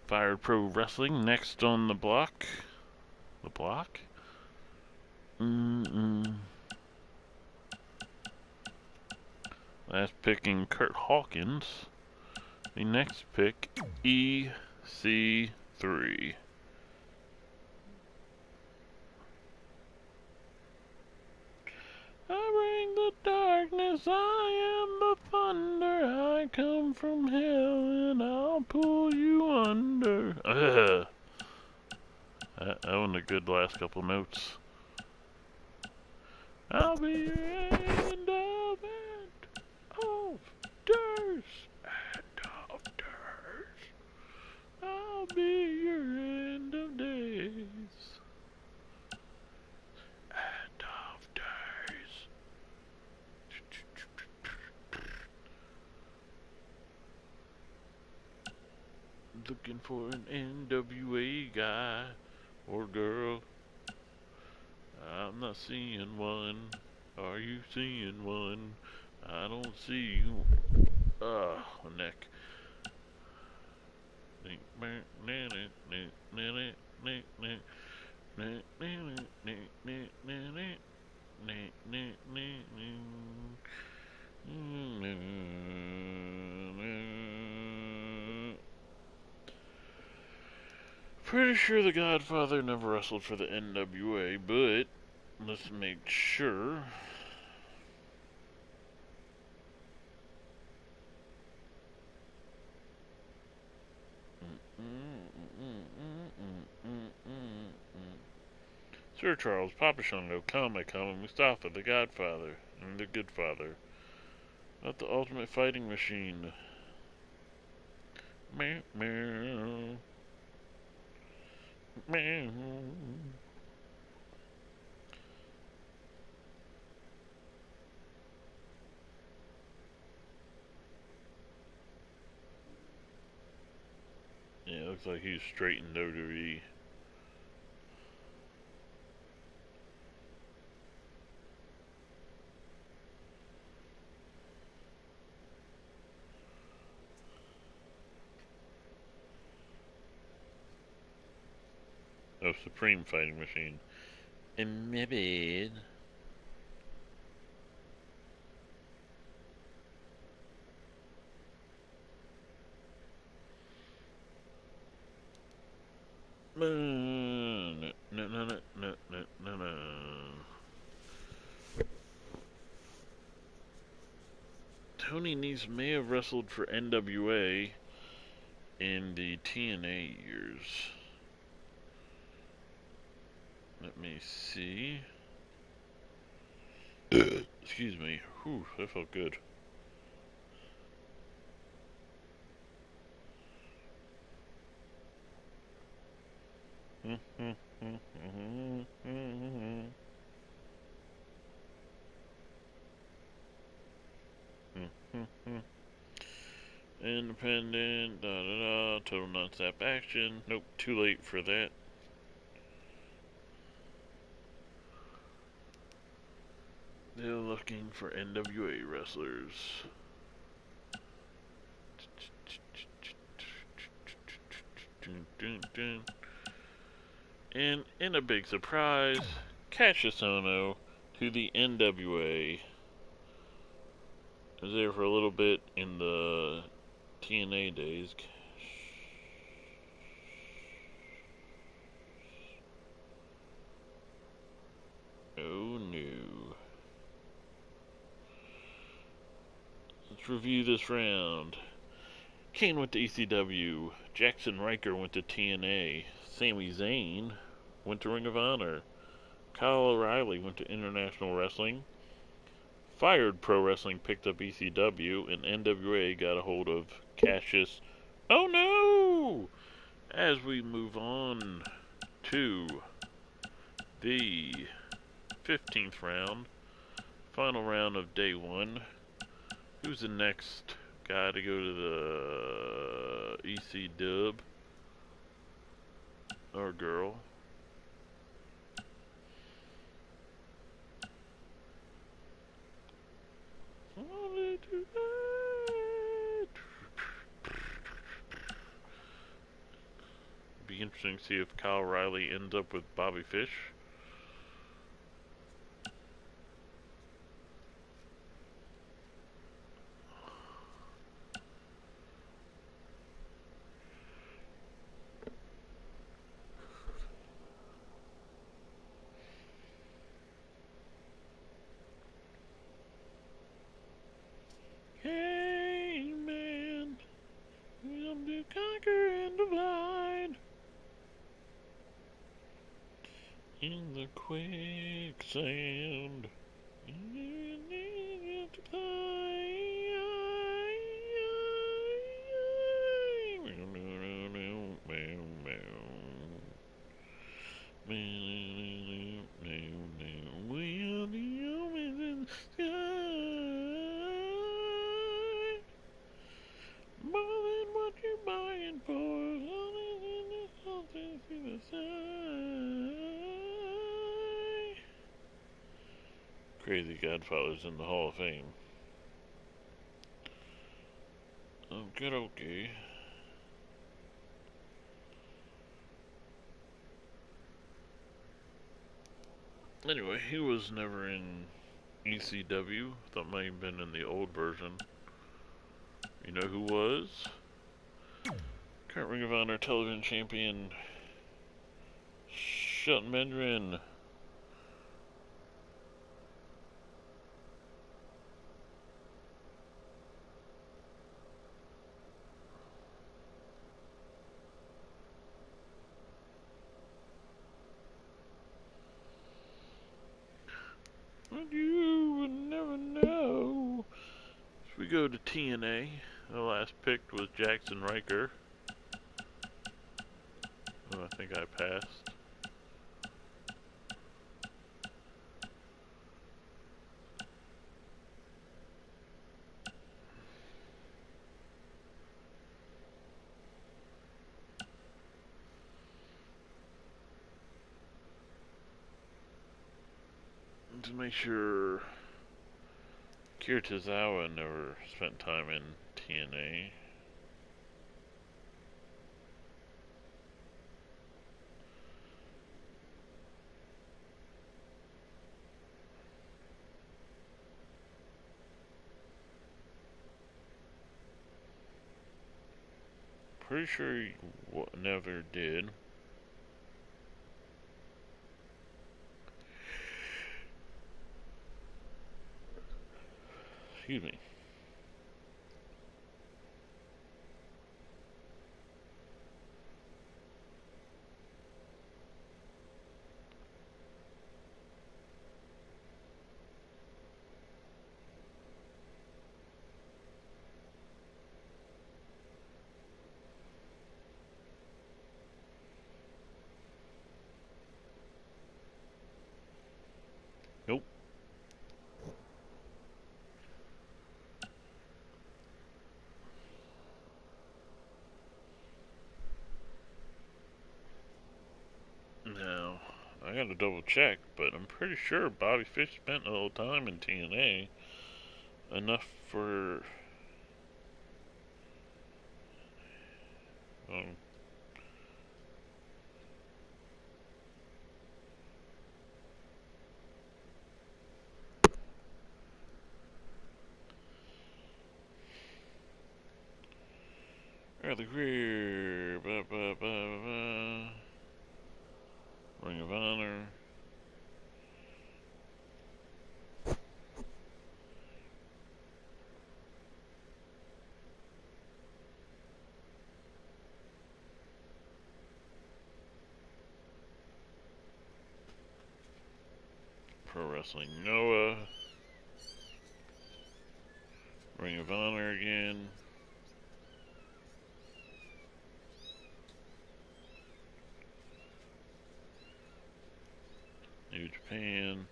Speaker 1: Fire Pro Wrestling next on the block. The block? Last picking Kurt Hawkins. The next pick, EC3. I bring the darkness, I am the thunder, I might come from hell and I'll pull you under. That one a good last couple notes. I'll be your end of days. End of days. I'll be your end of days. End of days. Looking for an NWA guy or girl. I'm not seeing one. Are you seeing one? I don't see you. My neck. Pretty sure the Godfather never wrestled for the NWA, but let's make sure. Sir Charles, Papa Shango, Kama, Mustafa, the Godfather, and the Good Father. Not the Ultimate Fighting Machine. Meow, meow. Meow. Yeah, it looks like he's straight in WWE. Oh, Supreme Fighting Machine. And my bad. No. Tony Nese may have wrestled for NWA in the TNA years. Let me see. Excuse me. Whew, that felt good. Independent, total non-stop action. Nope, too late for that. They're looking for NWA wrestlers. And in a big surprise, Cassius Ohno to the NWA. I was there for a little bit in the TNA days. Oh no. Let's review this round. Kane went to ECW. Jackson Riker went to TNA. Sami Zayn went to Ring of Honor. Kyle O'Reilly went to International Wrestling. Fired Pro Wrestling picked up ECW, and NWA got a hold of Cassius. Oh no! As we move on to the 15th round, final round of day one. Who's the next guy to go to the EC dub? Or girl? Be interesting to see if Kyle Riley ends up with Bobby Fish. Hey, man. in the quicksand. You need to play. We are the humans in the sky. More than what you're buying for. Something to the side. Crazy Godfather's in the Hall of Fame. Good, okay. Anyway, he was never in ECW. That might have been in the old version. You know who was? Current Ring of Honor Television Champion Shelton Benjamin. You would never know. So we go to TNA. The last pick was Jackson Riker. Oh, I think I passed. To make sure Kira Tozawa never spent time in TNA. Pretty sure he never did. Excuse me. Nope. Now, I gotta double check, but I'm pretty sure Bobby Fish spent a little time in TNA. Enough for... early career... Ring of Honor... Pro Wrestling Noah... Ring of Honor again... New Japan...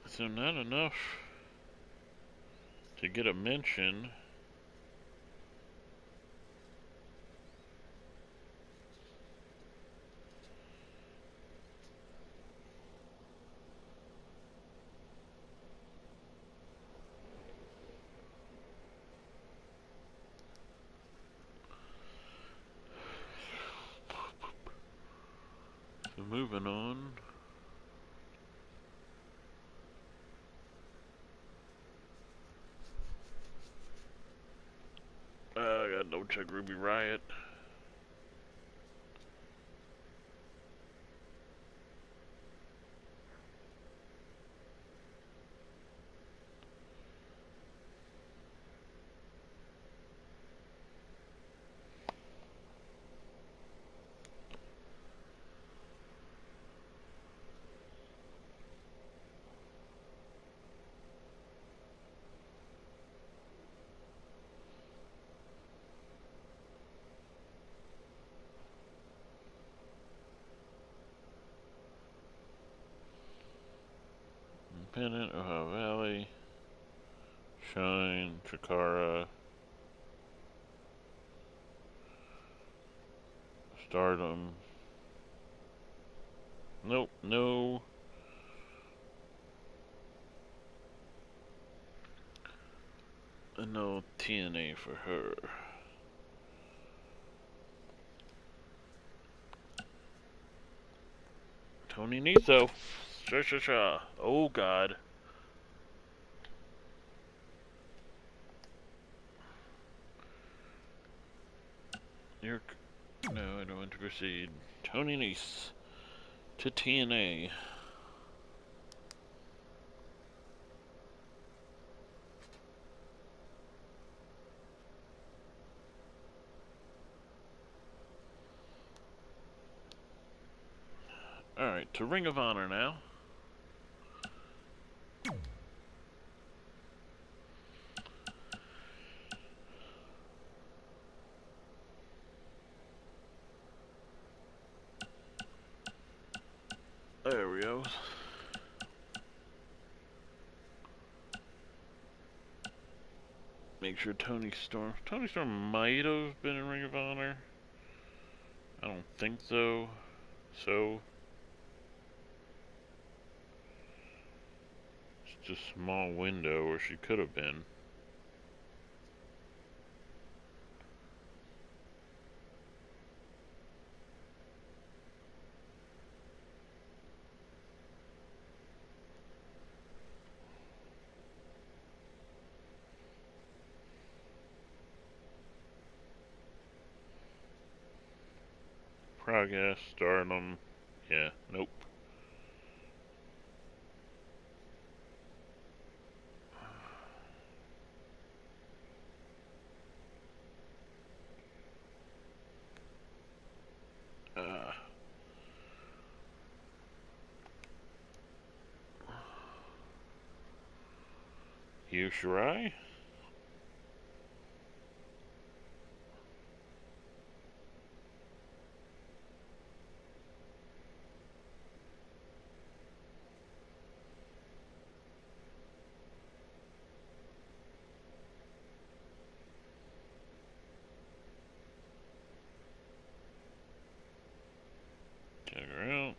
Speaker 1: So not enough to get a mention. So moving on. I gotta double check Ruby Riot. fine. Chikara. Stardom. Nope, no. No TNA for her. Tony Nese. Sha. Oh God. You're... No, I don't want to proceed. Tony Nese to TNA. Alright, to Ring of Honor now. There we go. Make sure Tony Storm might have been in Ring of Honor. I don't think so. So it's just a small window where she could have been. Progress, Stardom. Yeah, nope. Io Shirai? Check her out.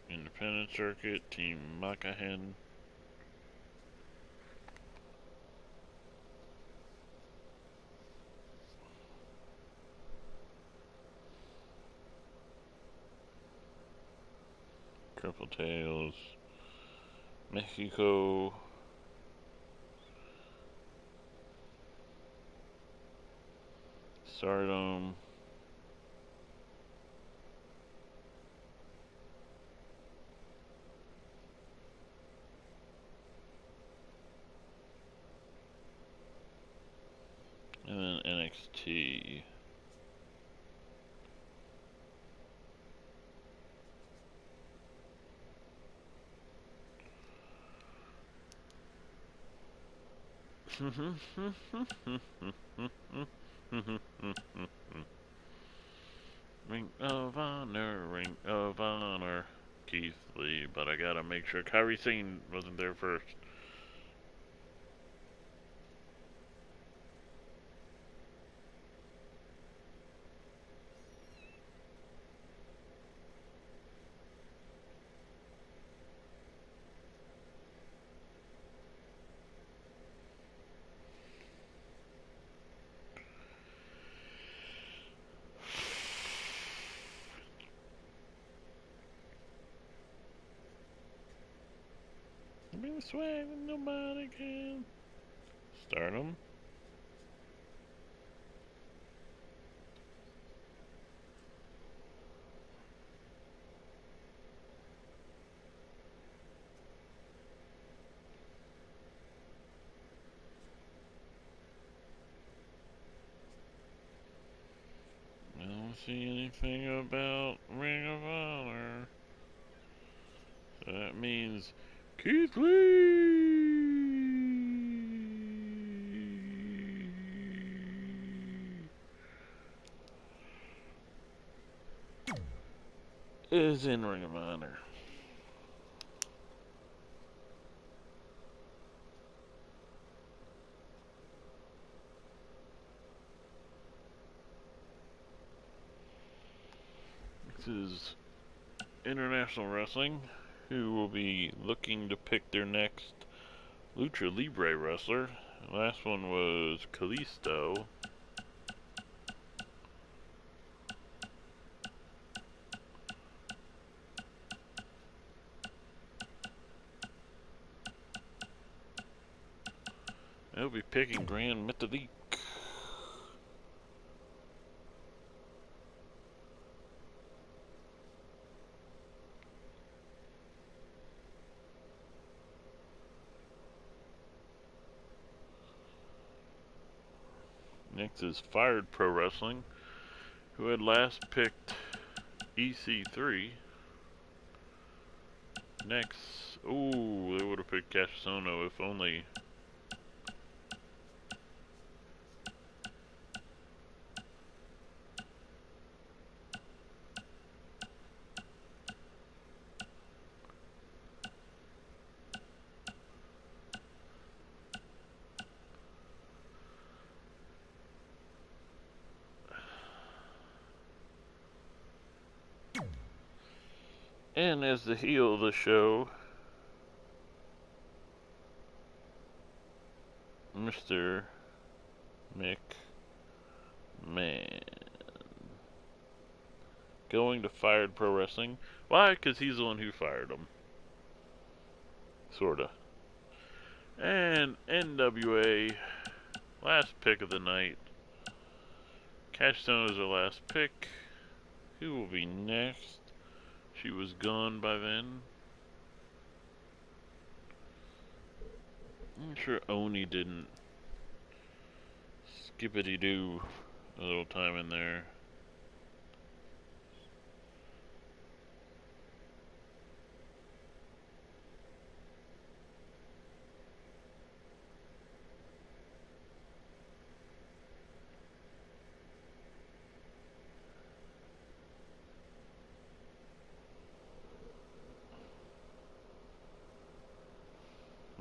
Speaker 1: Independent Circuit, Team Makahen. Triple Tails. Mexico. Stardom. And then NXT. Ring of Honor, Ring of Honor. Keith Lee, but I gotta make sure Kairi Sane wasn't there first. Bring the swag when nobody can. Stardom. I don't see anything about Ring of Honor. So that means Keith Lee is in Ring of Honor. Next is International Wrestling, who will be looking to pick their next Lucha Libre wrestler. The last one was Kalisto. They'll be picking Grand Metalik. Next is Fired Pro Wrestling, who had last picked EC3. Next, ooh, they would have picked Casasono if only. And as the heel of the show, Mr. McMahon. Going to Fired Pro Wrestling. Why? Because he's the one who fired him. Sorta. And NWA, last pick of the night. Cashstone is our last pick. Who will be next? She was gone by then. I'm sure Oni didn't skippity-doo a little time in there.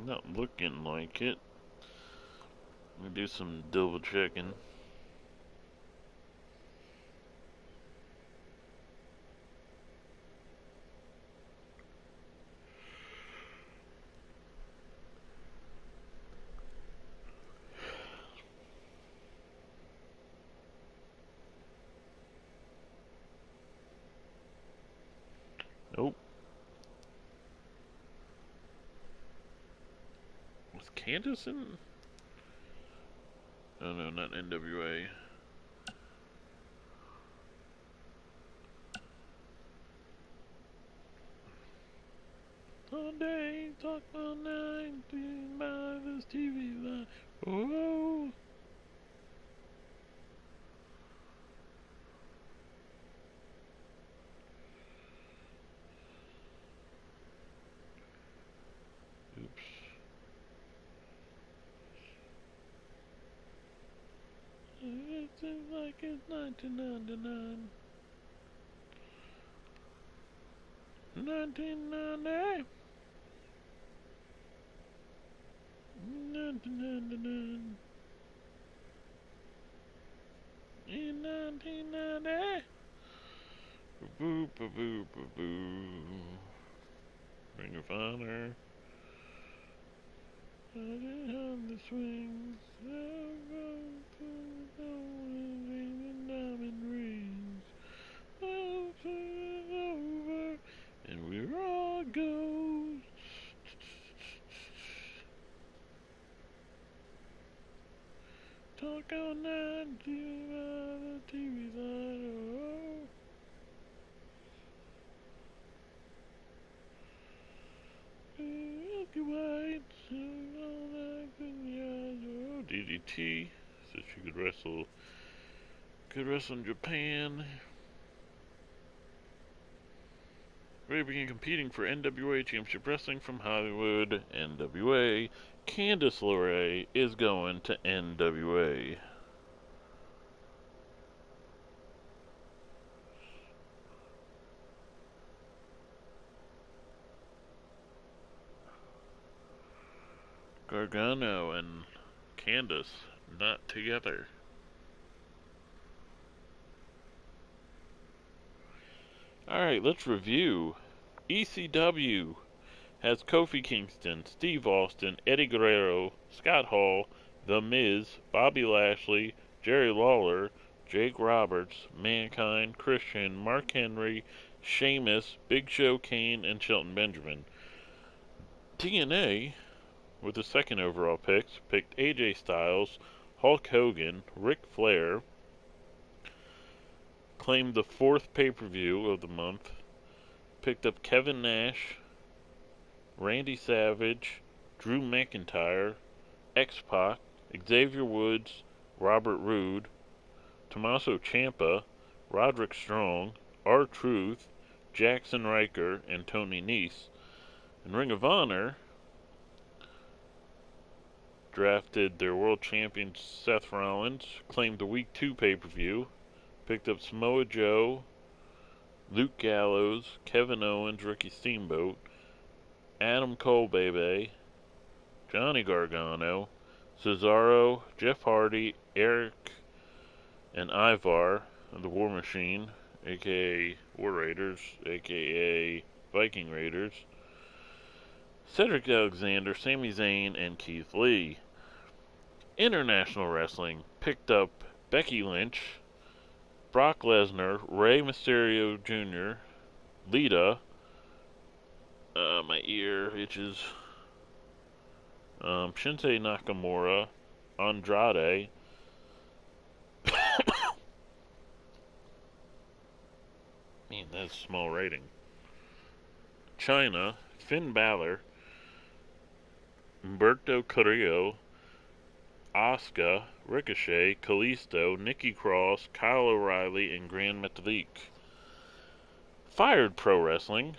Speaker 1: Not looking like it. Let me do some double checking. Nope. Was Candace in? Oh no, not NWA. Sunday, talk all night, by this TV line. Oh. Oops. It seems like it's 1999. 1990. 1999. In 1990. Boo, boo, boo, boo, boo. Ring of Honor. I didn't have the swings. Diamond rings. Over, and we're all ghosts. Talk all night to the TV line. Milky White, DDT, so she could wrestle in Japan. Ray began competing for NWA Championship Wrestling from Hollywood, NWA. Candice LeRae is going to NWA. Gargano and Candice not together. Alright, let's review. ECW has Kofi Kingston, Steve Austin, Eddie Guerrero, Scott Hall, The Miz, Bobby Lashley, Jerry Lawler, Jake Roberts, Mankind, Christian, Mark Henry, Sheamus, Big Show, Kane, and Shelton Benjamin. TNA, with the second overall picks, picked AJ Styles, Hulk Hogan, Ric Flair, claimed the fourth pay-per-view of the month, picked up Kevin Nash, Randy Savage, Drew McIntyre, X-Pac, Xavier Woods, Robert Roode, Tommaso Ciampa, Roderick Strong, R-Truth, Jackson Riker, and Tony Nese. In Ring of Honor, drafted their world champion Seth Rollins, claimed the Week 2 pay-per-view, picked up Samoa Joe, Luke Gallows, Kevin Owens, Ricky Steamboat, Adam Cole, Bebe, Johnny Gargano, Cesaro, Jeff Hardy, Eric, and Ivar, the War Machine, aka War Raiders, aka Viking Raiders, Cedric Alexander, Sami Zayn, and Keith Lee. International Wrestling picked up Becky Lynch, Brock Lesnar, Rey Mysterio Jr., Lita, my ear itches, Shinsuke Nakamura, Andrade, man, that's a small rating, China, Finn Balor, Humberto Carrillo, Asuka, Ricochet, Kalisto, Nikki Cross, Kyle O'Reilly, and Grand Metalik. Fired Pro Wrestling,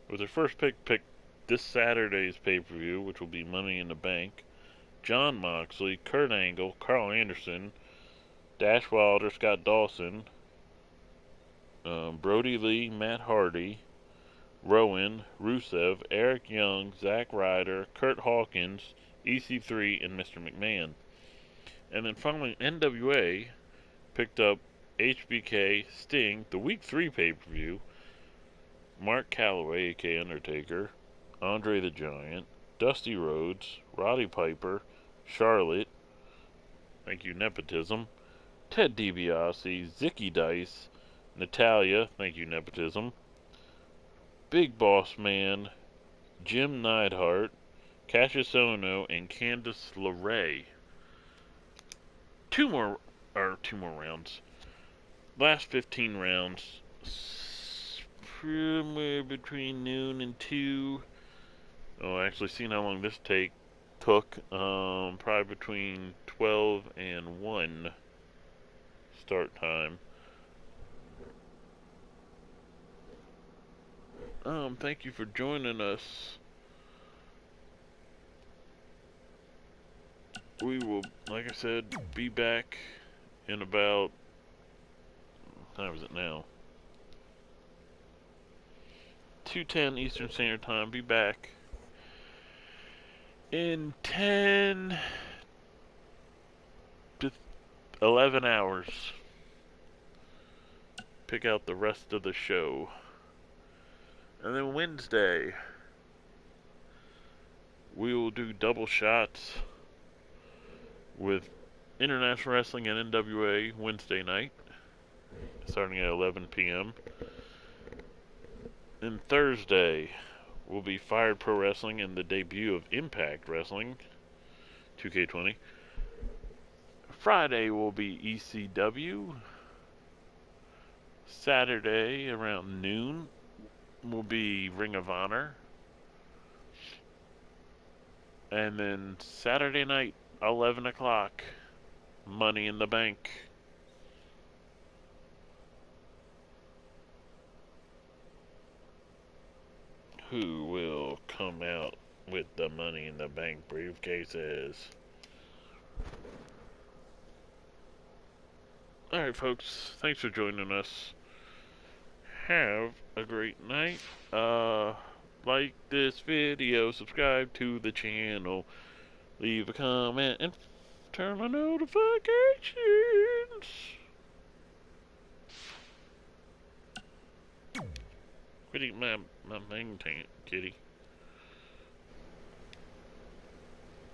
Speaker 1: with their first pick this Saturday's pay-per-view, which will be Money in the Bank, Jon Moxley, Kurt Angle, Carl Anderson, Dash Wilder, Scott Dawson, Brody Lee, Matt Hardy, Rowan, Rusev, Eric Young, Zack Ryder, Kurt Hawkins, EC3, and Mr. McMahon. And then finally, NWA picked up HBK, Sting, the Week 3 pay-per-view, Mark Calloway, aka Undertaker, Andre the Giant, Dusty Rhodes, Roddy Piper, Charlotte, thank you Nepotism, Ted DiBiase, Zicky Dice, Natalia, thank you Nepotism, Big Boss Man, Jim Neidhart, Cassius Ohno, and Candice LeRae. Two more rounds. Last 15 rounds, somewhere between noon and 2. Oh, actually, seen how long this took. Probably between 12 and 1 start time. Thank you for joining us. We will, like I said, be back in about, what time is it now? 2:10 Eastern Standard Time. Be back in 10 to 11 hours. Pick out the rest of the show. And then Wednesday, we will do double shots with International Wrestling and NWA Wednesday night, starting at 11 p.m. Then Thursday will be Fired Pro Wrestling and the debut of Impact Wrestling 2K20. Friday will be ECW. Saturday around noon will be Ring of Honor. And then Saturday night, 11 o'clock, Money in the Bank. Who will come out with the Money in the Bank briefcases? Alright, folks, thanks for joining us. Have a great night. Like this video, subscribe to the channel, leave a comment, and turn on notifications. Quit eating my main tank, kitty.